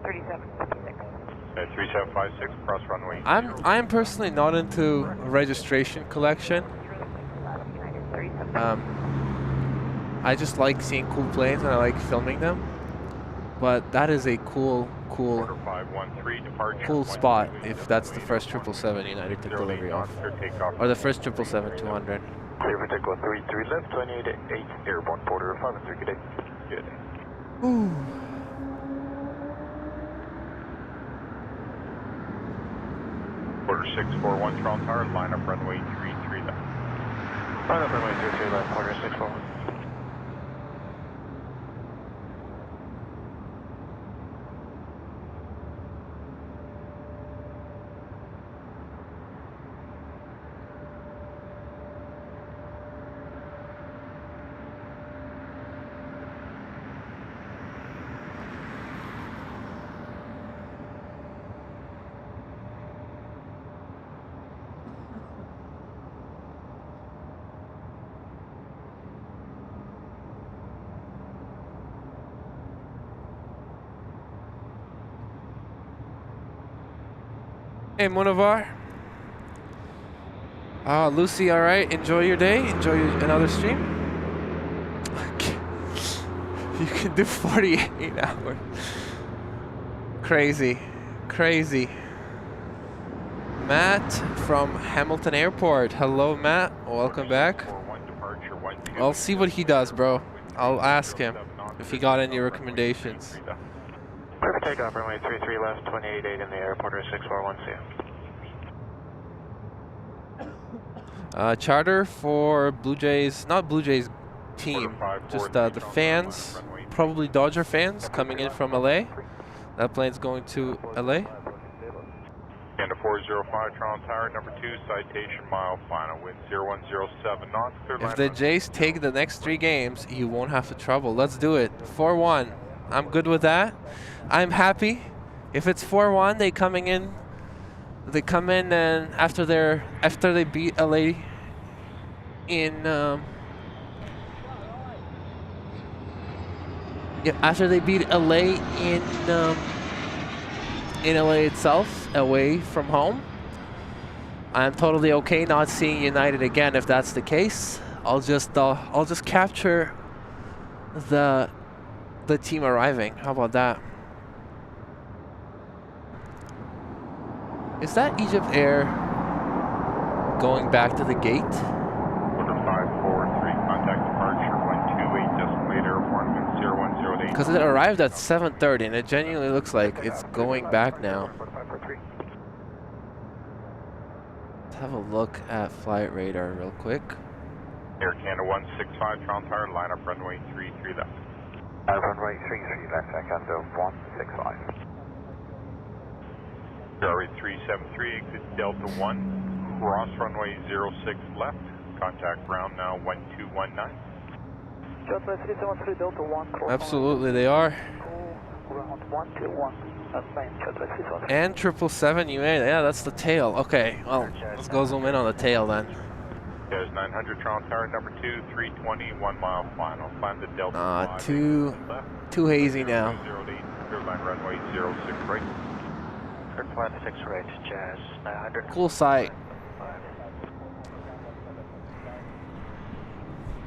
Okay, 3756, cross runway. I'm personally not into registration collection. I just like seeing cool planes and I like filming them. But that is a cool spot if that's the first 777 United took delivery of. Or the first 777-200. Clear for takeoff 33 left, 28 airborne, border 513, good day. Good. Ooh. Border 641, Toronto Tower, line up runway 33 left. Line up runway 33 left, border 641. Hey, Monavar. Lucy, alright? Enjoy your day. Enjoy another stream. You can do 48 hours. Crazy. Crazy. Matt from Hamilton Airport. Hello, Matt. Welcome back. I'll see what he does, bro. I'll ask him if he got any recommendations. Perfect takeoff, runway 33 left, 288 in the airport, 641, see you. Charter for Blue Jays, not Blue Jays team, just the fans, probably Dodger fans coming in from LA. That plane's going to LA. And 405, Toronto Tower, number 2, citation mile final, wind 0107 knots. If the Jays take the next 3 games, you won't have to trouble. Let's do it. 4-1. I'm good with that. I'm happy. If it's 4-1, they come in and after they beat LA in after they beat LA in LA itself, away from home, I'm totally okay not seeing United again. If that's the case, I'll just capture the team arriving. How about that? Is that Egypt Air going back to the gate? Order 543, contact departure 128 airborne, wind 0108. Because it arrived at 7:30 and it genuinely looks like it's going back now. Let's have a look at flight radar real quick. Air Canada 165, Toronto Tower, line up runway 33 left. Runway 33 left, Air Canada 165. Ferrari 373, exit Delta 1, cross runway 06 left, contact ground now 1219. Delta 373, Delta 1, cross. Absolutely, they are. Ground 121, and 777 UA, yeah, that's the tail. Okay, well, let's go zoom in on the tail then. There's 900 Toronto Tower, number 2, 320, 1 mile final. Climb the Delta 5. Too hazy now. 08, clear line runway 06 right. Clear flight 6 right, Jazz 900. Cool sight.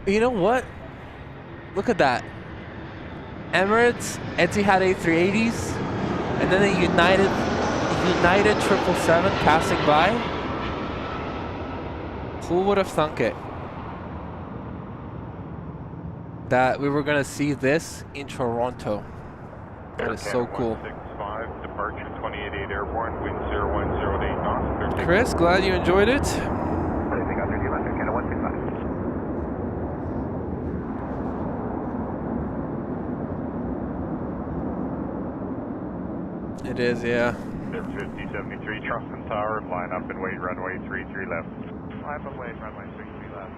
You know what? Look at that. Emirates, Etihad A380s, and then a United 777 passing by. Who would have thunk it? That we were gonna see this in Toronto. That is so cool. 165, departure 288 airborne, wind 0108 knots. Chris, glad you enjoyed it. Anything under the left, Canada 165. It is, yeah. They're 5073 Charleston Tower, line up and wait, runway 33 left. Line up and wait, runway 33 left.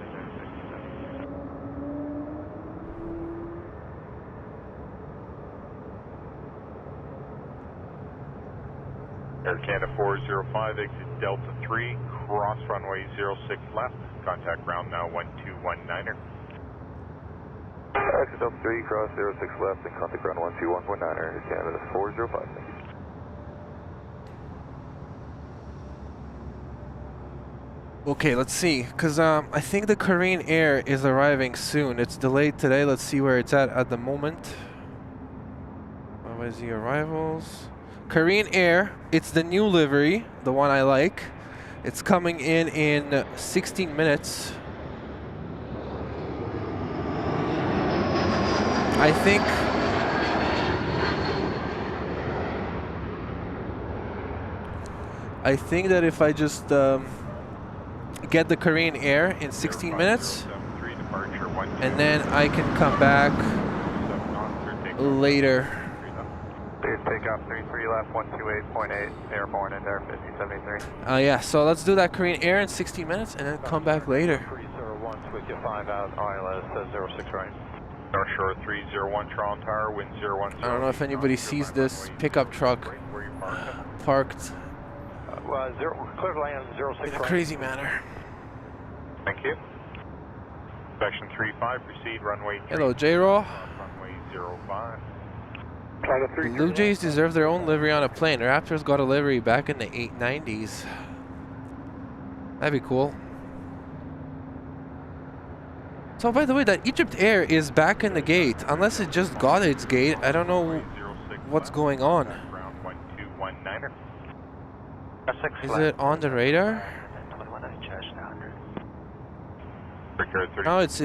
Air Canada 405, exit Delta 3, cross runway 06 left, contact ground now 1219er. Exit Delta 3, cross 06 left, and contact ground 12119er, Air Canada 405, thank you. Okay, let's see, because I think the Korean Air is arriving soon. It's delayed today. Let's see where it's at the moment. YYZ arrivals. Korean Air, it's the new livery, the one I like. It's coming in 16 minutes. I think that if I just get the Korean Air in 16 minutes, and then I can come back later. Takeoff 33 left, 128.8, airborne in there, 5073. Yeah, so let's do that Korean Air in 16 minutes and then come back later. 301, with you 5 out, ILS 06 right. North Shore 301, Toronto Tower, wind 010. I don't know if anybody sees this pickup truck parked clear to land 06 in a right. crazy manner. Thank you. Section 35, proceed runway 3. Hello, J-Roll. Runway 05. Blue Jays deserve their own livery on a plane. Raptors got a livery back in the 890s. That'd be cool. So, by the way, that Egypt Air is back in the gate. Unless it just got its gate. I don't know what's going on. Is it on the radar? No, its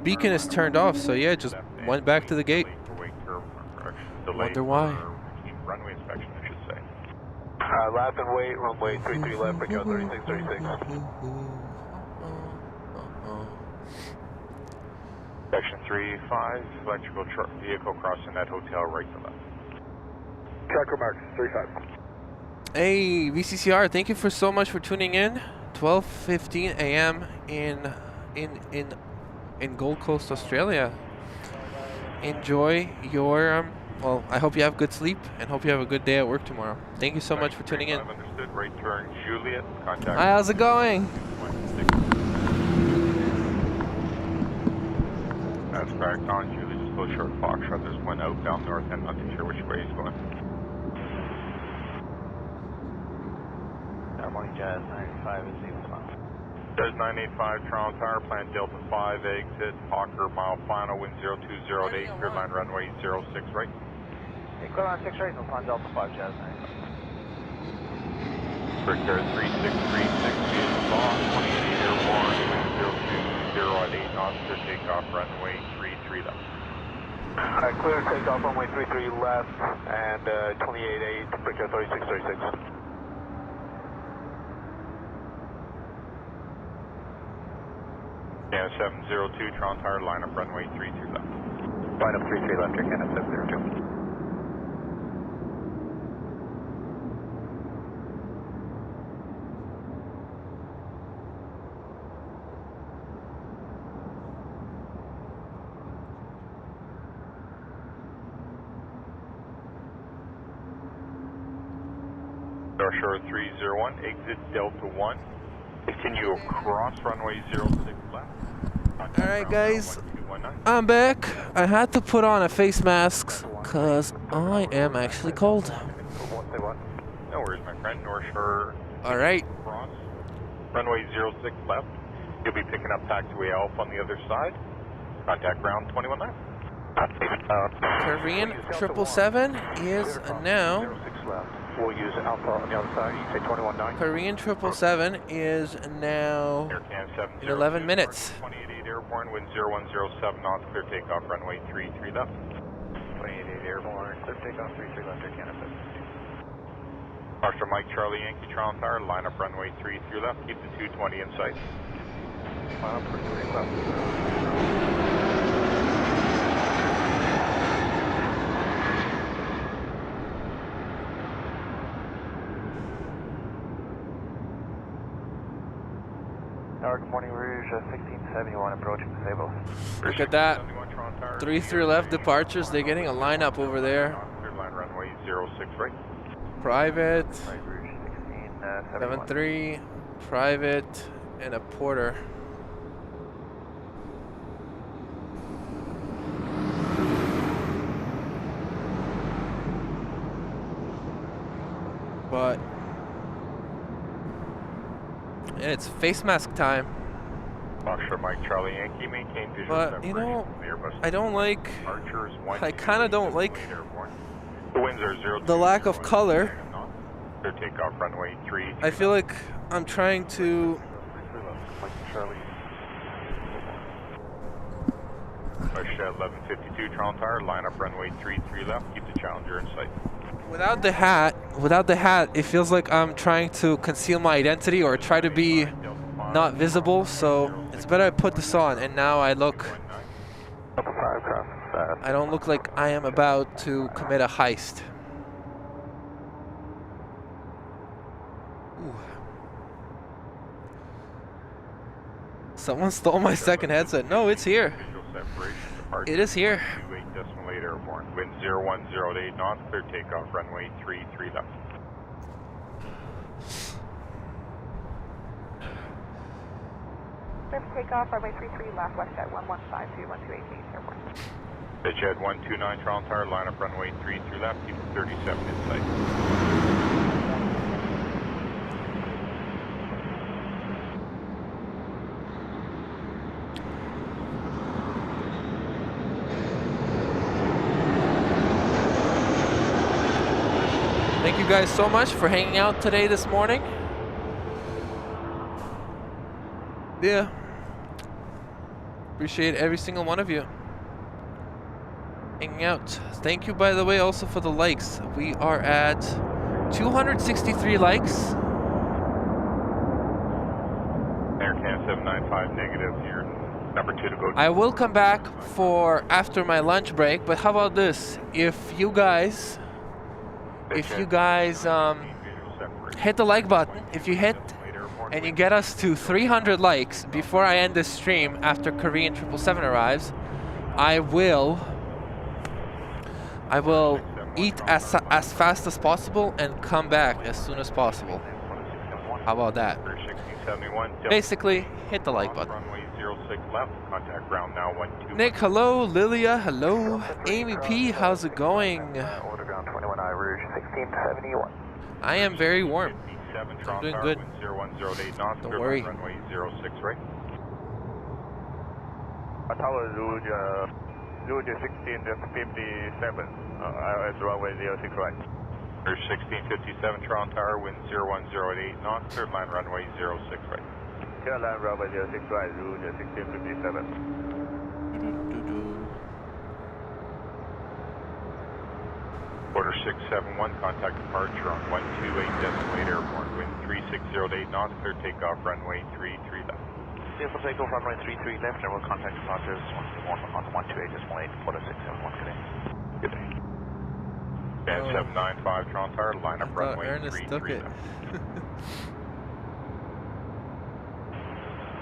beacon is turned off. So yeah, it just went back to the gate. Wonder why. Runway inspection, I should say. Lap and wait, runway 33 left, breakout 3636. Section 35, electrical vehicle crossing that hotel right to left. Tracker mark 35. Hey, VCCR, thank you for so much for tuning in. 12:15 a.m. in Gold Coast, Australia. Enjoy your well, I hope you have good sleep and hope you have a good day at work tomorrow. Thank you so much for tuning in. Understood. Right turn, Juliet. Contact. Hi, how's it going? That's correct on Juliet. Just go short Foxtrot. There's one outbound north end. Not too sure which way he's going. Morning, Jazz 95 is even fine. Jazz 985, Toronto Tower, plan Delta 5, exit, Hawker, mile final, wind 0208, clear line runway 06 right. Clear line 6 right, no plan Delta 5, Jazz 95. Victor 3636, vehicle box, 28 airborne, wind 020 at 8 knots, clear takeoff, runway 33 left. Clear takeoff, runway 33 left, and 28.8, Victor 3636. Yeah, 702, Toronto Tower, line up runway 33 left. Line up 33 left, Air Canada 702. North Shore 301, exit Delta 1. Continue across runway 06 left. Alright guys, I'm back. I had to put on a face mask because I am actually cold. No worries, my friend. North Shore. Alright. Cross. Runway 06 left. You'll be picking up taxiway Alpha on the other side. Contact ground 219. Korean 777 is now. 06 left. We'll use Alpha on the other side. You say 219. Korean 777 is now in 11 minutes. 288 airborne, wind 0107 knots, clear takeoff, runway 33 left. 288 airborne, clear takeoff, 33 left, Air Canada. Master Mike, Charlie Yankee, Toronto Tower, line up runway 33 left, keep the 220 in sight. Line up 33 left. Tower, good morning, Rouge, 1671, approaching disabled. Look at that. 3-3 left departures. They're getting a lineup over there. Clear line runway 06 right. Private, Right, Rouge, 1671. 7-3, private, and a porter. But it's face mask time. Foxtrot Mike Charlie Yankee, maintain visual But you know, I don't like. Archers, I kind of don't like the winds are 0. the lack of color. Clear takeoff runway 3. I feel like I'm trying to. Mike Charlie. Push 1152 Toronto Tower, line up runway 33 left. Keep the Challenger in sight. Without the hat, it feels like I'm trying to conceal my identity or try to be not visible. So it's better I put this on, and now I look. I don't look like I am about to commit a heist. Ooh. Someone stole my second headset. No, it's here. It is here. 28.8 airborne. Wind 0108 knots. Clear takeoff runway 33 left. Clear for takeoff, runway 33 left, west at 1152, 1288 airport. Pitch at 129 Toronto Tower, line up runway 33 left. Keep 37 in sight. Thank you guys so much for hanging out today this morning. Yeah. Appreciate every single one of you hanging out. Thank you, by the way, also for the likes. We are at 263 likes. Aircan 795 negative. You're number 2 to go. I will come back for after my lunch break, but how about this? If you guys hit the like button, if you hit and you get us to 300 likes before I end this stream after Korean 777 arrives, I will eat as fast as possible and come back as soon as possible. How about that? Basically, hit the like button. Nick, hello. Lilia, hello. Amy P, how's it going? Order ground 21I, Rouge, 1671. I am very warm. I'm doing good. Don't worry. Runway 06 right. Tower Rouge 1657, ILS runway 06 right. Rouge 1657 Toronto Tower, wind 01088 knots, third line runway 06 right. Third line runway 06 right, Rouge 1657. Order 671, contact departure on 128.8 airborne, wind 3608 knots, clear takeoff runway 33 left. Clear for takeoff runway 33 left, and we'll contact departures on 128.8, order 671, good day. Good day. And 795 Toronto Tower, line up runway Ernst 33 left.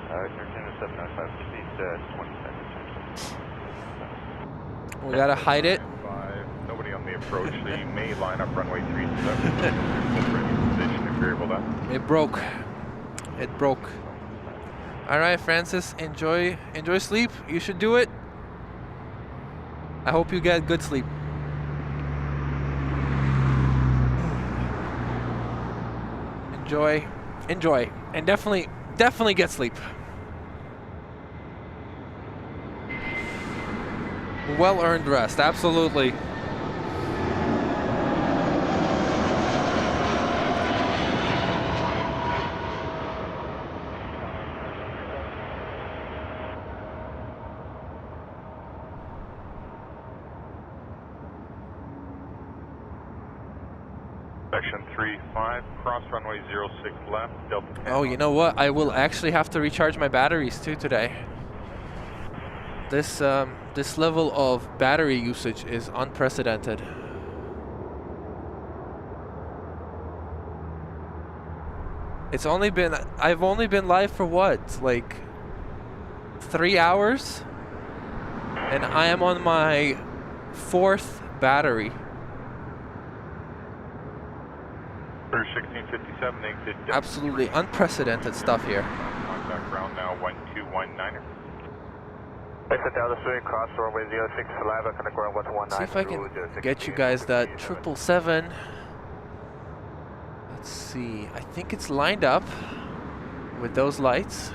Air 795, please 20 seconds. We gotta hide it. Nobody on the approach, so you may line up runway 37. Position if you're able to. It broke. It broke. All right, Francis, enjoy sleep. You should do it. I hope you get good sleep. Enjoy, and definitely get sleep. Well-earned rest, absolutely. Section 35, cross runway 06 left, Delta 10. Oh, you know what? I will actually have to recharge my batteries too today. This level of battery usage is unprecedented. It's only been, I've only been live for what, like 3 hours? And I am on my 4th battery. 1657, exit. Absolutely unprecedented stuff here. Contact ground now 1219er. Exit down the street, cross runway 06 flag, I'm gonna ground 119. See if I can get you guys that 777. Let's see. I think it's lined up with those lights.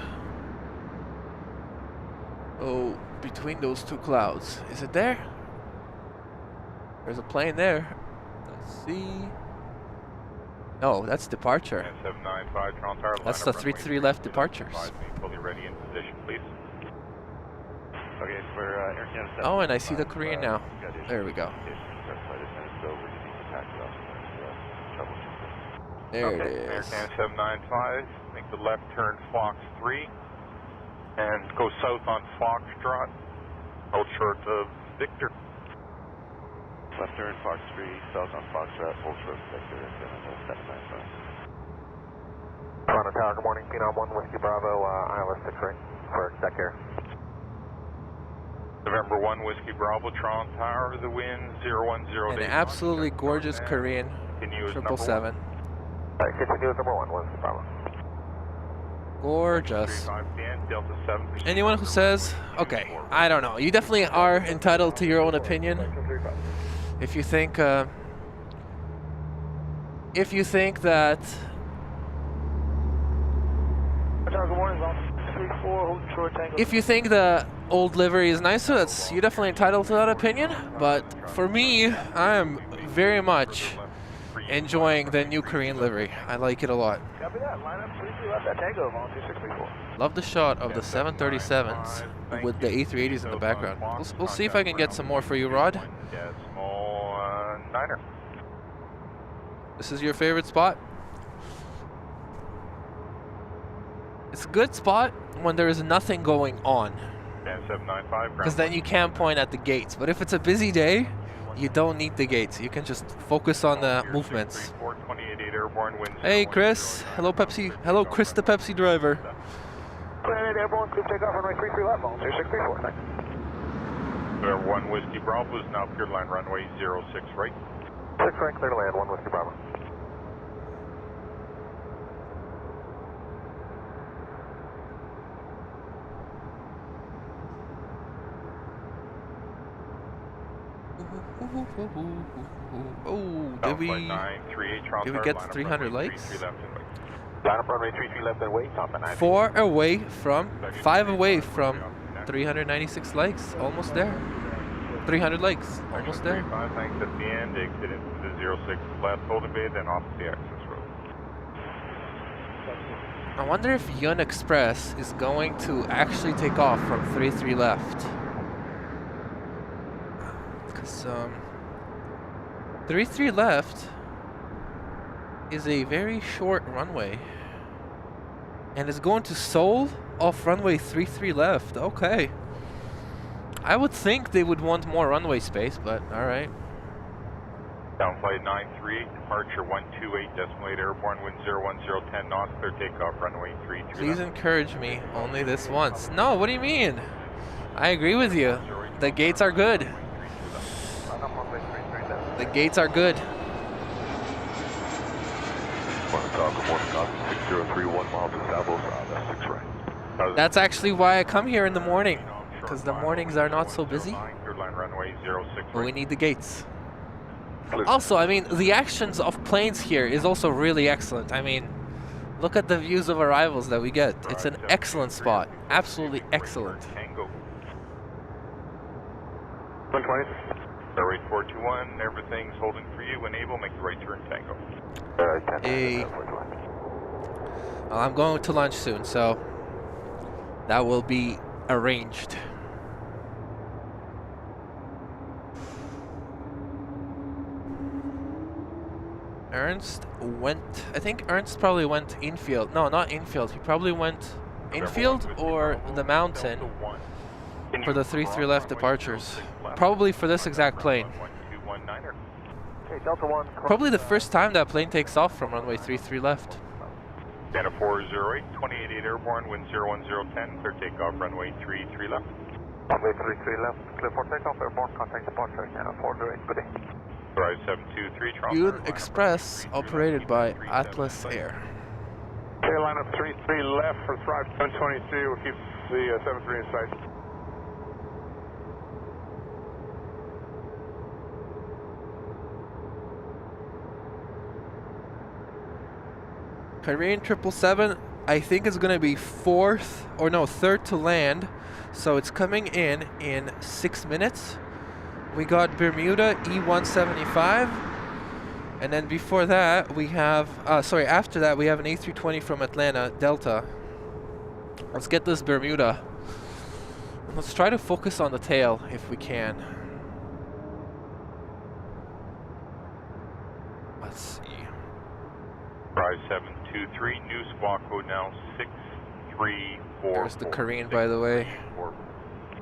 Oh, between those two clouds. Is it there? There's a plane there. Let's see. No, that's departure. 795, Toronto Tower. That's the 33 left departures. Fully ready in position, please. Okay, for Air Canada 7. Oh, and I see the Korean now. There we go. There it Air is. Canada 795, make the left turn Fox 3 and go south on Foxtrot, hold short of Victor. Left turn Fox 3, south on Foxtrot, hold short of Victor, and then 795. Toronto Tower, good morning, Phenom 1 Whiskey Bravo, ILS 6 right, for deck air. November 1 Whiskey Bravo, Toronto Tower, the wind 010. An absolutely gorgeous Korean 777. Alright, continue with number 1, Whiskey Bravo. Gorgeous. 3510, Delta 7. Anyone who says, okay, I don't know. You definitely are entitled to your own opinion. If you think that if you think the old livery is nicer, that's you're definitely entitled to that opinion. But for me, I am very much enjoying the new Korean livery. I like it a lot. Copy that, line up 33 left at Tango, volunteer 634. Love the shot of the 737s with the A380s in the background. We'll see if I can get some more for you, Rod. Decimal niner. This is your favorite spot? It's a good spot when there is nothing going on. 795. Because then you can't point at the gates. But if it's a busy day, you don't need the gates. You can just focus on the movements. Hey, Chris. Hello, Pepsi. Hello, Chris, the Pepsi driver. Planet Airborne, clear takeoff, runway 33 left, volunteer 634. Thanks. November 1 Whiskey Bravo is now cleared line runway 06 right. 6 right, clear to land, 1 Whiskey Bravo. Oh, did we get 300 likes? Line up runway 33 left and wait, top 9. 5 away from 396 likes, almost there. 300 likes, almost there. 5 thanks at the end, exit into the 06 left holding bay, then off the access road. I wonder if Yun Express is going to actually take off from 33 left. Because 33 left is a very short runway. And it's going to Seoul off runway 33 left. Okay. I would think they would want more runway space, but alright. Down flight 938, departure 128, decimal 8 airborne, wind 01010 knots, clear takeoff, runway 33. Please encourage me, only this once. No, what do you mean? I agree with you. The gates are good. The gates are good. That's actually why I come here in the morning, because the mornings are not so busy. But we need the gates. Also, I mean, the actions of planes here is also really excellent. I mean, look at the views of arrivals that we get. It's an excellent spot. Absolutely excellent. 120. Airway 421, everything's holding for you. Enable, make the right turn, Tango. Hey. Well, I'm going to lunch soon, so that will be arranged. Ernst went, I think Ernst probably went infield. No, not infield. He probably went infield or the mountain for the 33 left departures. Probably for this exact plane. Probably the first time that plane takes off from runway 33 left. Santa 408, 288 airborne, wind 01010, clear takeoff, runway 33 left. Runway 33 left, clear for takeoff, airborne, contact departure, Santa 408, good day. Drive 723, Toronto. Yun Express, operated by Atlas Air. Clear line up 33 left for Thrive 723, we'll keep the 73 in sight. Korean 777, I think is gonna be third to land. So it's coming in 6 minutes. We got Bermuda E175. And then before that, we have, after that, we have an A320 from Atlanta, Delta. Let's get this Bermuda. Let's try to focus on the tail if we can. Let's see. Drive 723, new squawk code now 6344. There's the Korean, by the way.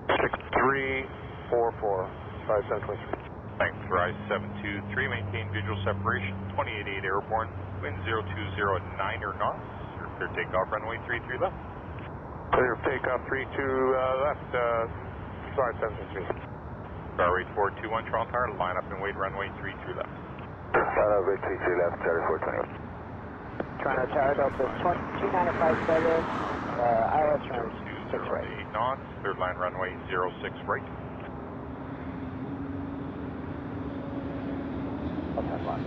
6344, 5723. Thanks, Rise 723, maintain visual separation, 288 airborne, wind 0209 knots, clear takeoff, runway 33 left. Clear takeoff 32 left, Thrive 723. Star rate 421, Toronto Tower, line up and wait, runway 33 left. Runway 33 left, Charlie 420. Toronto Tower, Delta 2957, ILS turns 6 right. 8 knots, third line runway 06 right. Okay, lock.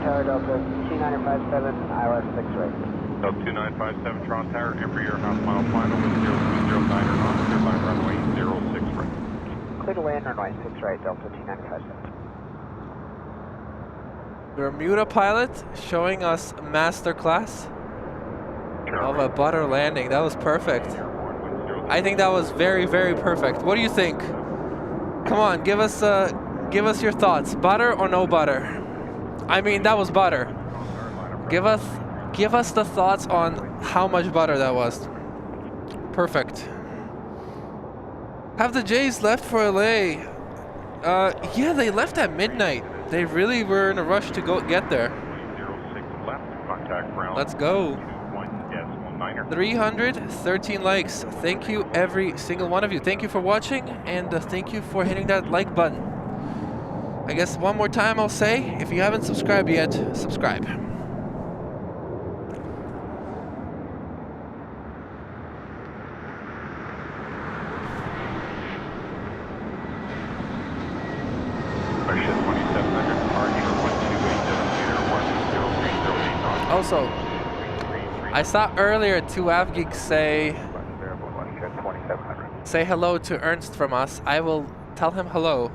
Tower, Delta 2957, ILS 6 right. Delta 2957, Toronto Tower, Embraer half mile final with 0209 knots, third line runway 06 right. Clear to land, runway 6 right, Delta 2957. Bermuda pilot showing us masterclass of a butter landing. That was perfect. I think that was very, very perfect. What do you think? Come on, give us your thoughts. Butter or no butter? I mean, that was butter. Give us the thoughts on how much butter that was. Perfect. Have the Jays left for LA? Yeah, they left at midnight. They really were in a rush to go get there. 06 left, contact ground. Let's go. 21.9er. 313 likes. Thank you, every single one of you. Thank you for watching, and thank you for hitting that like button. I guess one more time I'll say, if you haven't subscribed yet, subscribe. Also, I saw earlier two Avgeeks say hello to Ernst from us. I will tell him hello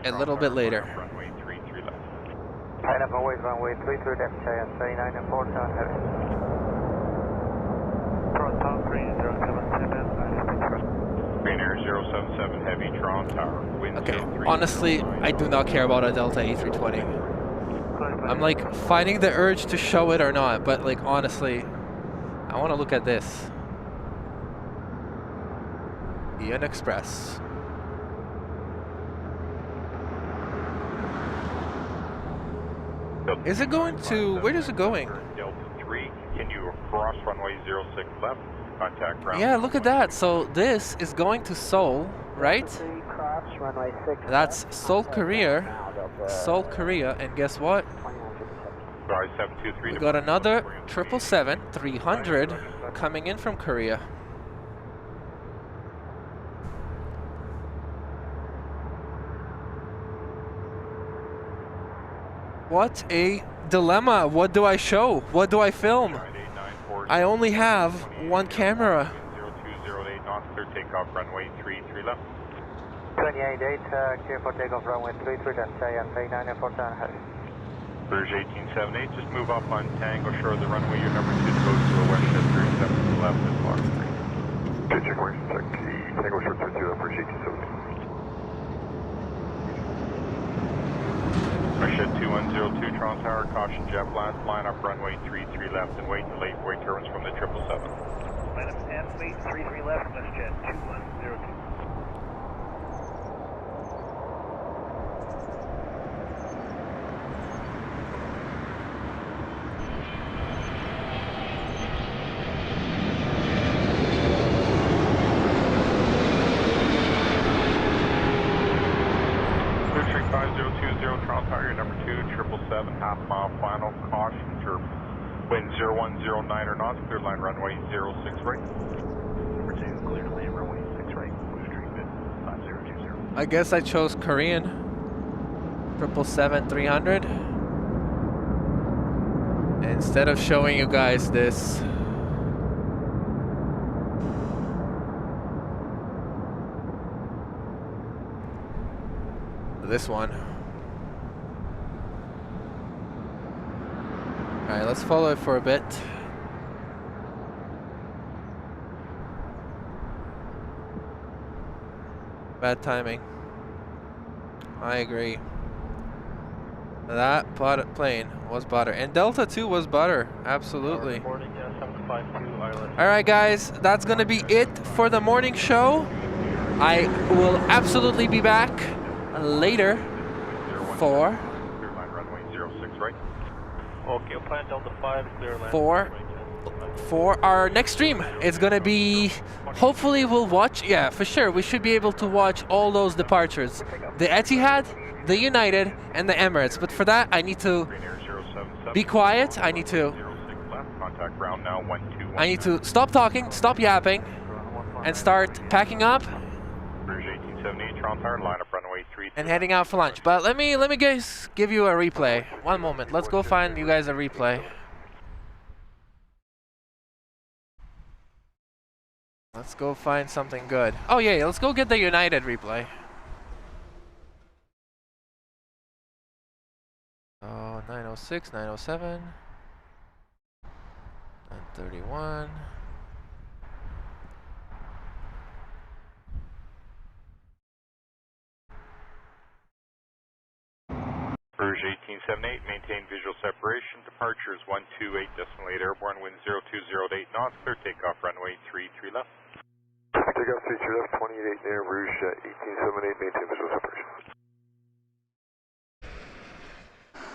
a little bit later. Runway 33 left. Line up and wait, runway 33 left, Cheyenne 39 and 47 heavy. Toronto 3077, Green Air 077 heavy, Toronto Tower. Wind Okay, 03. honestly, I do not care about a Delta A320. I'm like fighting the urge to show it or not, but like honestly, I want to look at this. Yun Express. Is it going to, where is it going? Delta 3, continue across runway 06 left, contact ground. Yeah, look at that. So this is going to Seoul, right? Cross, runway 6 That's left, Seoul, contact Korea. ground now, Delta Seoul, Korea, and guess what? 2957. Drive 723. We got another 777-300 coming in from Korea. What a dilemma. What do I show? What do I film? I only have one camera. 0208 knots, clear takeoff, runway 33 left. 28-8, clear for takeoff, runway 33 left, Cheyenne 39 and 47 heavy. Bridge 1878, just move up on Tango Shore of the runway. Your number 2 goes to a west jet 37 to the left and block 3. Okay, check wait, check Tango Shore 32 left, bridge 1878. West jet 2102, Toronto Tower, caution jet blast, line up runway 33 left and wait until late wait turbines from the 777. Line up and wait, 33 left, West jet 2102. 7, half mile final, caution, turbulence. Wind 0109 or knots, clear line runway 06 right. Number 2, clear to land runway 6 right, blue streak bid 5020. I guess I chose Korean. 777-300. Instead of showing you guys this. This one. Alright, let's follow it for a bit. Bad timing. I agree. That plane was butter. And Delta 2 was butter. Absolutely. Alright guys, that's gonna be it for the morning show. I will absolutely be back later for our next stream. It's gonna be, hopefully we'll watch, yeah, for sure, we should be able to watch all those departures. The Etihad, the United, and the Emirates. But for that, I need to be quiet. I need to stop talking, stop yapping, and start packing up and heading out for lunch. But let me guys give you a replay. One moment. Let's go find you guys a replay. Let's go find something good. Oh yeah, let's go get the United replay. Oh, 906, 907, 931. Rouge 1878, maintain visual separation. Departure is 128.8 airborne, wind 0208 knots, clear takeoff runway 33 left. Takeoff 33 left, 28 there, Rouge 1878, maintain visual separation.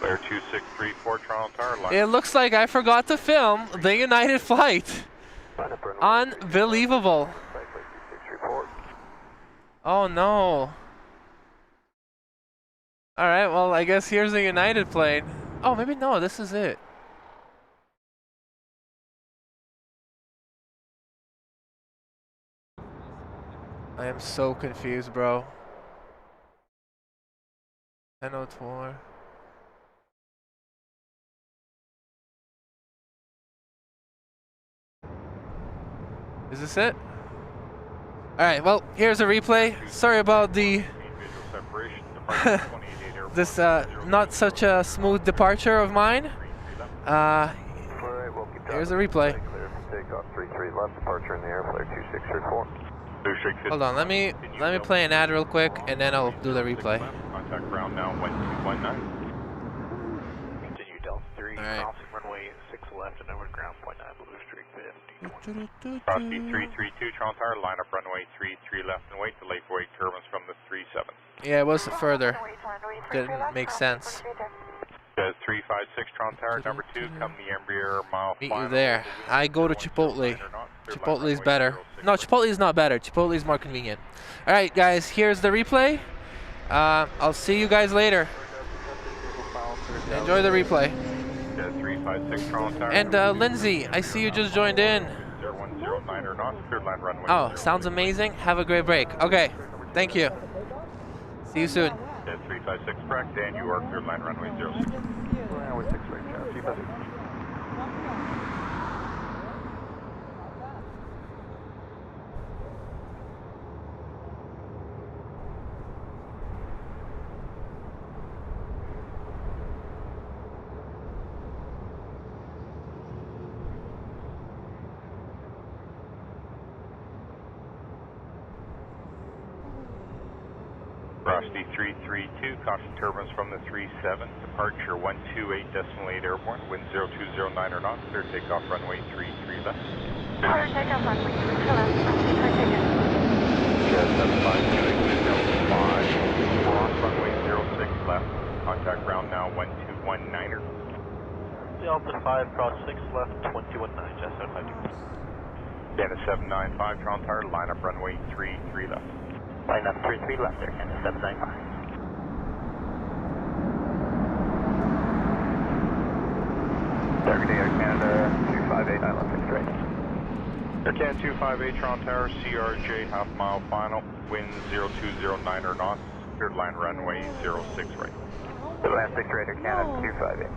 Flare 2634, Toronto Tower, line. It looks like I forgot to film the United flight. Unbelievable. Oh no. Alright, well I guess here's a United plane. Oh, maybe no, this is it. I am so confused, bro. 1004. Is this it? Alright, well, here's a replay. Sorry about the this not such a smooth departure of mine. Here's a replay. Takeoff 33 left, departure in the air, flare 2634. Hold on, let me play an ad real quick and then I'll do the replay. Contact ground now 1219. Continue Delta 3, Alright. crossing runway 6 left and over ground, 0.9 blue streak bid 5020. Crossing 332, Toronto Tower, line up runway 33 left and wait, delay for wake turbines from the 37. Yeah, it was further. Didn't make sense. 356, Toronto Tower, number 2, come the Embraer mile Meet final. you there. I go to Chipotle. Chipotle is better. No, Chipotle is not better. Chipotle is more convenient. Alright guys, here's the replay. I'll see you guys later. Enjoy the replay. 356, Toronto Tower. And Lindsay, I see you just joined in. 0109 or not, clear line runway. Oh, sounds amazing. Have a great break. Okay, thank you. See you soon. 356 correct, and you are clear line runway 06. Runway 6 right, Charles. See you better. Frosty 332, caution turbines from the 37, departure 128.8 airborne, wind 0209 or not, clear takeoff runway 33 left. Clear takeoff runway 33 left. Clear takeoff. Jet 756, Delta 5, cross runway 06 left, contact ground now 1219er. Delta 5, cross 6 left, 219, Jet 752. Dana 795, Toronto Tower, line up runway 33 left. Line up 33 left there, and 795. 258, island 6 right. Air Canada 258, Toronto Tower, CRJ, half mile final, wind 0209 or knots, cleared line runway 06 right. Land 6 right, Air Canada No. 258.